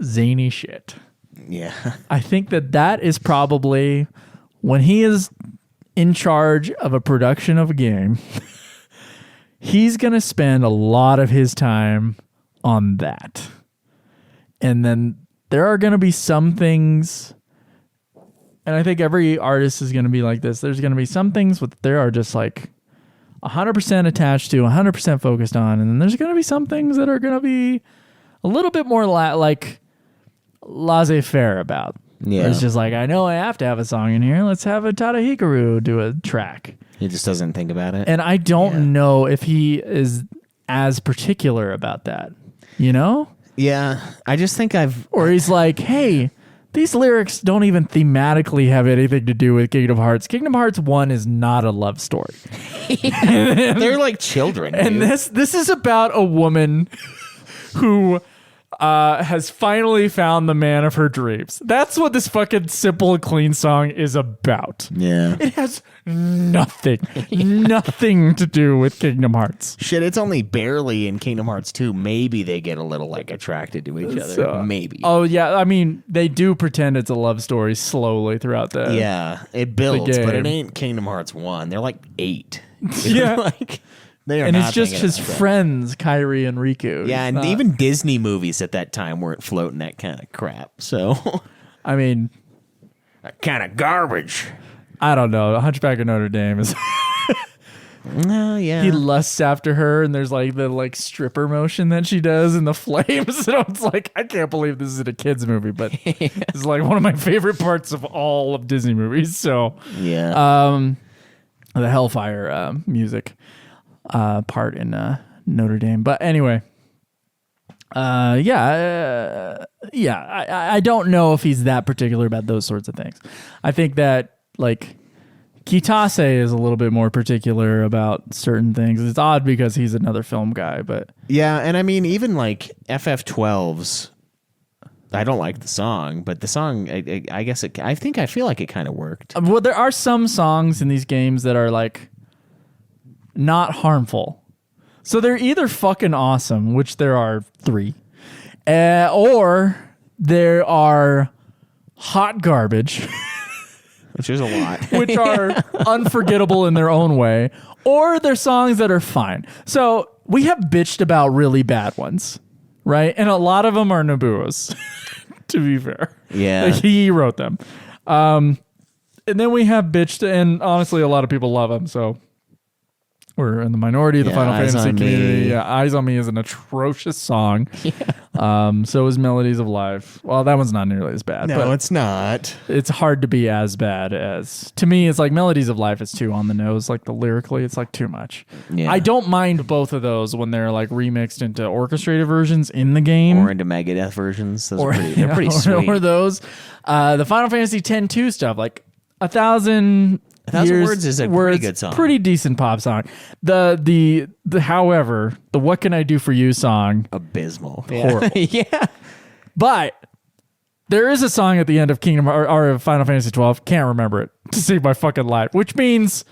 Speaker 2: zany shit.
Speaker 1: Yeah.
Speaker 2: I think that is probably when he is in charge of a production of a game, he's going to spend a lot of his time on that. And then there are going to be some things, and I think every artist is going to be like this. There's going to be some things that there are just like 100% attached to, 100% focused on. And then there's going to be some things that are going to be a little bit more laissez-faire about. Yeah. It's just like, I know I have to have a song in here. Let's have a Tada Hikaru do a track.
Speaker 1: He just doesn't think about it.
Speaker 2: And I don't know if he is as particular about that, you know?
Speaker 1: Yeah, I just think
Speaker 2: Or he's like, hey, these lyrics don't even thematically have anything to do with Kingdom Hearts. Kingdom Hearts 1 is not a love story.
Speaker 1: They're like children.
Speaker 2: And this is about a woman who has finally found the man of her dreams. That's what this fucking simple and clean song is about.
Speaker 1: Yeah.
Speaker 2: It has nothing to do with Kingdom Hearts.
Speaker 1: Shit, it's only barely in Kingdom Hearts 2. Maybe they get a little like attracted to each other. So, maybe.
Speaker 2: Oh, yeah. I mean, they do pretend it's a love story slowly throughout the
Speaker 1: Yeah, it builds, but it ain't Kingdom Hearts 1. They're like 8.
Speaker 2: Yeah. And it's just his friends, Kairi and Riku.
Speaker 1: Yeah, and even Disney movies at that time weren't floating that kind of crap. So,
Speaker 2: I mean,
Speaker 1: that kind of garbage.
Speaker 2: I don't know. The Hunchback of Notre Dame is
Speaker 1: Yeah.
Speaker 2: He lusts after her, and there's like the like stripper motion that she does in the flames. So it's like, I can't believe this is in a kids movie, but it's like one of my favorite parts of all of Disney movies. So
Speaker 1: yeah.
Speaker 2: The Hellfire music part in Notre Dame. But anyway, I don't know if he's that particular about those sorts of things. I think that like Kitase is a little bit more particular about certain things. It's odd because he's another film guy, but
Speaker 1: yeah, and I mean even like FF12's. I don't like the song, but the song, I guess I feel like it kind of worked.
Speaker 2: Well, there are some songs in these games that are like not harmful. So they're either fucking awesome, which there are 3, or there are hot garbage,
Speaker 1: which is a lot,
Speaker 2: which are unforgettable in their own way, or they're songs that are fine. So we have bitched about really bad ones, right? And a lot of them are Nobuo's, to be fair.
Speaker 1: Yeah.
Speaker 2: Like, he wrote them. And then we have bitched, and honestly, a lot of people love him, so we're in the minority of the Final Fantasy community. Yeah, Eyes on Me is an atrocious song. Yeah. So is Melodies of Life. Well, that one's not nearly as bad.
Speaker 1: No,
Speaker 2: but
Speaker 1: it's not.
Speaker 2: It's hard to be as bad as... To me, it's like Melodies of Life is too on the nose. Like, lyrically, it's like too much. Yeah. I don't mind both of those when they're like remixed into orchestrated versions in the game.
Speaker 1: Or into Megadeth versions. They're pretty sweet.
Speaker 2: Or those. The Final Fantasy X-2 stuff, like 1,000...
Speaker 1: 1,000 Words is a pretty good song.
Speaker 2: Pretty decent pop song. The however, the What Can I Do For You song,
Speaker 1: abysmal.
Speaker 2: Horrible.
Speaker 1: Yeah.
Speaker 2: But there is a song at the end of Kingdom or Final Fantasy 12, can't remember it, to save my fucking life, which means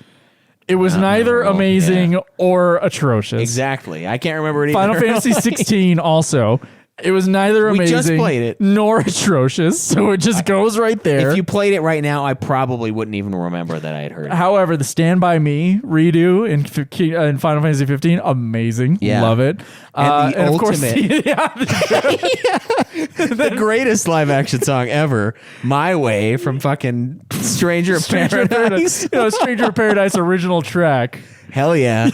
Speaker 2: it was neither amazing or atrocious.
Speaker 1: Exactly. I can't remember it either.
Speaker 2: Final Fantasy 16 also. It was neither amazing
Speaker 1: just played it.
Speaker 2: nor atrocious, so it just goes right there.
Speaker 1: If you played it right now, I probably wouldn't even remember that I had heard it.
Speaker 2: However, the Stand By Me redo in Final Fantasy 15, amazing.
Speaker 1: Yeah.
Speaker 2: Love it.
Speaker 1: And the
Speaker 2: ultimate.
Speaker 1: The greatest live action song ever, My Way from fucking Stranger of Paradise.
Speaker 2: Stranger of Paradise original track.
Speaker 1: Hell yeah.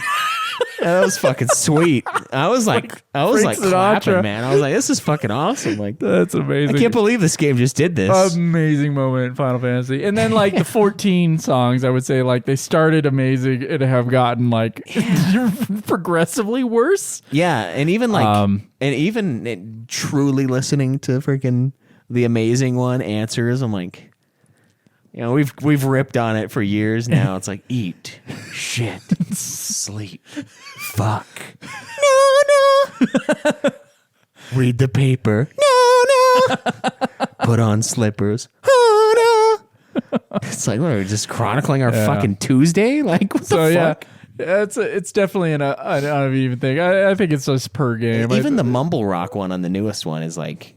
Speaker 1: That was fucking sweet. I was like clapping, man. I was like, this is fucking awesome. Like,
Speaker 2: that's amazing.
Speaker 1: I can't believe this game just did this.
Speaker 2: Amazing moment in Final Fantasy. And then like the 14 songs, I would say like they started amazing and have gotten like progressively worse.
Speaker 1: Yeah, and even like truly listening to freaking the amazing one Answers, I'm like, you know, we've ripped on it for years now. It's like eat, shit, sleep, fuck. No. Read the paper. No. Put on slippers. Oh no. It's like, what are we just chronicling our fucking Tuesday? Like, what the fuck?
Speaker 2: Yeah, it's definitely an uneven thing. I think it's just per game.
Speaker 1: Even the mumble rock one on the newest one is like,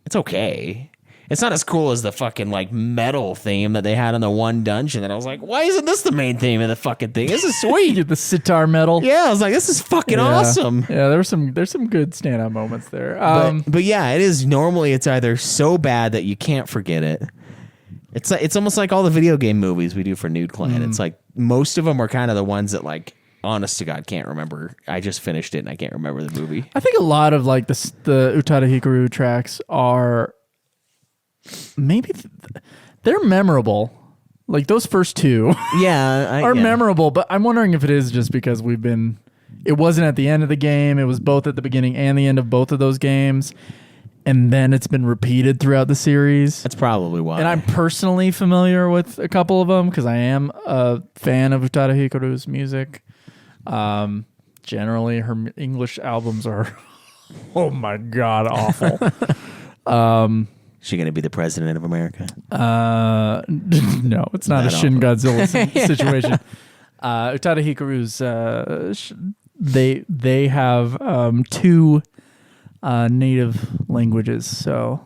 Speaker 1: it's okay. It's not as cool as the fucking like metal theme that they had in the one dungeon. And I was like, why isn't this the main theme of the fucking thing? This is sweet.
Speaker 2: The sitar metal.
Speaker 1: Yeah, I was like, this is fucking awesome.
Speaker 2: Yeah, there's some good standout moments there.
Speaker 1: But yeah, it is. Normally, it's either so bad that you can't forget it. It's almost like all the video game movies we do for Nude Clan. It's like most of them are kind of the ones that like, honest to God, can't remember. I just finished it and I can't remember the movie.
Speaker 2: I think a lot of like the Utada Hikaru tracks are. Maybe they're memorable. Like those first 2 are memorable, but I'm wondering if it is just because it wasn't at the end of the game. It was both at the beginning and the end of both of those games. And then it's been repeated throughout the series.
Speaker 1: That's probably why.
Speaker 2: And I'm personally familiar with a couple of them because I am a fan of Utada Hikaru's music. Generally, her English albums are, oh my God, awful.
Speaker 1: Is she going to be the president of America?
Speaker 2: No, it's not a Shin Godzilla situation. Utada Hikaru's, they have 2 native languages, so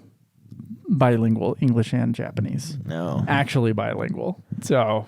Speaker 2: bilingual, English and Japanese.
Speaker 1: No.
Speaker 2: Actually bilingual. So,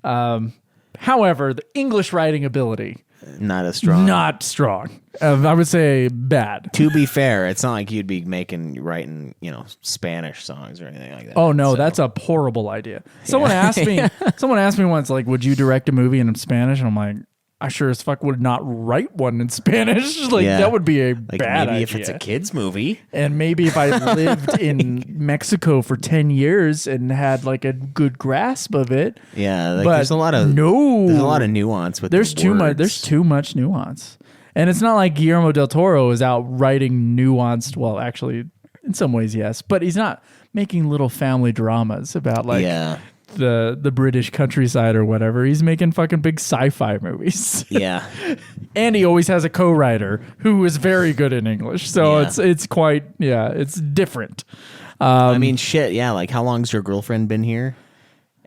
Speaker 2: however, the English writing ability
Speaker 1: Not as strong.
Speaker 2: Not strong. I would say bad.
Speaker 1: To be fair, it's not like you'd be writing, Spanish songs or anything like that.
Speaker 2: Oh no, that's a horrible idea. Someone asked me. Someone asked me once, like, would you direct a movie in Spanish? And I'm like, I sure as fuck would not write one in Spanish. That would be a bad idea.
Speaker 1: Maybe if it's a kid's movie.
Speaker 2: And maybe if I lived in Mexico for 10 years and had like a good grasp of it.
Speaker 1: Yeah,
Speaker 2: but
Speaker 1: there's a lot of nuance with
Speaker 2: there's too much. There's too much nuance. And it's not like Guillermo del Toro is out writing nuanced. Well, actually, in some ways, yes, but he's not making little family dramas about the British countryside or whatever. He's making fucking big sci-fi movies.
Speaker 1: Yeah.
Speaker 2: And he always has a co-writer who is very good in English. So it's quite, it's different.
Speaker 1: I mean, shit, yeah, like how long's your girlfriend been here?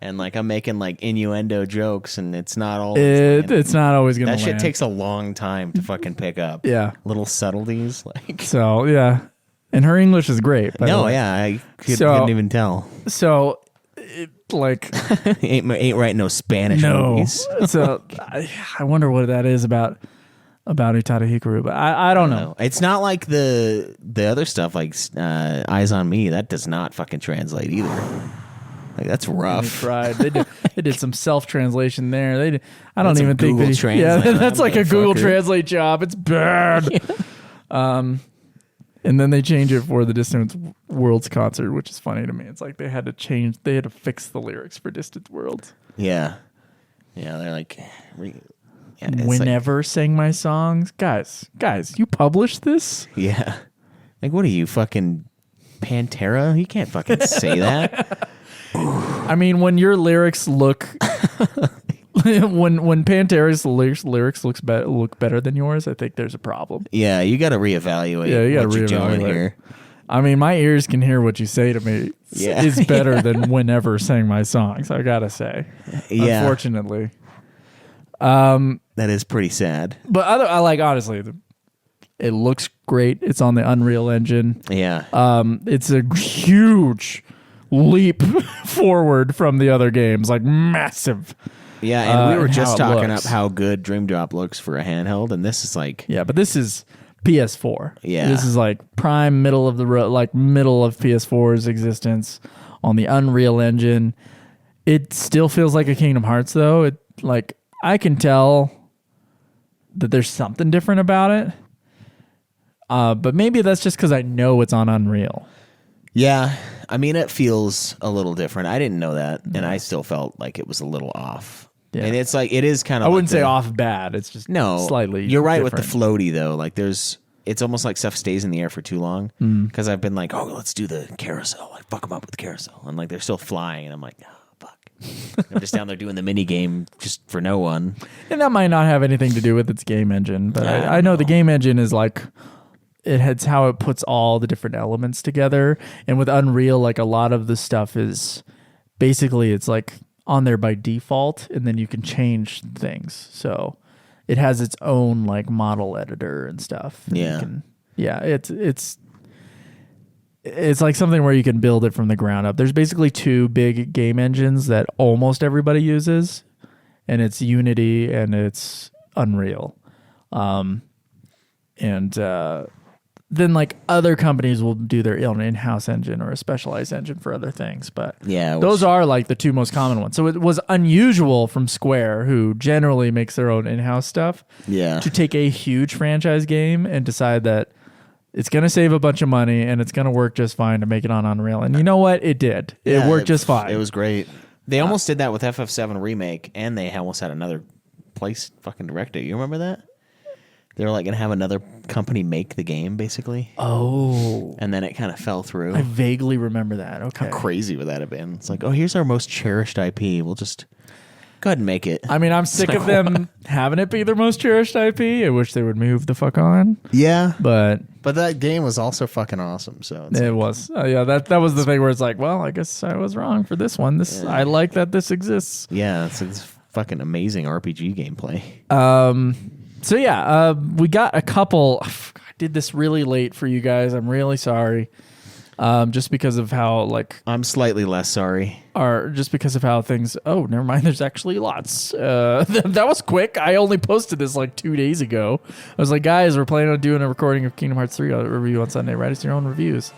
Speaker 1: And like I'm making like innuendo jokes and it's not always
Speaker 2: it's not always going to
Speaker 1: land. That shit takes a long time to fucking pick up.
Speaker 2: Yeah.
Speaker 1: Little subtleties like.
Speaker 2: So, yeah. And her English is great.
Speaker 1: No, I couldn't even tell.
Speaker 2: So
Speaker 1: ain't writing no Spanish movies.
Speaker 2: So I wonder what that is about Utada Hikaru, but I don't know.
Speaker 1: It's not like the other stuff like Eyes on Me. That does not fucking translate either. Like that's rough.
Speaker 2: They tried. They did some self translation there. I don't even think
Speaker 1: Google Translate.
Speaker 2: Yeah, that's like a Google Translate job. It's bad. And then they change it for the Distant Worlds concert, which is funny to me. It's like they had to fix the lyrics for Distant Worlds.
Speaker 1: Yeah. Yeah, they're like...
Speaker 2: Whenever sang my songs. Guys, you published this?
Speaker 1: Yeah. Like, what are you, fucking Pantera? You can't fucking say that.
Speaker 2: I mean, when your lyrics look... when Pantera's lyrics look better than yours, I think there's a problem.
Speaker 1: Yeah, you got to reevaluate.
Speaker 2: Yeah, you got to
Speaker 1: what you're doing here.
Speaker 2: I mean, my ears can hear what you say to me. Yeah. Is better than Whenever sang my songs. I gotta say. Yeah. Unfortunately.
Speaker 1: That is pretty sad.
Speaker 2: But honestly, it looks great. It's on the Unreal Engine.
Speaker 1: Yeah.
Speaker 2: It's a huge leap forward from the other games, like massive.
Speaker 1: Yeah, and we were just talking up how good Dream Drop looks for a handheld, and this is like...
Speaker 2: Yeah, but this is PS4.
Speaker 1: Yeah.
Speaker 2: This is like prime middle of the road, like middle of PS4's existence on the Unreal Engine. It still feels like a Kingdom Hearts, though. I can tell that there's something different about it, but maybe that's just because I know it's on Unreal.
Speaker 1: Yeah, I mean, it feels a little different. I didn't know that, and I still felt like it was a little off. Yeah. And it's like, it is kind of...
Speaker 2: I wouldn't say off bad. It's just slightly
Speaker 1: You're right
Speaker 2: different.
Speaker 1: With the floaty, though. Like, it's almost like stuff stays in the air for too long. Because I've been like, let's do the carousel. Like, fuck them up with the carousel. And like, they're still flying, and I'm like, fuck. I'm just down there doing the mini game just for no one.
Speaker 2: And that might not have anything to do with its game engine, but I know the game engine is like... It's how it puts all the different elements together. And with Unreal, like a lot of the stuff is basically it's like on there by default, and then you can change things. So it has its own like model editor and stuff. And it's like something where you can build it from the ground up. There's basically two big game engines that almost everybody uses, and it's Unity and it's Unreal. Then like other companies will do their own in-house engine or a specialized engine for other things, but those are like the two most common ones. So it was unusual from Square, who generally makes their own in-house stuff, to take a huge franchise game and decide that it's going to save a bunch of money and it's going to work just fine to make it on Unreal. And you know what? It did. It worked just fine.
Speaker 1: It was great. They almost did that with FF7 Remake, and they almost had another place fucking direct it. You remember that? They were like going to have another company make the game, basically.
Speaker 2: Oh.
Speaker 1: And then it kind of fell through.
Speaker 2: I vaguely remember that. Okay.
Speaker 1: How crazy would that have been? It's like, here's our most cherished IP. We'll just go ahead and make it.
Speaker 2: I mean, I'm sick of them having it be their most cherished IP. I wish they would move the fuck on.
Speaker 1: Yeah.
Speaker 2: But
Speaker 1: that game was also fucking awesome. So
Speaker 2: it was. That was the thing where it's like, well, I guess I was wrong for this one. I like that this exists.
Speaker 1: Yeah. It's fucking amazing RPG gameplay.
Speaker 2: So we got a couple. I did this really late for you guys. I'm really sorry. Just because of how like
Speaker 1: I'm slightly less sorry.
Speaker 2: just because of how things. Oh, never mind. There's actually lots. That was quick. I only posted this like 2 days ago. I was like, guys, we're planning on doing a recording of Kingdom Hearts 3 review on Sunday. Write us your own reviews.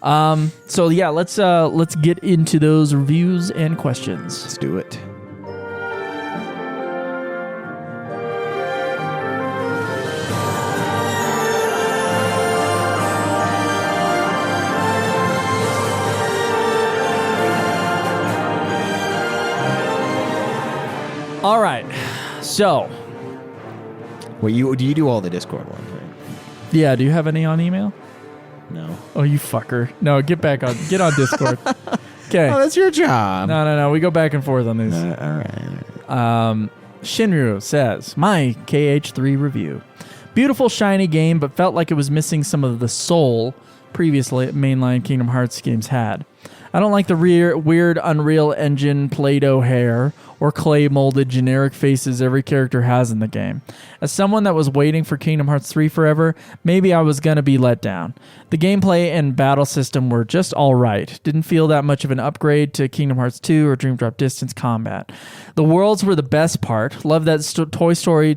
Speaker 2: So yeah, let's get into those reviews and questions.
Speaker 1: Let's do it.
Speaker 2: All right, so
Speaker 1: Well, you do all the Discord ones, right?
Speaker 2: yeah, do you have any on email?
Speaker 1: No.
Speaker 2: Oh, you fucker! No, get on Discord. Okay.
Speaker 1: Oh, that's your job.
Speaker 2: No. We go back and forth on these.
Speaker 1: All right.
Speaker 2: Shinru says, my KH3 review. Beautiful, shiny game, but felt like it was missing some of the soul previously mainline Kingdom Hearts games had. I don't like the weird Unreal Engine Play-Doh hair or clay-molded generic faces every character has in the game. As someone that was waiting for Kingdom Hearts 3 forever, maybe I was going to be let down. The gameplay and battle system were just alright. Didn't feel that much of an upgrade to Kingdom Hearts 2 or Dream Drop Distance combat. The worlds were the best part. Love that Toy Story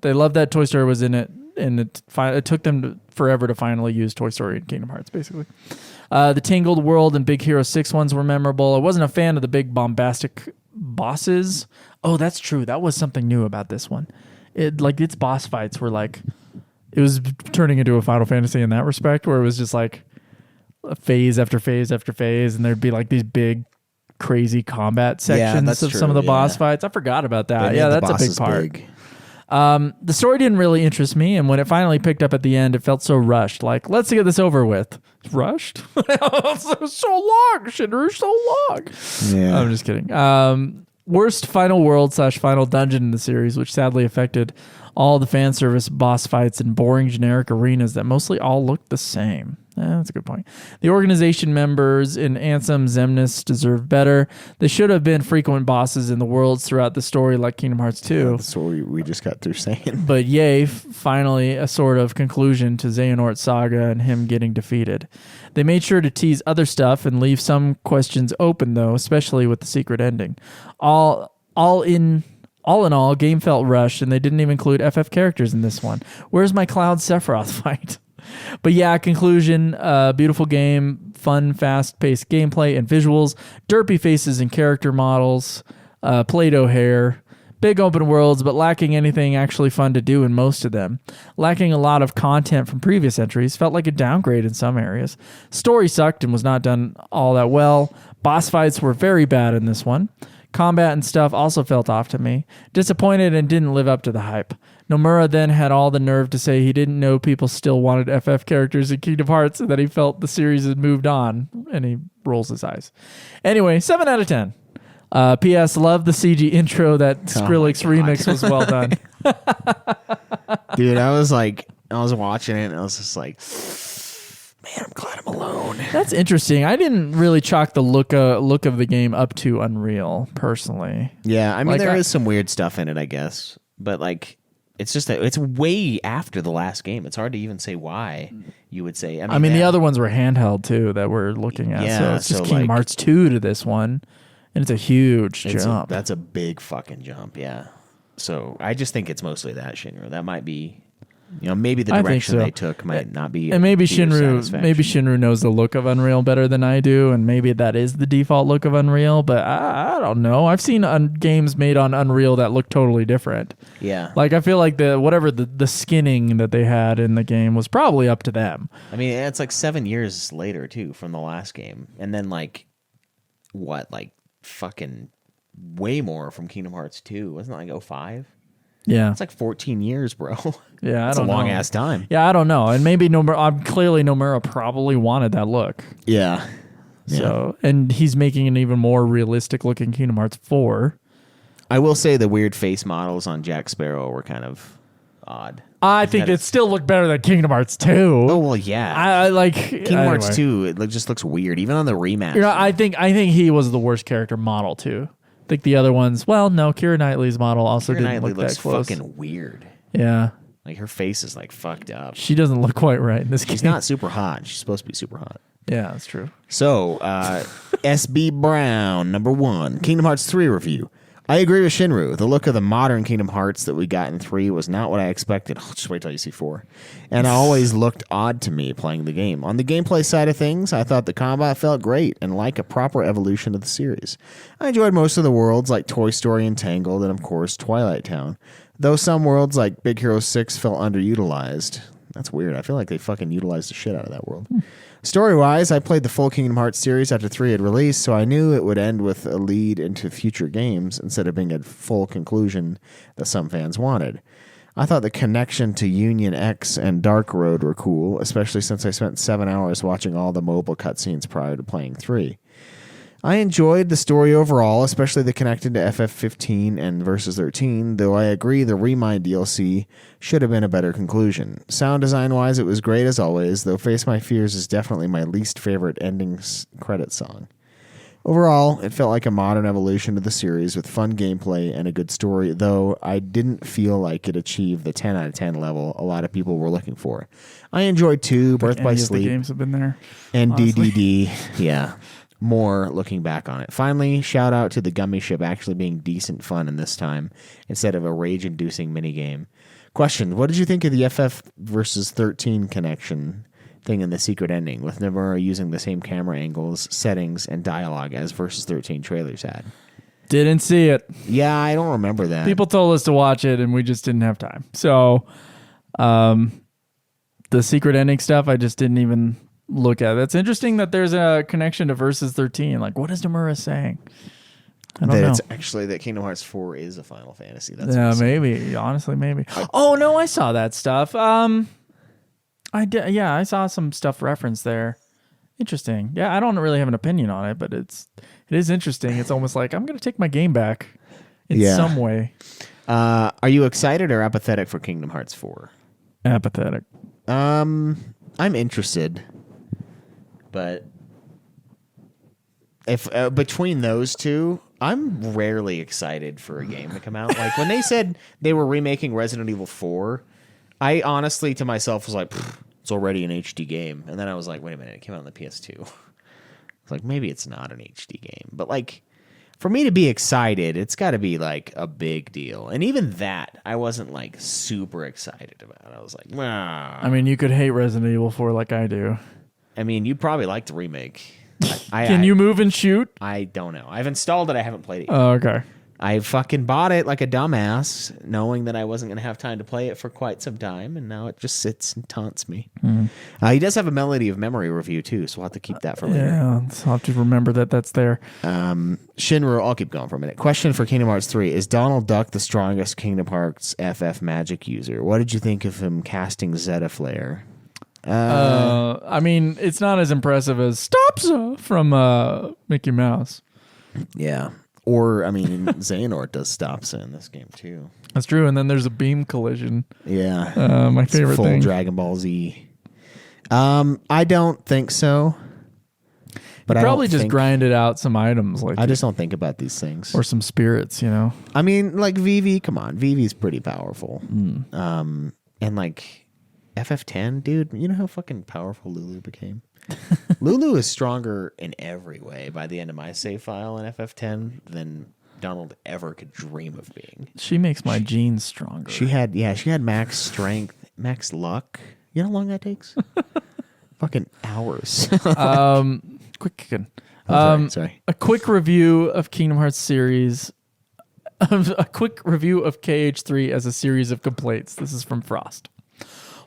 Speaker 2: they loved that Toy Story was in it, and it took them forever to finally use Toy Story in Kingdom Hearts, basically. The Tangled World and Big Hero 6 ones were memorable. I wasn't a fan of the big bombastic bosses. Oh, that's true. That was something new about this one. Its boss fights were like, it was turning into a Final Fantasy in that respect, where it was just like a phase after phase after phase, and there'd be like these big crazy combat sections of some of the boss fights. I forgot about that. Yeah, that's a big part. Big. The story didn't really interest me, and when it finally picked up at the end, it felt so rushed. Like, let's get this over with. Rushed? So long, Shinru, so long. Yeah. I'm just kidding. Worst final world / final dungeon in the series, which sadly affected all the fan service boss fights and boring generic arenas that mostly all looked the same. That's a good point. The organization members in Ansem Xemnas deserve better. They should have been frequent bosses in the worlds throughout the story like Kingdom Hearts 2.
Speaker 1: The story we just got through saying.
Speaker 2: But yay, finally a sort of conclusion to Xehanort's saga and him getting defeated. They made sure to tease other stuff and leave some questions open, though, especially with the secret ending. All in all, game felt rushed, and they didn't even include FF characters in this one. Where's my Cloud Sephiroth fight? But yeah, conclusion, beautiful game, fun, fast-paced gameplay and visuals, derpy faces and character models, Play-Doh hair, big open worlds, but lacking anything actually fun to do in most of them. Lacking a lot of content from previous entries, felt like a downgrade in some areas. Story sucked and was not done all that well. Boss fights were very bad in this one. Combat and stuff also felt off to me. Disappointed and didn't live up to the hype. Nomura then had all the nerve to say he didn't know people still wanted FF characters in Kingdom Hearts and that he felt the series had moved on, and he rolls his eyes. Anyway, 7 out of 10. P.S. Love the CG intro. That Skrillex remix was well done.
Speaker 1: Dude, I was watching it and I was just like, man, I'm glad I'm alone.
Speaker 2: That's interesting. I didn't really chalk the look of the game up to Unreal, personally.
Speaker 1: Yeah, I mean, there is some weird stuff in it, I guess. But, like, it's just it's way after the last game. It's hard to even say why you would say.
Speaker 2: I mean the other ones were handheld, too, that we're looking at. Yeah, so it's just Kingdom Hearts 2 to this one. And it's a huge jump.
Speaker 1: That's a big fucking jump, yeah. So I just think it's mostly that, Shinru. That might be... maybe the direction they took might not be,
Speaker 2: and maybe Shinru knows the look of Unreal better than I do, and maybe that is the default look of Unreal. But I don't know. I've seen games made on Unreal that look totally different.
Speaker 1: Yeah,
Speaker 2: like I feel like the skinning that they had in the game was probably up to them.
Speaker 1: I mean, it's like 7 years later too from the last game, and then fucking way more from Kingdom Hearts 2. Wasn't it like 05?
Speaker 2: Yeah.
Speaker 1: It's like 14 years, bro.
Speaker 2: Yeah,
Speaker 1: That's a long-ass time.
Speaker 2: Yeah, I don't know. And maybe Nomura probably wanted that look.
Speaker 1: Yeah.
Speaker 2: So, and he's making an even more realistic-looking Kingdom Hearts 4.
Speaker 1: I will say the weird face models on Jack Sparrow were kind of odd.
Speaker 2: I think it still looked better than Kingdom Hearts 2.
Speaker 1: Oh, well, yeah.
Speaker 2: I like...
Speaker 1: Kingdom Hearts 2, it just looks weird, even on the rematch.
Speaker 2: I think he was the worst character model, too. I think the other ones... Well, no, Keira Knightley's model also didn't look that close.
Speaker 1: Fucking weird.
Speaker 2: Yeah.
Speaker 1: Like her face is like fucked up.
Speaker 2: She doesn't look quite right in this game.
Speaker 1: She's not super hot. She's supposed to be super hot.
Speaker 2: Yeah, that's true.
Speaker 1: So, SB Brown, number 1, Kingdom Hearts 3 review. I agree with Shinru. The look of the modern Kingdom Hearts that we got in 3 was not what I expected. Just wait till you see 4. And it always looked odd to me playing the game. On the gameplay side of things, I thought the combat felt great and like a proper evolution of the series. I enjoyed most of the worlds like Toy Story and Tangled and, of course, Twilight Town. Though some worlds like Big Hero 6 felt underutilized. That's weird. I feel like they fucking utilized the shit out of that world. Story-wise, I played the full Kingdom Hearts series after 3 had released, so I knew it would end with a lead into future games instead of being a full conclusion that some fans wanted. I thought the connection to Union X and Dark Road were cool, especially since I spent 7 hours watching all the mobile cutscenes prior to playing 3. I enjoyed the story overall, especially the connection to FF15 and Versus 13, though I agree the Remind DLC should have been a better conclusion. Sound design-wise, it was great as always, though Face My Fears is definitely my least favorite ending credit song. Overall, it felt like a modern evolution of the series with fun gameplay and a good story, though I didn't feel like it achieved the 10 out of 10 level a lot of people were looking for. I enjoyed 2, Birth by Sleep,
Speaker 2: the games have been there,
Speaker 1: and DDD, yeah. More looking back on it. Finally, shout out to the gummy ship actually being decent fun in this time instead of a rage-inducing minigame. Question, what did you think of the FF versus 13 connection thing in the secret ending with Nomura using the same camera angles, settings, and dialogue as versus 13 trailers had?
Speaker 2: Didn't see it.
Speaker 1: Yeah, I don't remember that.
Speaker 2: People told us to watch it and we just didn't have time. So the secret ending stuff, I just didn't even look at it. It's interesting that there's a connection to Versus 13. Like, what is Nomura saying? I don't know.
Speaker 1: It's actually that Kingdom Hearts 4 is a Final Fantasy. That's
Speaker 2: maybe. Honestly, maybe. Oh no, I saw that stuff. I did. Yeah, I saw some stuff referenced there. Interesting. Yeah, I don't really have an opinion on it, but it is interesting. It's almost like I'm going to take my game back in some way.
Speaker 1: Are you excited or apathetic for Kingdom Hearts 4?
Speaker 2: Apathetic.
Speaker 1: I'm interested. But if between those two, I'm rarely excited for a game to come out. Like when they said they were remaking Resident Evil 4, I honestly to myself was like, it's already an HD game. And then I was like, wait a minute, it came out on the PS2. It's like, maybe it's not an HD game. But like, for me to be excited, it's got to be like a big deal. And even that, I wasn't like super excited about. I was like, nah.
Speaker 2: I mean, you could hate Resident Evil 4 like I do.
Speaker 1: I mean, you'd probably like the remake.
Speaker 2: Can you move and shoot?
Speaker 1: I don't know. I've installed it. I haven't played it yet.
Speaker 2: Oh, okay.
Speaker 1: I fucking bought it like a dumbass, knowing that I wasn't going to have time to play it for quite some time, and now it just sits and taunts me. He does have a Melody of Memory review, too, so we'll have to keep that for later.
Speaker 2: Yeah, so I'll have to remember that that's there.
Speaker 1: Shinru, I'll keep going for a minute. Question for Kingdom Hearts 3. Is Donald Duck the strongest Kingdom Hearts FF magic user? What did you think of him casting Zeta Flare?
Speaker 2: I mean, it's not as impressive as Stopsa from Mickey Mouse.
Speaker 1: Yeah. Or, I mean, Xehanort does Stopsa in this game, too.
Speaker 2: That's true. And then there's a beam collision.
Speaker 1: Yeah.
Speaker 2: My favorite
Speaker 1: full
Speaker 2: thing.
Speaker 1: Dragon Ball Z. I don't think so. But I
Speaker 2: probably just grinded out some items.
Speaker 1: I just don't think about these things.
Speaker 2: Or some spirits, you know?
Speaker 1: I mean, like Vivi, come on. Vivi's pretty powerful. And like FF10, dude, you know how fucking powerful Lulu became? Lulu is stronger in every way by the end of my save file in FF10 than Donald ever could dream of being.
Speaker 2: She makes my genes stronger.
Speaker 1: She had max strength, max luck. You know how long that takes? Fucking hours.
Speaker 2: Sorry. A quick review of Kingdom Hearts series. A quick review of KH3 as a series of complaints. This is from Frost.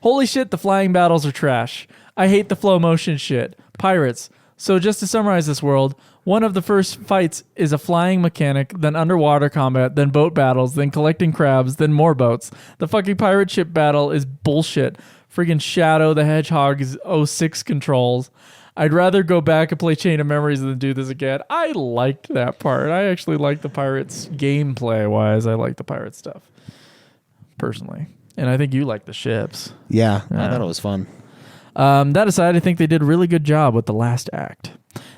Speaker 2: Holy shit, the flying battles are trash. I hate the flow motion shit. Pirates. So just to summarize this world, one of the first fights is a flying mechanic, then underwater combat, then boat battles, then collecting crabs, then more boats. The fucking pirate ship battle is bullshit. Friggin' Shadow the Hedgehog's 06 controls. I'd rather go back and play Chain of Memories than do this again. I liked that part. I actually like the pirates gameplay-wise. I like the pirate stuff, personally. And I think you like the ships.
Speaker 1: Yeah, I thought it was fun.
Speaker 2: That aside, I think they did a really good job with the last act.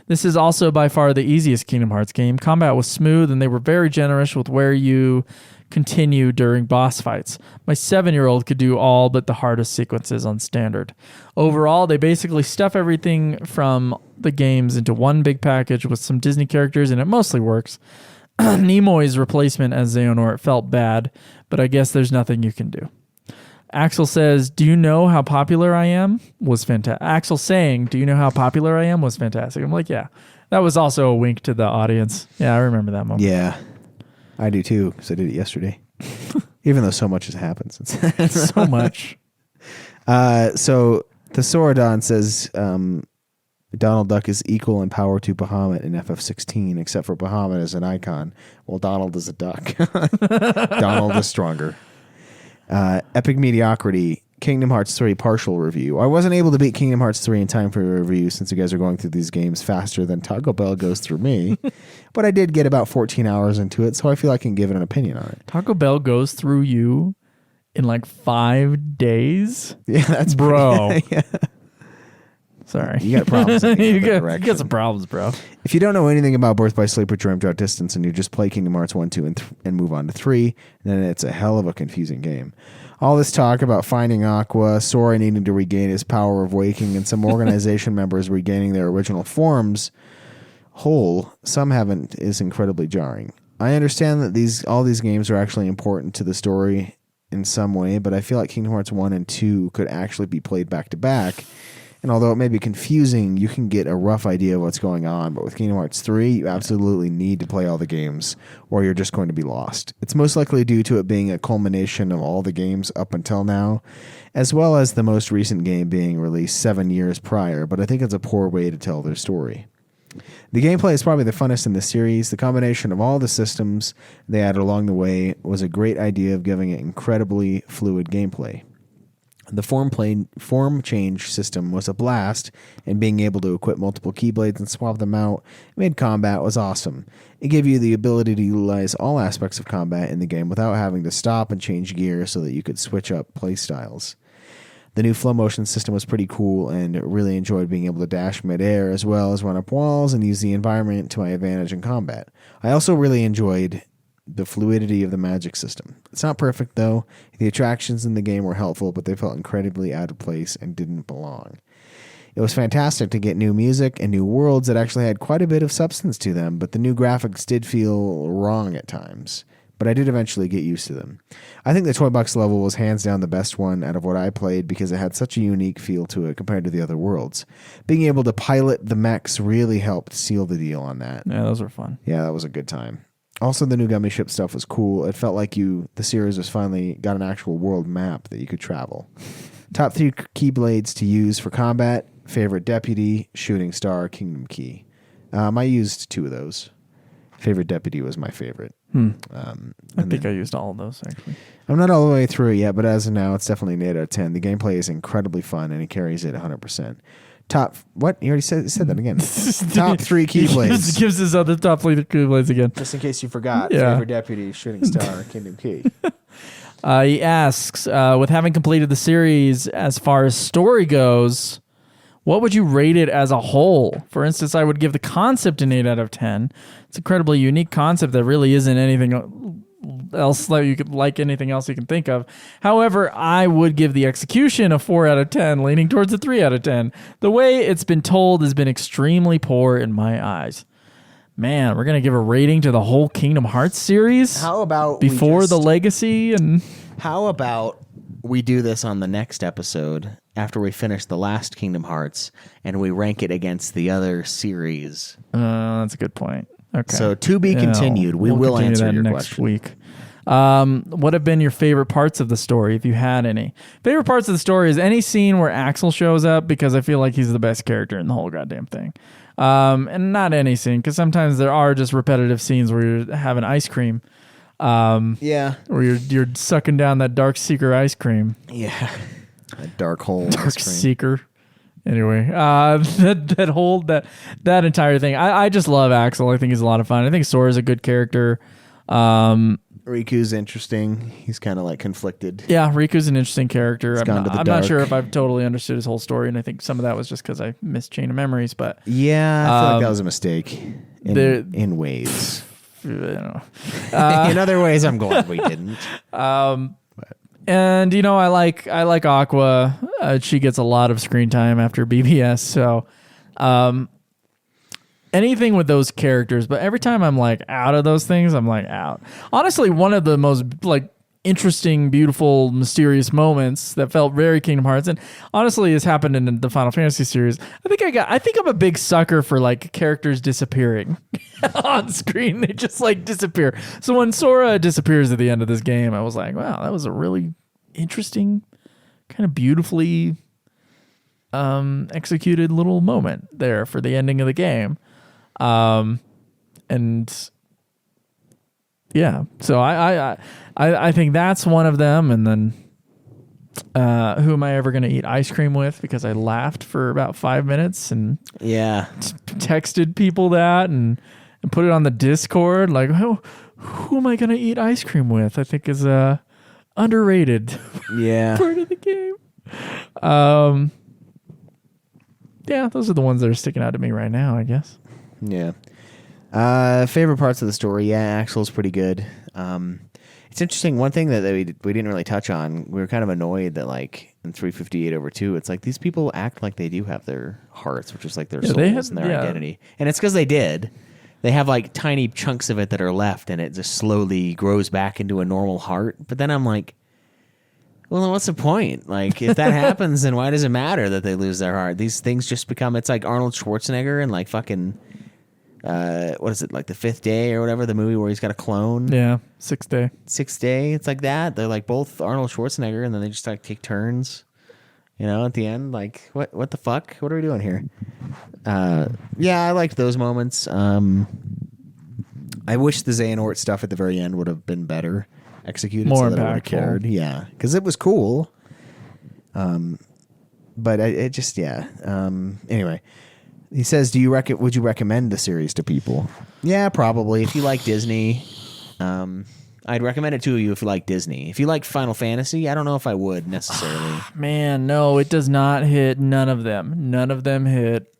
Speaker 2: This is also by far the easiest Kingdom Hearts game. Combat was smooth, and they were very generous with where you continue during boss fights. My 7-year-old could do all but the hardest sequences on standard. Overall, they basically stuff everything from the games into one big package with some Disney characters, and it mostly works. Nimoy's replacement as Xehanort felt bad, but I guess there's nothing you can do. Axel says, "Do you know how popular I am?" was fantastic. Axel saying, "Do you know how popular I am?" was fantastic. I'm like, yeah. That was also a wink to the audience. Yeah, I remember that moment.
Speaker 3: Yeah, I do too, because I did it yesterday. Even though so much has happened since.
Speaker 2: So much.
Speaker 3: So the Saurodon says Donald Duck is equal in power to Bahamut in FF16, except for Bahamut as an icon. Well, Donald is a duck. Donald is stronger. Epic Mediocrity, Kingdom Hearts 3 partial review. I wasn't able to beat Kingdom Hearts 3 in time for a review since you guys are going through these games faster than Taco Bell goes through me. But I did get about 14 hours into it, so I feel I can give it an opinion on it.
Speaker 2: Taco Bell goes through you in like 5 days?
Speaker 3: Yeah, that's
Speaker 2: bro.
Speaker 3: Yeah.
Speaker 2: Sorry.
Speaker 3: You got problems.
Speaker 2: You got some problems, bro.
Speaker 3: If you don't know anything about Birth by Sleep or Dream Drop Distance and you just play Kingdom Hearts 1, 2, and move on to 3, then it's a hell of a confusing game. All this talk about finding Aqua, Sora needing to regain his power of waking, and some organization members regaining their original forms whole, some haven't, is incredibly jarring. I understand that all these games are actually important to the story in some way, but I feel like Kingdom Hearts 1 and 2 could actually be played back to back. And although it may be confusing, you can get a rough idea of what's going on. But with Kingdom Hearts 3, you absolutely need to play all the games or you're just going to be lost. It's most likely due to it being a culmination of all the games up until now, as well as the most recent game being released 7 years prior. But I think it's a poor way to tell their story. The gameplay is probably the funnest in the series. The combination of all the systems they added along the way was a great idea of giving it incredibly fluid gameplay. The form change system was a blast, and being able to equip multiple Keyblades and swap them out mid-combat was awesome. It gave you the ability to utilize all aspects of combat in the game without having to stop and change gear so that you could switch up playstyles. The new flow motion system was pretty cool, and really enjoyed being able to dash mid-air as well as run up walls and use the environment to my advantage in combat. I also really enjoyed the fluidity of the magic system. It's not perfect, though. The attractions in the game were helpful, but they felt incredibly out of place and didn't belong. It was fantastic to get new music and new worlds that actually had quite a bit of substance to them, but the new graphics did feel wrong at times. But I did eventually get used to them. I think the Toy Box level was hands down the best one out of what I played because it had such a unique feel to it compared to the other worlds. Being able to pilot the mechs really helped seal the deal on that.
Speaker 2: Yeah, those were fun.
Speaker 3: Yeah, that was a good time. Also, the new Gummy Ship stuff was cool. It felt like the series was finally got an actual world map that you could travel. Top 3 Keyblades to use for combat: favorite Deputy, Shooting Star, Kingdom Key. I used 2 of those. Favorite Deputy was my favorite.
Speaker 2: I think I used all of those, actually.
Speaker 3: I'm not all the way through it yet, but as of now, it's definitely an 8 out of 10. The gameplay is incredibly fun, and it carries it 100%. What? You already said that again. Top 3 Keyblades.
Speaker 2: Gives his other top 3 Keyblades again.
Speaker 3: Just in case you forgot.
Speaker 2: Yeah.
Speaker 3: Favorite Deputy, Shooting Star, Kingdom Key.
Speaker 2: He asks, with having completed the series as far as story goes, what would you rate it as a whole? For instance, I would give the concept an 8 out of 10. It's an incredibly unique concept that really isn't anything else that you could like anything else you can think of. However, I would give the execution a 4 out of 10, leaning towards a 3 out of 10. The way it's been told has been extremely poor in my eyes. Man, we're going to give a rating to the whole Kingdom Hearts series?
Speaker 1: How about
Speaker 2: before the legacy? And
Speaker 1: how about we do this on the next episode after we finish the last Kingdom Hearts and we rank it against the other series?
Speaker 2: That's a good point. Okay.
Speaker 1: So to be continued. We will answer your
Speaker 2: next
Speaker 1: question
Speaker 2: week. What have been your favorite parts of the story, if you had any? Favorite parts of the story is any scene where Axel shows up, because I feel like he's the best character in the whole goddamn thing. And not any scene, because sometimes there are just repetitive scenes where you're having ice cream.
Speaker 3: Yeah.
Speaker 2: Where you're sucking down that Dark Seeker ice cream.
Speaker 3: Yeah. A dark hole.
Speaker 2: Dark Seeker. Anyway, that entire thing. I just love Axel. I think he's a lot of fun. I think Sora's a good character.
Speaker 3: Riku's interesting. He's kind of like conflicted.
Speaker 2: Yeah, Riku's an interesting character.
Speaker 3: Gone to the
Speaker 2: I'm
Speaker 3: dark.
Speaker 2: not sure if I've totally understood his whole story, and I think some of that was just because I missed Chain of Memories. But
Speaker 3: Yeah, I feel like that was a mistake in ways.
Speaker 2: I don't know.
Speaker 3: In other ways, I'm glad we didn't.
Speaker 2: And I like Aqua. She gets a lot of screen time after BBS. So anything with those characters, but every time I'm like out of those things, I'm like out. Honestly, one of the most like interesting, beautiful, mysterious moments that felt very Kingdom Hearts, and honestly has happened in the Final Fantasy series. I think I'm a big sucker for like characters disappearing on screen. They just like disappear. So when Sora disappears at the end of this game, I was like, wow, that was a really interesting, kind of beautifully executed little moment there for the ending of the game. And yeah, so I think that's one of them. And then who am I ever going to eat ice cream with? Because I laughed for about 5 minutes and texted people that and put it on the Discord. Like, who am I going to eat ice cream with? I think is underrated part of the game. Yeah, those are the ones that are sticking out to me right now, I guess.
Speaker 3: Yeah. Favorite parts of the story. Yeah, Axel's pretty good. It's interesting. One thing that we didn't really touch on, we were kind of annoyed that like in 358/2, it's like these people act like they do have their hearts, which is like their souls and their identity. And it's because they did. They have like tiny chunks of it that are left, and it just slowly grows back into a normal heart. But then I'm like, well, then what's the point? Like, if that happens, then why does it matter that they lose their heart? These things just become, it's like Arnold Schwarzenegger and like fucking, what is it, like The Fifth Day or whatever, the movie where he's got a clone?
Speaker 2: Yeah, Sixth Day.
Speaker 3: Sixth Day, it's like that. They're like both Arnold Schwarzenegger, and then they just like take turns, at the end. Like, what the fuck? What are we doing here? Yeah, I liked those moments. I wish the Xehanort stuff at the very end would have been better executed,
Speaker 2: more
Speaker 3: so that I would have
Speaker 2: impactful.
Speaker 3: cared. Yeah, because it was cool. But it just anyway, he says, would you recommend the series to people? Yeah, probably. If you like Disney, I'd recommend it to you if you like Disney. If you like Final Fantasy, I don't know if I would necessarily.
Speaker 2: Man, no, it does not hit none of them. None of them hit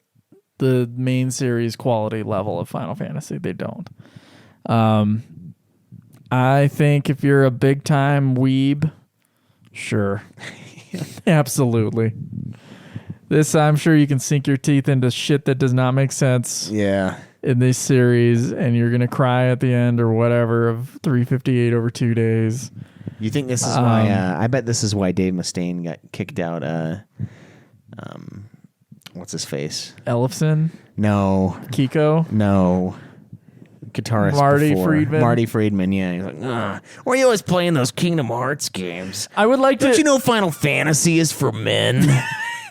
Speaker 2: the main series quality level of Final Fantasy. They don't. I think if you're a big time weeb, sure. Absolutely. This, I'm sure you can sink your teeth into shit that does not make sense.
Speaker 3: Yeah.
Speaker 2: In this series, and you're gonna cry at the end or whatever of 358/2 days.
Speaker 3: You think this is why? I bet this is why Dave Mustaine got kicked out. What's his face?
Speaker 2: Ellefson?
Speaker 3: No.
Speaker 2: Kiko?
Speaker 3: No. Guitarist
Speaker 2: Marty
Speaker 3: before.
Speaker 2: Friedman?
Speaker 3: Marty Friedman, yeah. He's like, why are you always playing those Kingdom Hearts games?
Speaker 2: I would like to.
Speaker 3: Don't you know Final Fantasy is for men?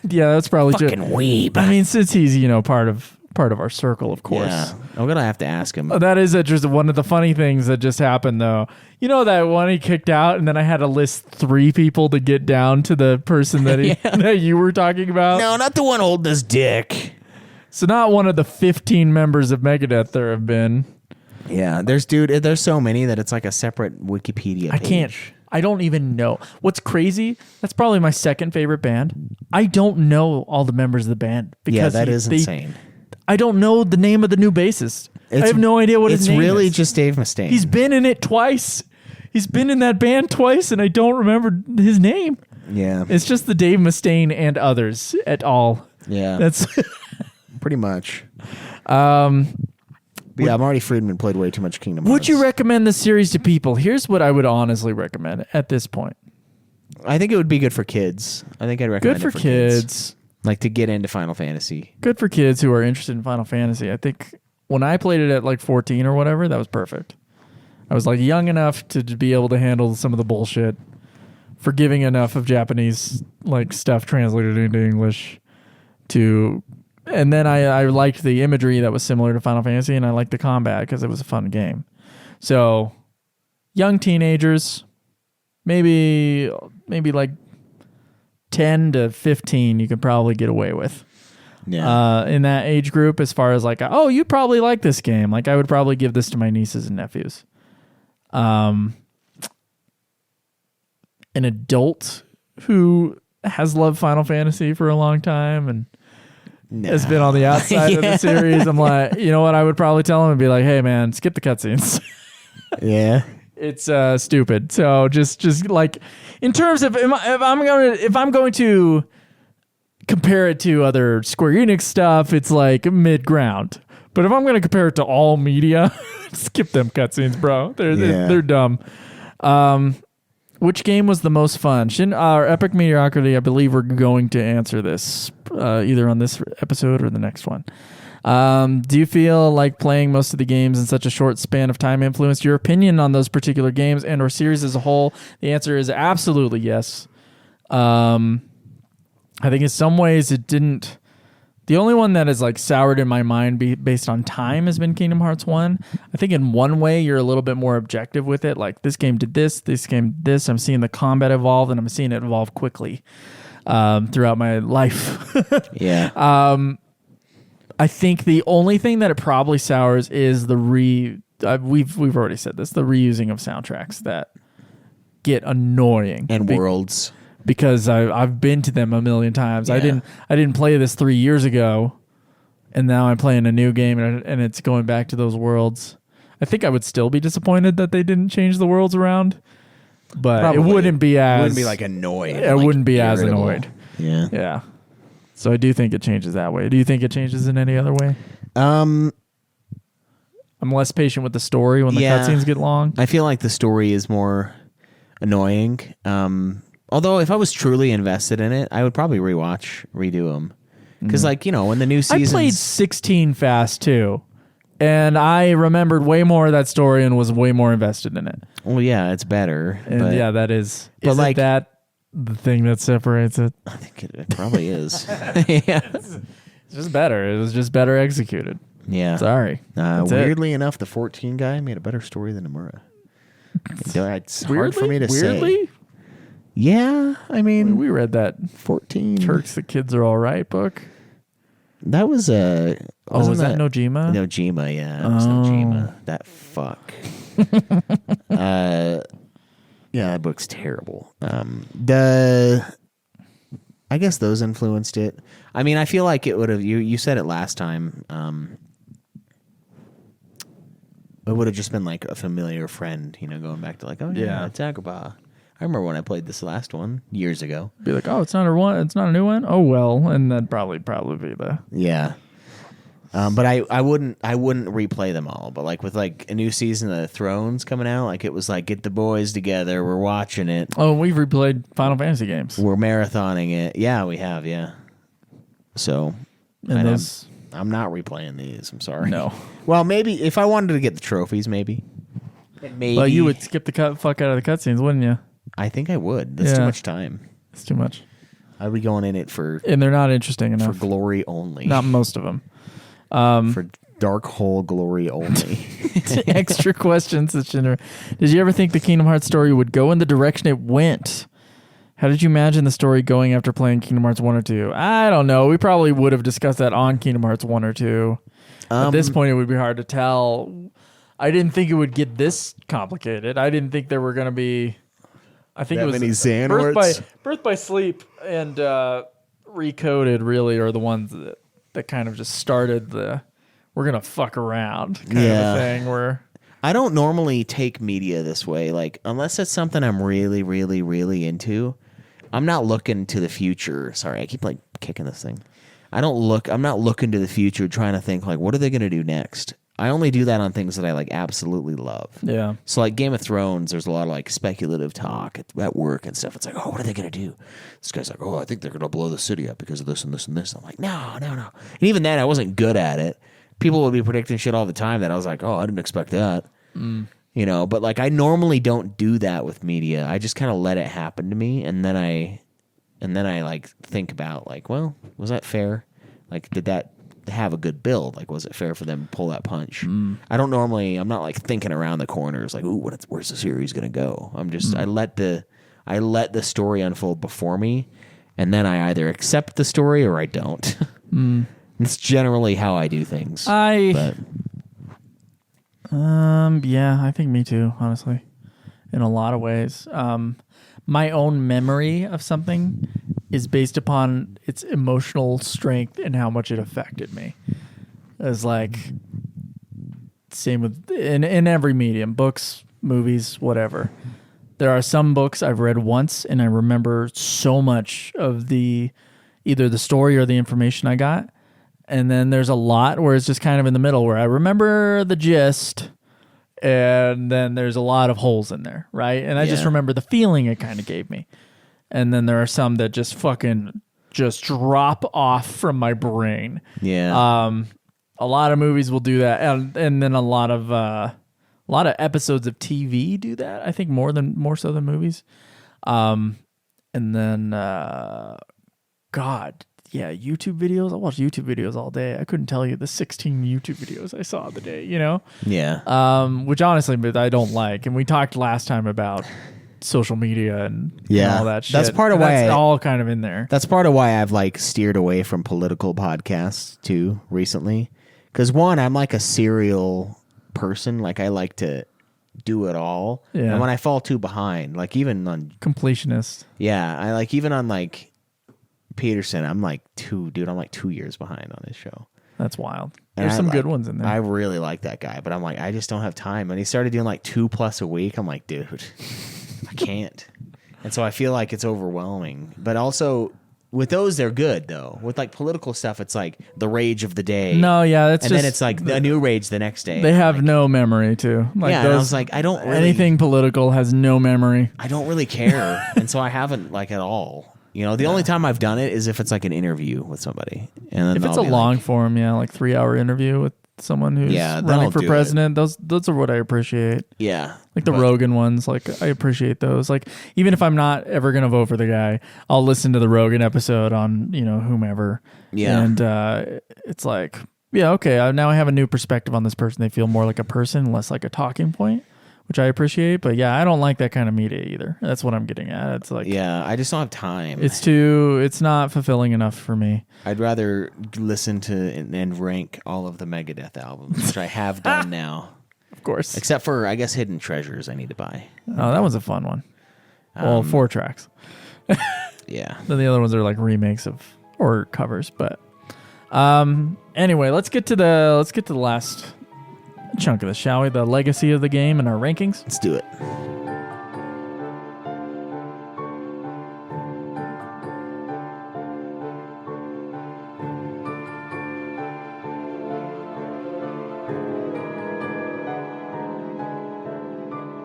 Speaker 2: Yeah, that's probably
Speaker 3: Fucking weeb.
Speaker 2: I mean, since he's part of our circle, of course.
Speaker 3: Yeah. I'm gonna have to ask him.
Speaker 2: That is just one of the funny things that just happened, though. You know that one he kicked out, and then I had to list 3 people to get down to the person that that you were talking about.
Speaker 3: No, not the one holding his dick.
Speaker 2: So not one of the 15 members of Megadeth there have been.
Speaker 3: Yeah, there's so many that it's like a separate Wikipedia page.
Speaker 2: I don't even know. What's crazy, that's probably my second favorite band. I don't know all the members of the band. Because
Speaker 3: that is insane.
Speaker 2: I don't know the name of the new bassist. I have no idea what his name is.
Speaker 3: It's really just Dave Mustaine.
Speaker 2: He's been in it twice. He's been in that band twice, and I don't remember his name.
Speaker 3: Yeah.
Speaker 2: It's just the Dave Mustaine and others et al.
Speaker 3: Yeah.
Speaker 2: That's
Speaker 3: pretty much. But yeah, Marty Friedman played way too much Kingdom Hearts.
Speaker 2: Would you recommend the series to people? Here's what I would honestly recommend at this point.
Speaker 3: I think it would be good for kids. I think I'd recommend
Speaker 2: Good for kids.
Speaker 3: Like to get into Final Fantasy.
Speaker 2: Good for kids who are interested in Final Fantasy. I think when I played it at like 14 or whatever, that was perfect. I was like young enough to be able to handle some of the bullshit, forgiving enough of Japanese like stuff translated into English and then I liked the imagery that was similar to Final Fantasy, and I liked the combat because it was a fun game. So young teenagers, maybe like 10 to 15 you could probably get away with.
Speaker 3: Yeah.
Speaker 2: In that age group, as far as like, oh, you'd probably like this game. Like I would probably give this to my nieces and nephews. an adult who has loved Final Fantasy for a long time and has been on the outside of the series, I'm like, you know what? I would probably tell him and be like, hey man, skip the cutscenes.
Speaker 3: Yeah.
Speaker 2: It's stupid. So just like in terms of if I'm going to compare it to other Square Enix stuff, it's like mid ground. But if I'm going to compare it to all media, skip them cutscenes, bro. They're dumb. Which game was the most fun? Or Epic Mediocrity, I believe we're going to answer this either on this episode or the next one. Do you feel like playing most of the games in such a short span of time influenced your opinion on those particular games and or series as a whole? The answer is absolutely yes. I think in some ways it didn't. The only one that is like soured in my mind based on time has been Kingdom Hearts 1. I think in one way you're a little bit more objective with it. Like this game did this game did this. I'm seeing the combat evolve and I'm seeing it evolve quickly throughout my life.
Speaker 3: Yeah.
Speaker 2: I think the only thing that it probably sours is the we've already said this, the reusing of soundtracks that get annoying.
Speaker 3: And worlds.
Speaker 2: Because I've been to them a million times.
Speaker 3: Yeah.
Speaker 2: I didn't play this 3 years ago, and now I'm playing a new game, and it's going back to those worlds. I think I would still be disappointed that they didn't change the worlds around, but
Speaker 3: Probably.
Speaker 2: it wouldn't be
Speaker 3: like annoyed.
Speaker 2: It wouldn't be as
Speaker 3: irritable.
Speaker 2: annoyed.
Speaker 3: Yeah.
Speaker 2: Yeah. So I do think it changes that way. Do you think it changes in any other way? I'm less patient with the story when the cutscenes get long.
Speaker 1: I feel like the story is more annoying. Although if I was truly invested in it, I would probably redo them. Because like, when the new season...
Speaker 2: I played 16 fast too. And I remembered way more of that story and was way more invested in it.
Speaker 1: Well, yeah, it's better.
Speaker 2: And that is...
Speaker 1: But
Speaker 2: isn't
Speaker 1: like,
Speaker 2: that the thing that separates it?
Speaker 1: I think it probably is. Yeah.
Speaker 2: It's just better. It was just better executed.
Speaker 1: Yeah.
Speaker 2: Sorry.
Speaker 1: Weirdly enough, the 14 guy made a better story than Nomura. It's hard for me to say. Yeah, I mean,
Speaker 2: we read that
Speaker 1: 14
Speaker 2: Turks, the Kids Are All Right book.
Speaker 1: That was
Speaker 2: was that Nojima?
Speaker 1: Nojima, yeah. It was Nojima. That fuck. Yeah, that book's terrible. I guess those influenced it. I mean, I feel like it would have. You said it last time. It would have just been like a familiar friend, going back to like, oh yeah, Dagobah. I remember when I played this last one years ago.
Speaker 2: Be like, oh, it's not a new one. Oh well, and that'd probably be the
Speaker 1: But I wouldn't replay them all. But like with like a new season of Thrones coming out, like it was like get the boys together, we're watching it.
Speaker 2: Oh, we've replayed Final Fantasy games.
Speaker 1: We're marathoning it. Yeah, we have. Yeah. So, I'm not replaying these. I'm sorry.
Speaker 2: No.
Speaker 1: Well, maybe if I wanted to get the trophies, maybe.
Speaker 2: Well, you would skip the fuck out of the cutscenes, wouldn't you?
Speaker 1: I think I would. That's too much time.
Speaker 2: It's too much.
Speaker 1: I'd be going in it for...
Speaker 2: And they're not interesting enough.
Speaker 1: For glory only.
Speaker 2: Not most of them.
Speaker 1: For dark hole glory only.
Speaker 2: Extra questions. Did you ever think the Kingdom Hearts story would go in the direction it went? How did you imagine the story going after playing Kingdom Hearts 1 or 2? I don't know. We probably would have discussed that on Kingdom Hearts 1 or 2. At this point, it would be hard to tell. I didn't think it would get this complicated. I didn't think there were going to be... I think
Speaker 3: that
Speaker 2: it was
Speaker 3: many Xanwarts?
Speaker 2: Birth by Sleep and Recoded really are the ones that kind of just started the we're going to fuck around kind of a thing where...
Speaker 1: I don't normally take media this way. Like, unless it's something I'm really, really, really into, I'm not looking to the future. Sorry, I keep like kicking this thing. I'm not looking to the future trying to think like, what are they going to do next? I only do that on things that I like absolutely love.
Speaker 2: Yeah.
Speaker 1: So like Game of Thrones, there's a lot of like speculative talk at work and stuff. It's like, oh, what are they going to do? This guy's like, oh, I think they're going to blow the city up because of this and this and this. I'm like, no. And even then, I wasn't good at it. People would be predicting shit all the time that I was like, oh, I didn't expect that. But like I normally don't do that with media. I just kind of let it happen to me, and then I like think about like, well, was that fair? Like, did that have a good build? Like, was it fair for them to pull that punch? I'm not like thinking around the corners like, ooh, where's the series gonna go? I'm just I let the story unfold before me, and then I either accept the story or I don't. It's generally how I do things.
Speaker 2: Yeah, I think me too, honestly. in a lot of ways. My own memory of something is based upon its emotional strength and how much it affected me. It's like same with in every medium, books, movies, whatever. There are some books I've read once and I remember so much of either the story or the information I got. And then there's a lot where it's just kind of in the middle where I remember the gist and then there's a lot of holes in there, right? And I just remember the feeling it kind of gave me. And then there are some that just fucking just drop off from my brain.
Speaker 1: Yeah.
Speaker 2: A lot of movies will do that, and then a lot of episodes of TV do that. I think more so than movies. And then YouTube videos. I watch YouTube videos all day. I couldn't tell you the 16 YouTube videos I saw the day,
Speaker 1: Yeah.
Speaker 2: which honestly I don't like. And we talked last time about social media and all that shit.
Speaker 3: That's part of why
Speaker 2: that's all kind of in there.
Speaker 3: That's part of why I've like steered away from political podcasts too recently. Because one, I'm like a serial person. Like I like to do it all.
Speaker 2: Yeah.
Speaker 3: And when I fall too behind, like even on
Speaker 2: Completionist.
Speaker 3: Yeah, I like even on like Peterson, I'm like 2 years behind on his show.
Speaker 2: That's wild.
Speaker 3: And
Speaker 2: There's some good ones in there.
Speaker 3: I really like that guy, but I'm like, I just don't have time. And he started doing like 2+ a week. I'm like, dude, I can't. And so I feel like it's overwhelming. But also with those, they're good though. With like political stuff, it's like the rage of the day.
Speaker 2: No, yeah, that's
Speaker 3: and
Speaker 2: just
Speaker 3: then it's like a new rage the next day.
Speaker 2: they have
Speaker 3: like,
Speaker 2: no memory too. Like
Speaker 3: yeah, and I was like, I don't really,
Speaker 2: anything political has no memory.
Speaker 3: I don't really care, and so I haven't like at all. The only time I've done it is if it's like an interview with somebody, and then
Speaker 2: If it's
Speaker 3: I'll
Speaker 2: a
Speaker 3: be
Speaker 2: long
Speaker 3: like,
Speaker 2: form, like 3-hour interview with someone who's
Speaker 3: then
Speaker 2: running
Speaker 3: I'll
Speaker 2: for
Speaker 3: do
Speaker 2: president, those are what I appreciate.
Speaker 3: yeah,
Speaker 2: Like the
Speaker 3: but-
Speaker 2: Rogan ones, like I appreciate those. Like even if I'm not ever gonna vote for the guy, I'll listen to the Rogan episode on whomever.
Speaker 3: Yeah.
Speaker 2: And it's like, yeah, okay. Now I have a new perspective on this person. They feel more like a person, less like a talking point, which I appreciate. But yeah, I don't like that kind of media either. That's what I'm getting at. It's like,
Speaker 3: Yeah, I just don't have time.
Speaker 2: it's not fulfilling enough for me.
Speaker 3: I'd rather listen to and rank all of the Megadeth albums, which I have done now.
Speaker 2: Of course.
Speaker 3: Except for, I guess, Hidden Treasures I need to buy.
Speaker 2: Oh, that was a fun one. Well, 4 tracks.
Speaker 3: Yeah.
Speaker 2: Then the other ones are like remakes of or covers. But anyway, let's get to the last chunk of this, shall we? The legacy of the game and our rankings.
Speaker 3: Let's do it.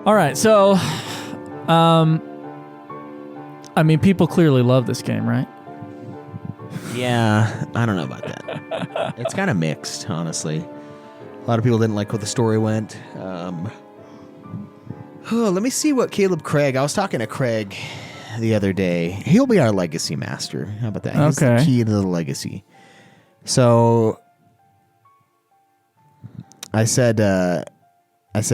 Speaker 2: All right, so I mean, people clearly love this game, right?
Speaker 3: Yeah, I don't know about that. It's kind of mixed, honestly. A lot of people didn't like what the story went. Let me see what Caleb Craig. I was talking to Craig the other day. He'll be our legacy master. How about that? He's the
Speaker 2: Okay.
Speaker 3: key to the legacy. So I said,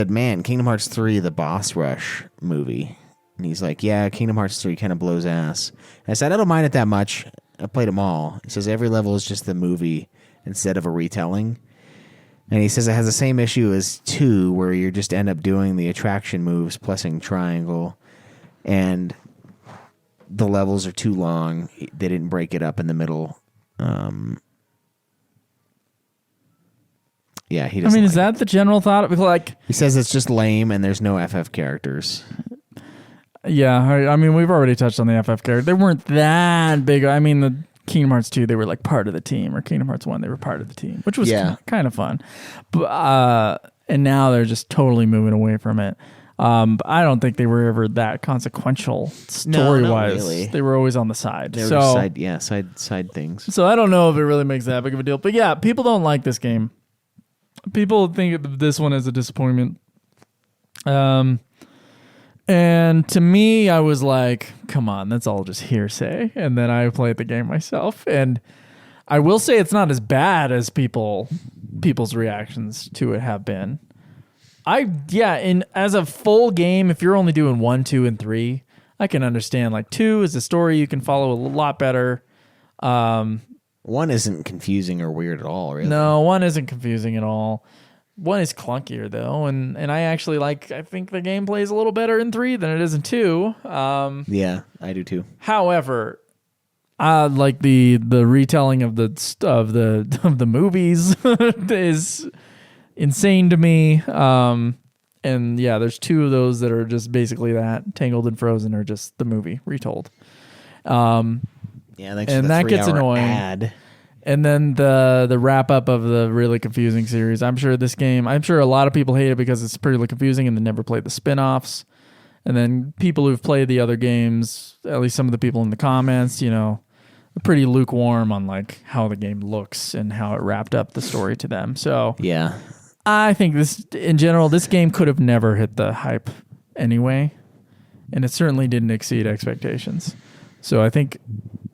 Speaker 3: man, Kingdom Hearts 3, the boss rush movie. And he's like, yeah, Kingdom Hearts 3 kind of blows ass. And I said, I don't mind it that much. I played them all. He says every level is just the movie instead of a retelling. And he says it has the same issue as 2, where you just end up doing the attraction moves, pressing triangle, and the levels are too long. They didn't break it up in the middle. Yeah, he
Speaker 2: I
Speaker 3: doesn't.
Speaker 2: mean,
Speaker 3: like
Speaker 2: is that the general thought? Like,
Speaker 3: He says it's just lame and there's no FF characters.
Speaker 2: yeah, I mean, we've already touched on the FF character. They weren't that big. I mean, the Kingdom Hearts 2, they were like part of the team, or Kingdom Hearts 1, they were part of the team, which was kind of fun. But and now they're just totally moving away from it. But I don't think they were ever that consequential story-wise.
Speaker 3: Really.
Speaker 2: They were always on the side.
Speaker 3: They were
Speaker 2: So
Speaker 3: just side things.
Speaker 2: So I don't know if it really makes that big of a deal. But yeah, people don't like this game. People think of this one as a disappointment. And to me, I was like, come on, that's all just hearsay. And then I played the game myself. And I will say it's not as bad as people's reactions to it have been. As a full game, if you're only doing 1, 2, and 3, I can understand. Like 2 is a story you can follow a lot better.
Speaker 3: 1 isn't confusing or weird at all, really.
Speaker 2: No, 1 isn't confusing at all. 1 is clunkier though, and I actually I think the gameplay is a little better in 3 than it is in 2.
Speaker 1: Yeah, I do too.
Speaker 2: However, like the retelling of the movies is insane to me. And yeah, there's 2 of those that are just basically that. Tangled and Frozen are just the movie retold.
Speaker 1: Yeah, thanks
Speaker 2: and
Speaker 1: for the
Speaker 2: that gets
Speaker 1: 3-hour
Speaker 2: annoying.
Speaker 1: ad.
Speaker 2: And then the wrap up of the really confusing series. I'm sure a lot of people hate it because it's pretty confusing and they never played the spin-offs. And then people who've played the other games, at least some of the people in the comments, are pretty lukewarm on like how the game looks and how it wrapped up the story to them. So
Speaker 1: Yeah.
Speaker 2: I think in general, this game could have never hit the hype anyway. And it certainly didn't exceed expectations. So I think,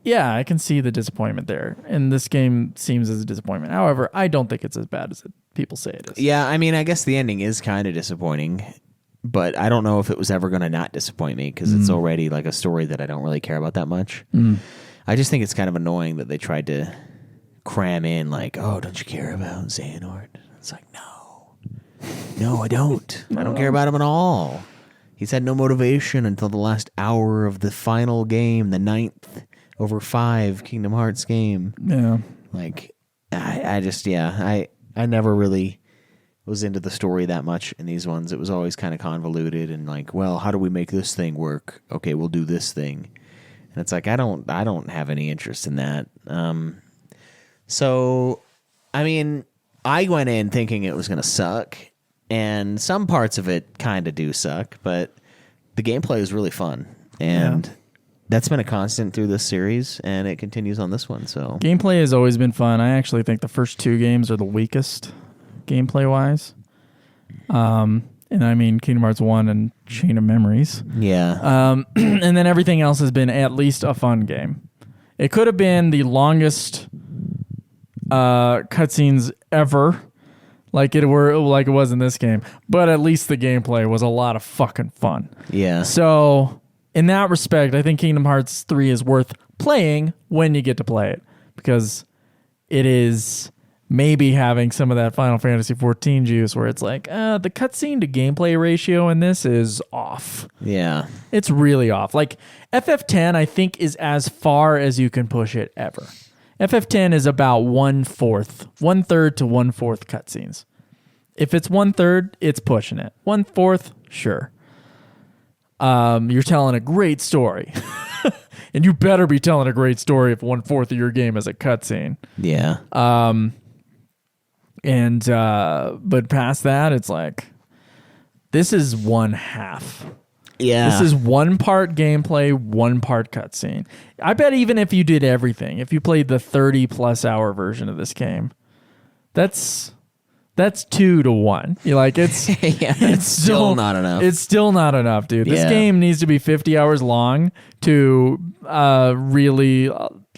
Speaker 2: yeah, I can see the disappointment there. And this game seems as a disappointment. However, I don't think it's as bad as people say it is.
Speaker 1: Yeah, I mean, I guess the ending is kind of disappointing, but I don't know if it was ever going to not disappoint me because it's already like a story that I don't really care about that much. I just think it's kind of annoying that they tried to cram in like, oh, don't you care about Xehanort? It's like, no, I don't. I don't care about him at all. He's had no motivation until the last hour of the final game, the 9th over 5 Kingdom Hearts game.
Speaker 2: Yeah.
Speaker 1: Like, I never really was into the story that much in these ones. It was always kind of convoluted and like, well, how do we make this thing work? Okay, we'll do this thing. And it's like, I don't have any interest in that. So, I mean, I went in thinking it was going to suck. And some parts of it kind of do suck, but the gameplay is really fun. And that's been a constant through this series, and it continues on this one. So
Speaker 2: gameplay has always been fun. I actually think the first 2 games are the weakest gameplay-wise. And I mean Kingdom Hearts 1 and Chain of Memories.
Speaker 1: yeah.
Speaker 2: And then everything else has been at least a fun game. It could have been the longest cutscenes ever. Like it was in this game, but at least the gameplay was a lot of fucking fun.
Speaker 1: Yeah.
Speaker 2: So in that respect, I think Kingdom Hearts 3 is worth playing when you get to play it because it is maybe having some of that Final Fantasy 14 juice where it's like, the cutscene to gameplay ratio in this is off.
Speaker 1: Yeah.
Speaker 2: It's really off. Like FF10, I think, is as far as you can push it ever. FF10 is about 1/3 to 1/4 cutscenes. If it's 1/3, it's pushing it. 1/4, sure. You're telling a great story. And you better be telling a great story if 1/4 of your game is a cutscene.
Speaker 1: Yeah.
Speaker 2: But past that, it's like, this is 1/2.
Speaker 1: Yeah.
Speaker 2: This is 1 part gameplay, 1 part cutscene. I bet even if you did everything, if you played the 30+ hour version of this game, that's 2 to 1. You're like, it's
Speaker 1: it's still not enough.
Speaker 2: It's still not enough, dude. This
Speaker 1: Yeah.
Speaker 2: game needs to be 50 hours long to really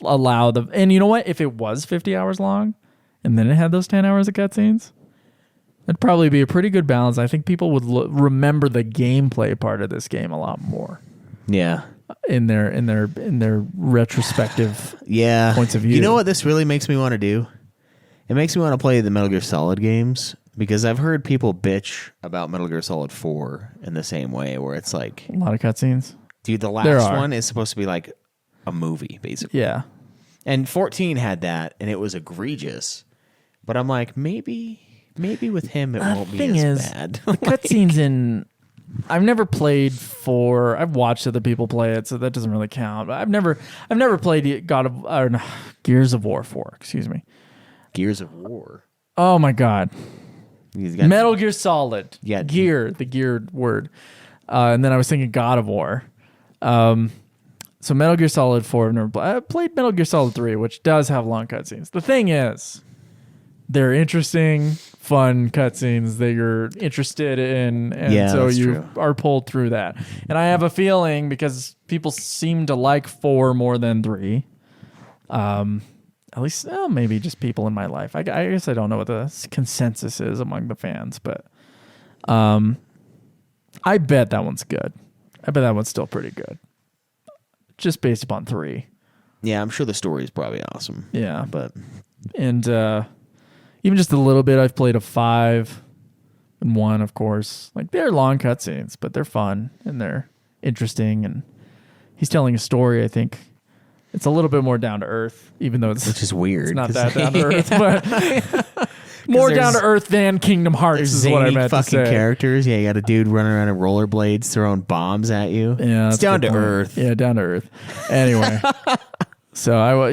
Speaker 2: allow the. And you know what? If it was 50 hours long, and then it had those 10 hours of cutscenes, that'd probably be a pretty good balance. I think people would remember the gameplay part of this game a lot more.
Speaker 1: Yeah.
Speaker 2: In their retrospective points of view.
Speaker 1: You know what this really makes me want to do? It makes me want to play the Metal Gear Solid games because I've heard people bitch about Metal Gear Solid 4 in the same way where it's like
Speaker 2: a lot of cutscenes.
Speaker 1: Dude, the last one is supposed to be like a movie, basically.
Speaker 2: Yeah.
Speaker 1: And 14 had that, and it was egregious. But I'm like, maybe with him it won't be as bad.
Speaker 2: The cutscenes in... I've never played 4. I've watched other people play it, so that doesn't really count. But I've never played Gears of War 4, excuse me.
Speaker 1: Gears of War.
Speaker 2: Oh my god. Metal Gear Solid.
Speaker 1: Yeah.
Speaker 2: The geared word. And then I was thinking God of War. So Metal Gear Solid 4, I've never played. I played Metal Gear Solid 3, which does have long cutscenes. The thing is, they're interesting, fun cutscenes that you're interested in, and so you are pulled through that. And I have a feeling, because people seem to like 4 more than 3, at least maybe just people in my life. I guess I don't know what the consensus is among the fans, but I bet that one's good. I bet that one's still pretty good, just based upon 3.
Speaker 1: Yeah, I'm sure the story is probably awesome.
Speaker 2: Yeah,
Speaker 1: but
Speaker 2: and even just a little bit, I've played a 5. And 1, of course. Like, they're long cutscenes, but they're fun and they're interesting. And he's telling a story, I think. It's a little bit more down to earth, even though
Speaker 1: which is weird.
Speaker 2: It's not that down to earth, but more down to earth than Kingdom Hearts is what I meant to say.
Speaker 1: Characters. Yeah, you got a dude running around in rollerblades throwing bombs at you.
Speaker 2: Yeah,
Speaker 1: it's down to earth.
Speaker 2: Yeah, down to earth. Anyway. So I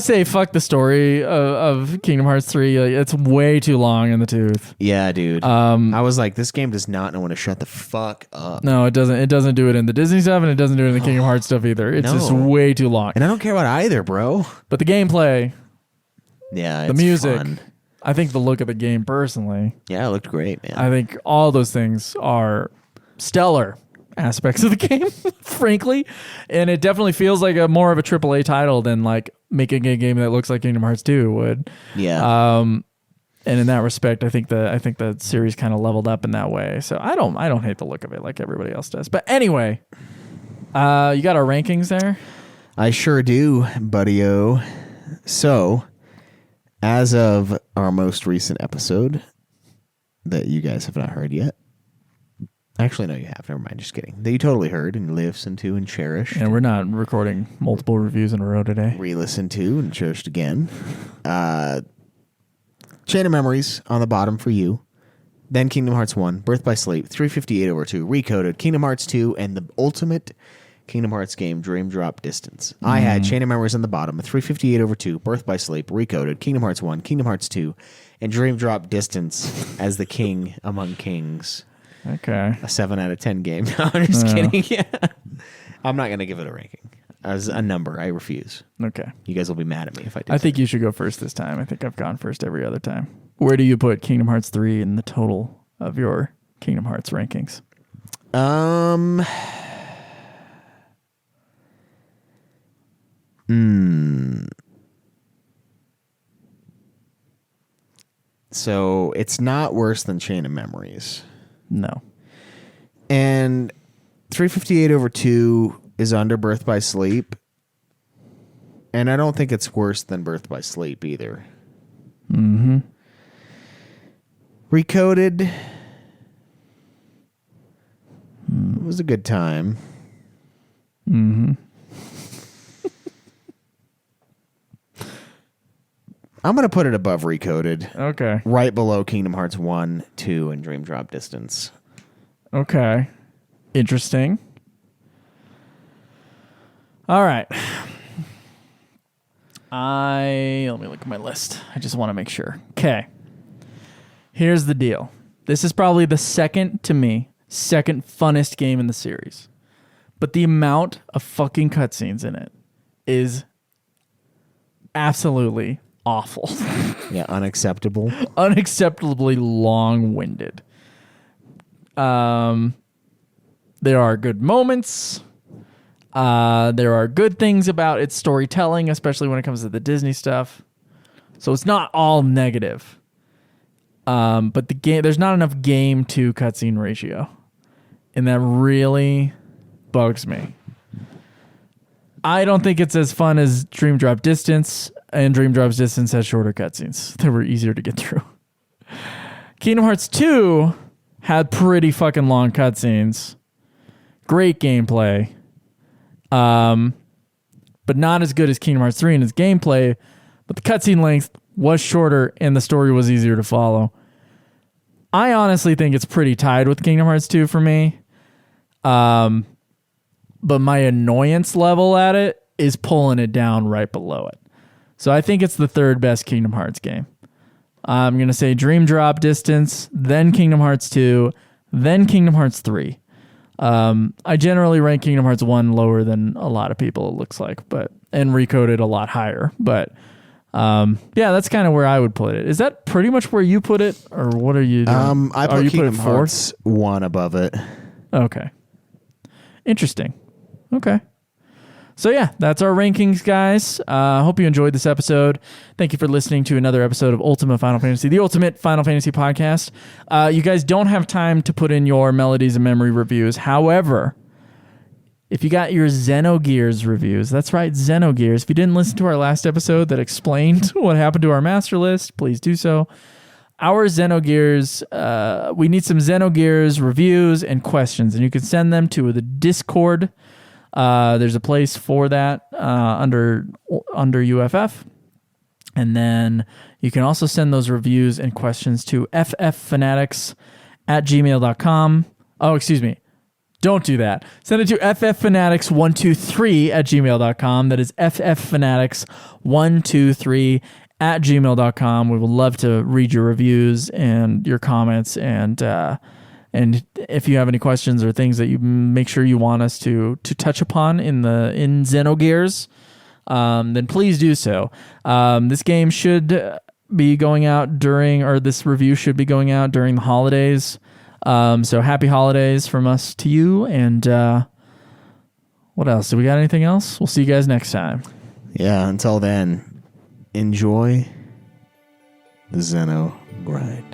Speaker 2: say fuck the story of Kingdom Hearts 3. It's way too long in the tooth.
Speaker 1: Yeah, dude. I was like, this game does not know when to shut the fuck up.
Speaker 2: No, it doesn't. It doesn't do it in the Disney stuff, and it doesn't do it in the Kingdom Hearts stuff either. It's just way too long.
Speaker 1: And I don't care about either, bro.
Speaker 2: But the gameplay,
Speaker 1: the
Speaker 2: music,
Speaker 1: fun.
Speaker 2: I think the look of the game personally.
Speaker 1: Yeah, it looked great, man.
Speaker 2: I think all those things are stellar aspects of the game, frankly, and it definitely feels like more of a AAA title than like making a game that looks like Kingdom Hearts 2 would.
Speaker 1: Yeah.
Speaker 2: And in that respect, I think the series kind of leveled up in that way. So I don't hate the look of it like everybody else does. But anyway, you got our rankings there?
Speaker 1: I sure do, buddy-o. So, as of our most recent episode that you guys have not heard yet, actually, no, you have. Never mind. Just kidding. That you totally heard and listened to and cherished.
Speaker 2: And we're not recording multiple reviews in a row today.
Speaker 1: Re-listened to and cherished again. Chain of Memories on the bottom for you. Then Kingdom Hearts 1, Birth by Sleep, 358/2, Recoded, Kingdom Hearts 2, and the ultimate Kingdom Hearts game, Dream Drop Distance. I had Chain of Memories on the bottom, 358/2, Birth by Sleep, Recoded, Kingdom Hearts 1, Kingdom Hearts 2, and Dream Drop Distance as the king among kings.
Speaker 2: Okay.
Speaker 1: A 7 out of 10 game. No, I'm just kidding. Yeah. I'm not going to give it a ranking. As a number, I refuse.
Speaker 2: Okay.
Speaker 1: You guys will be mad at me if I do.
Speaker 2: I think you should go first this time. I think I've gone first every other time. Where do you put Kingdom Hearts 3 in the total of your Kingdom Hearts rankings?
Speaker 1: So it's not worse than Chain of Memories.
Speaker 2: No.
Speaker 1: And 358/2 is under Birth by Sleep. And I don't think it's worse than Birth by Sleep either.
Speaker 2: Mm-hmm.
Speaker 1: Recoded. It was a good time.
Speaker 2: Mm-hmm.
Speaker 1: I'm going to put it above Recoded.
Speaker 2: Okay.
Speaker 1: Right below Kingdom Hearts 1, 2, and Dream Drop Distance.
Speaker 2: Okay. Interesting. All right. Let me look at my list. I just want to make sure. Okay. Here's the deal. This is probably the second funnest game in the series. But the amount of fucking cutscenes in it is absolutely awful.
Speaker 1: Yeah, unacceptable.
Speaker 2: Unacceptably long-winded. There are good moments. There are good things about its storytelling, especially when it comes to the Disney stuff. So it's not all negative. But the game, there's not enough game to cutscene ratio. And that really bugs me. I don't think it's as fun as Dream Drop Distance, and Dream Drop Distance has shorter cutscenes. They were easier to get through. Kingdom Hearts 2 had pretty fucking long cutscenes. Great gameplay. But not as good as Kingdom Hearts 3 in its gameplay, but the cutscene length was shorter and the story was easier to follow. I honestly think it's pretty tied with Kingdom Hearts 2 for me. But my annoyance level at it is pulling it down right below it. So I think it's the third best Kingdom Hearts game. I'm going to say Dream Drop Distance, then Kingdom Hearts 2, then Kingdom Hearts 3. I generally rank Kingdom Hearts 1 lower than a lot of people, it looks like, and Recoded a lot higher. But yeah, that's kind of where I would put it. Is that pretty much where you put it, or what are you doing?
Speaker 1: I put Kingdom Hearts 1 above it.
Speaker 2: Okay. Interesting. Okay. So yeah, that's our rankings, guys. Hope you enjoyed this episode. Thank you for listening to another episode of Ultimate Final Fantasy, the ultimate Final Fantasy podcast. You guys don't have time to put in your Melodies of Memory reviews. However, if you got your Xenogears reviews, that's right, Xenogears. If you didn't listen to our last episode that explained what happened to our master list, please do so. our Xenogears, we need some Xenogears reviews and questions, and you can send them to the Discord. There's a place for that under UFF. And then you can also send those reviews and questions to fffanatics@gmail.com. Oh, excuse me. Don't do that. Send it to fffanatics123@gmail.com. That is fffanatics123@gmail.com. We would love to read your reviews and your comments, and if you have any questions or things that you make sure you want us to touch upon in Xenogears, then please do so. This game should be going out this review should be going out during the holidays. So happy holidays from us to you. And what else? Do we got anything else? We'll see you guys next time.
Speaker 3: Yeah, until then, enjoy the Xeno grind.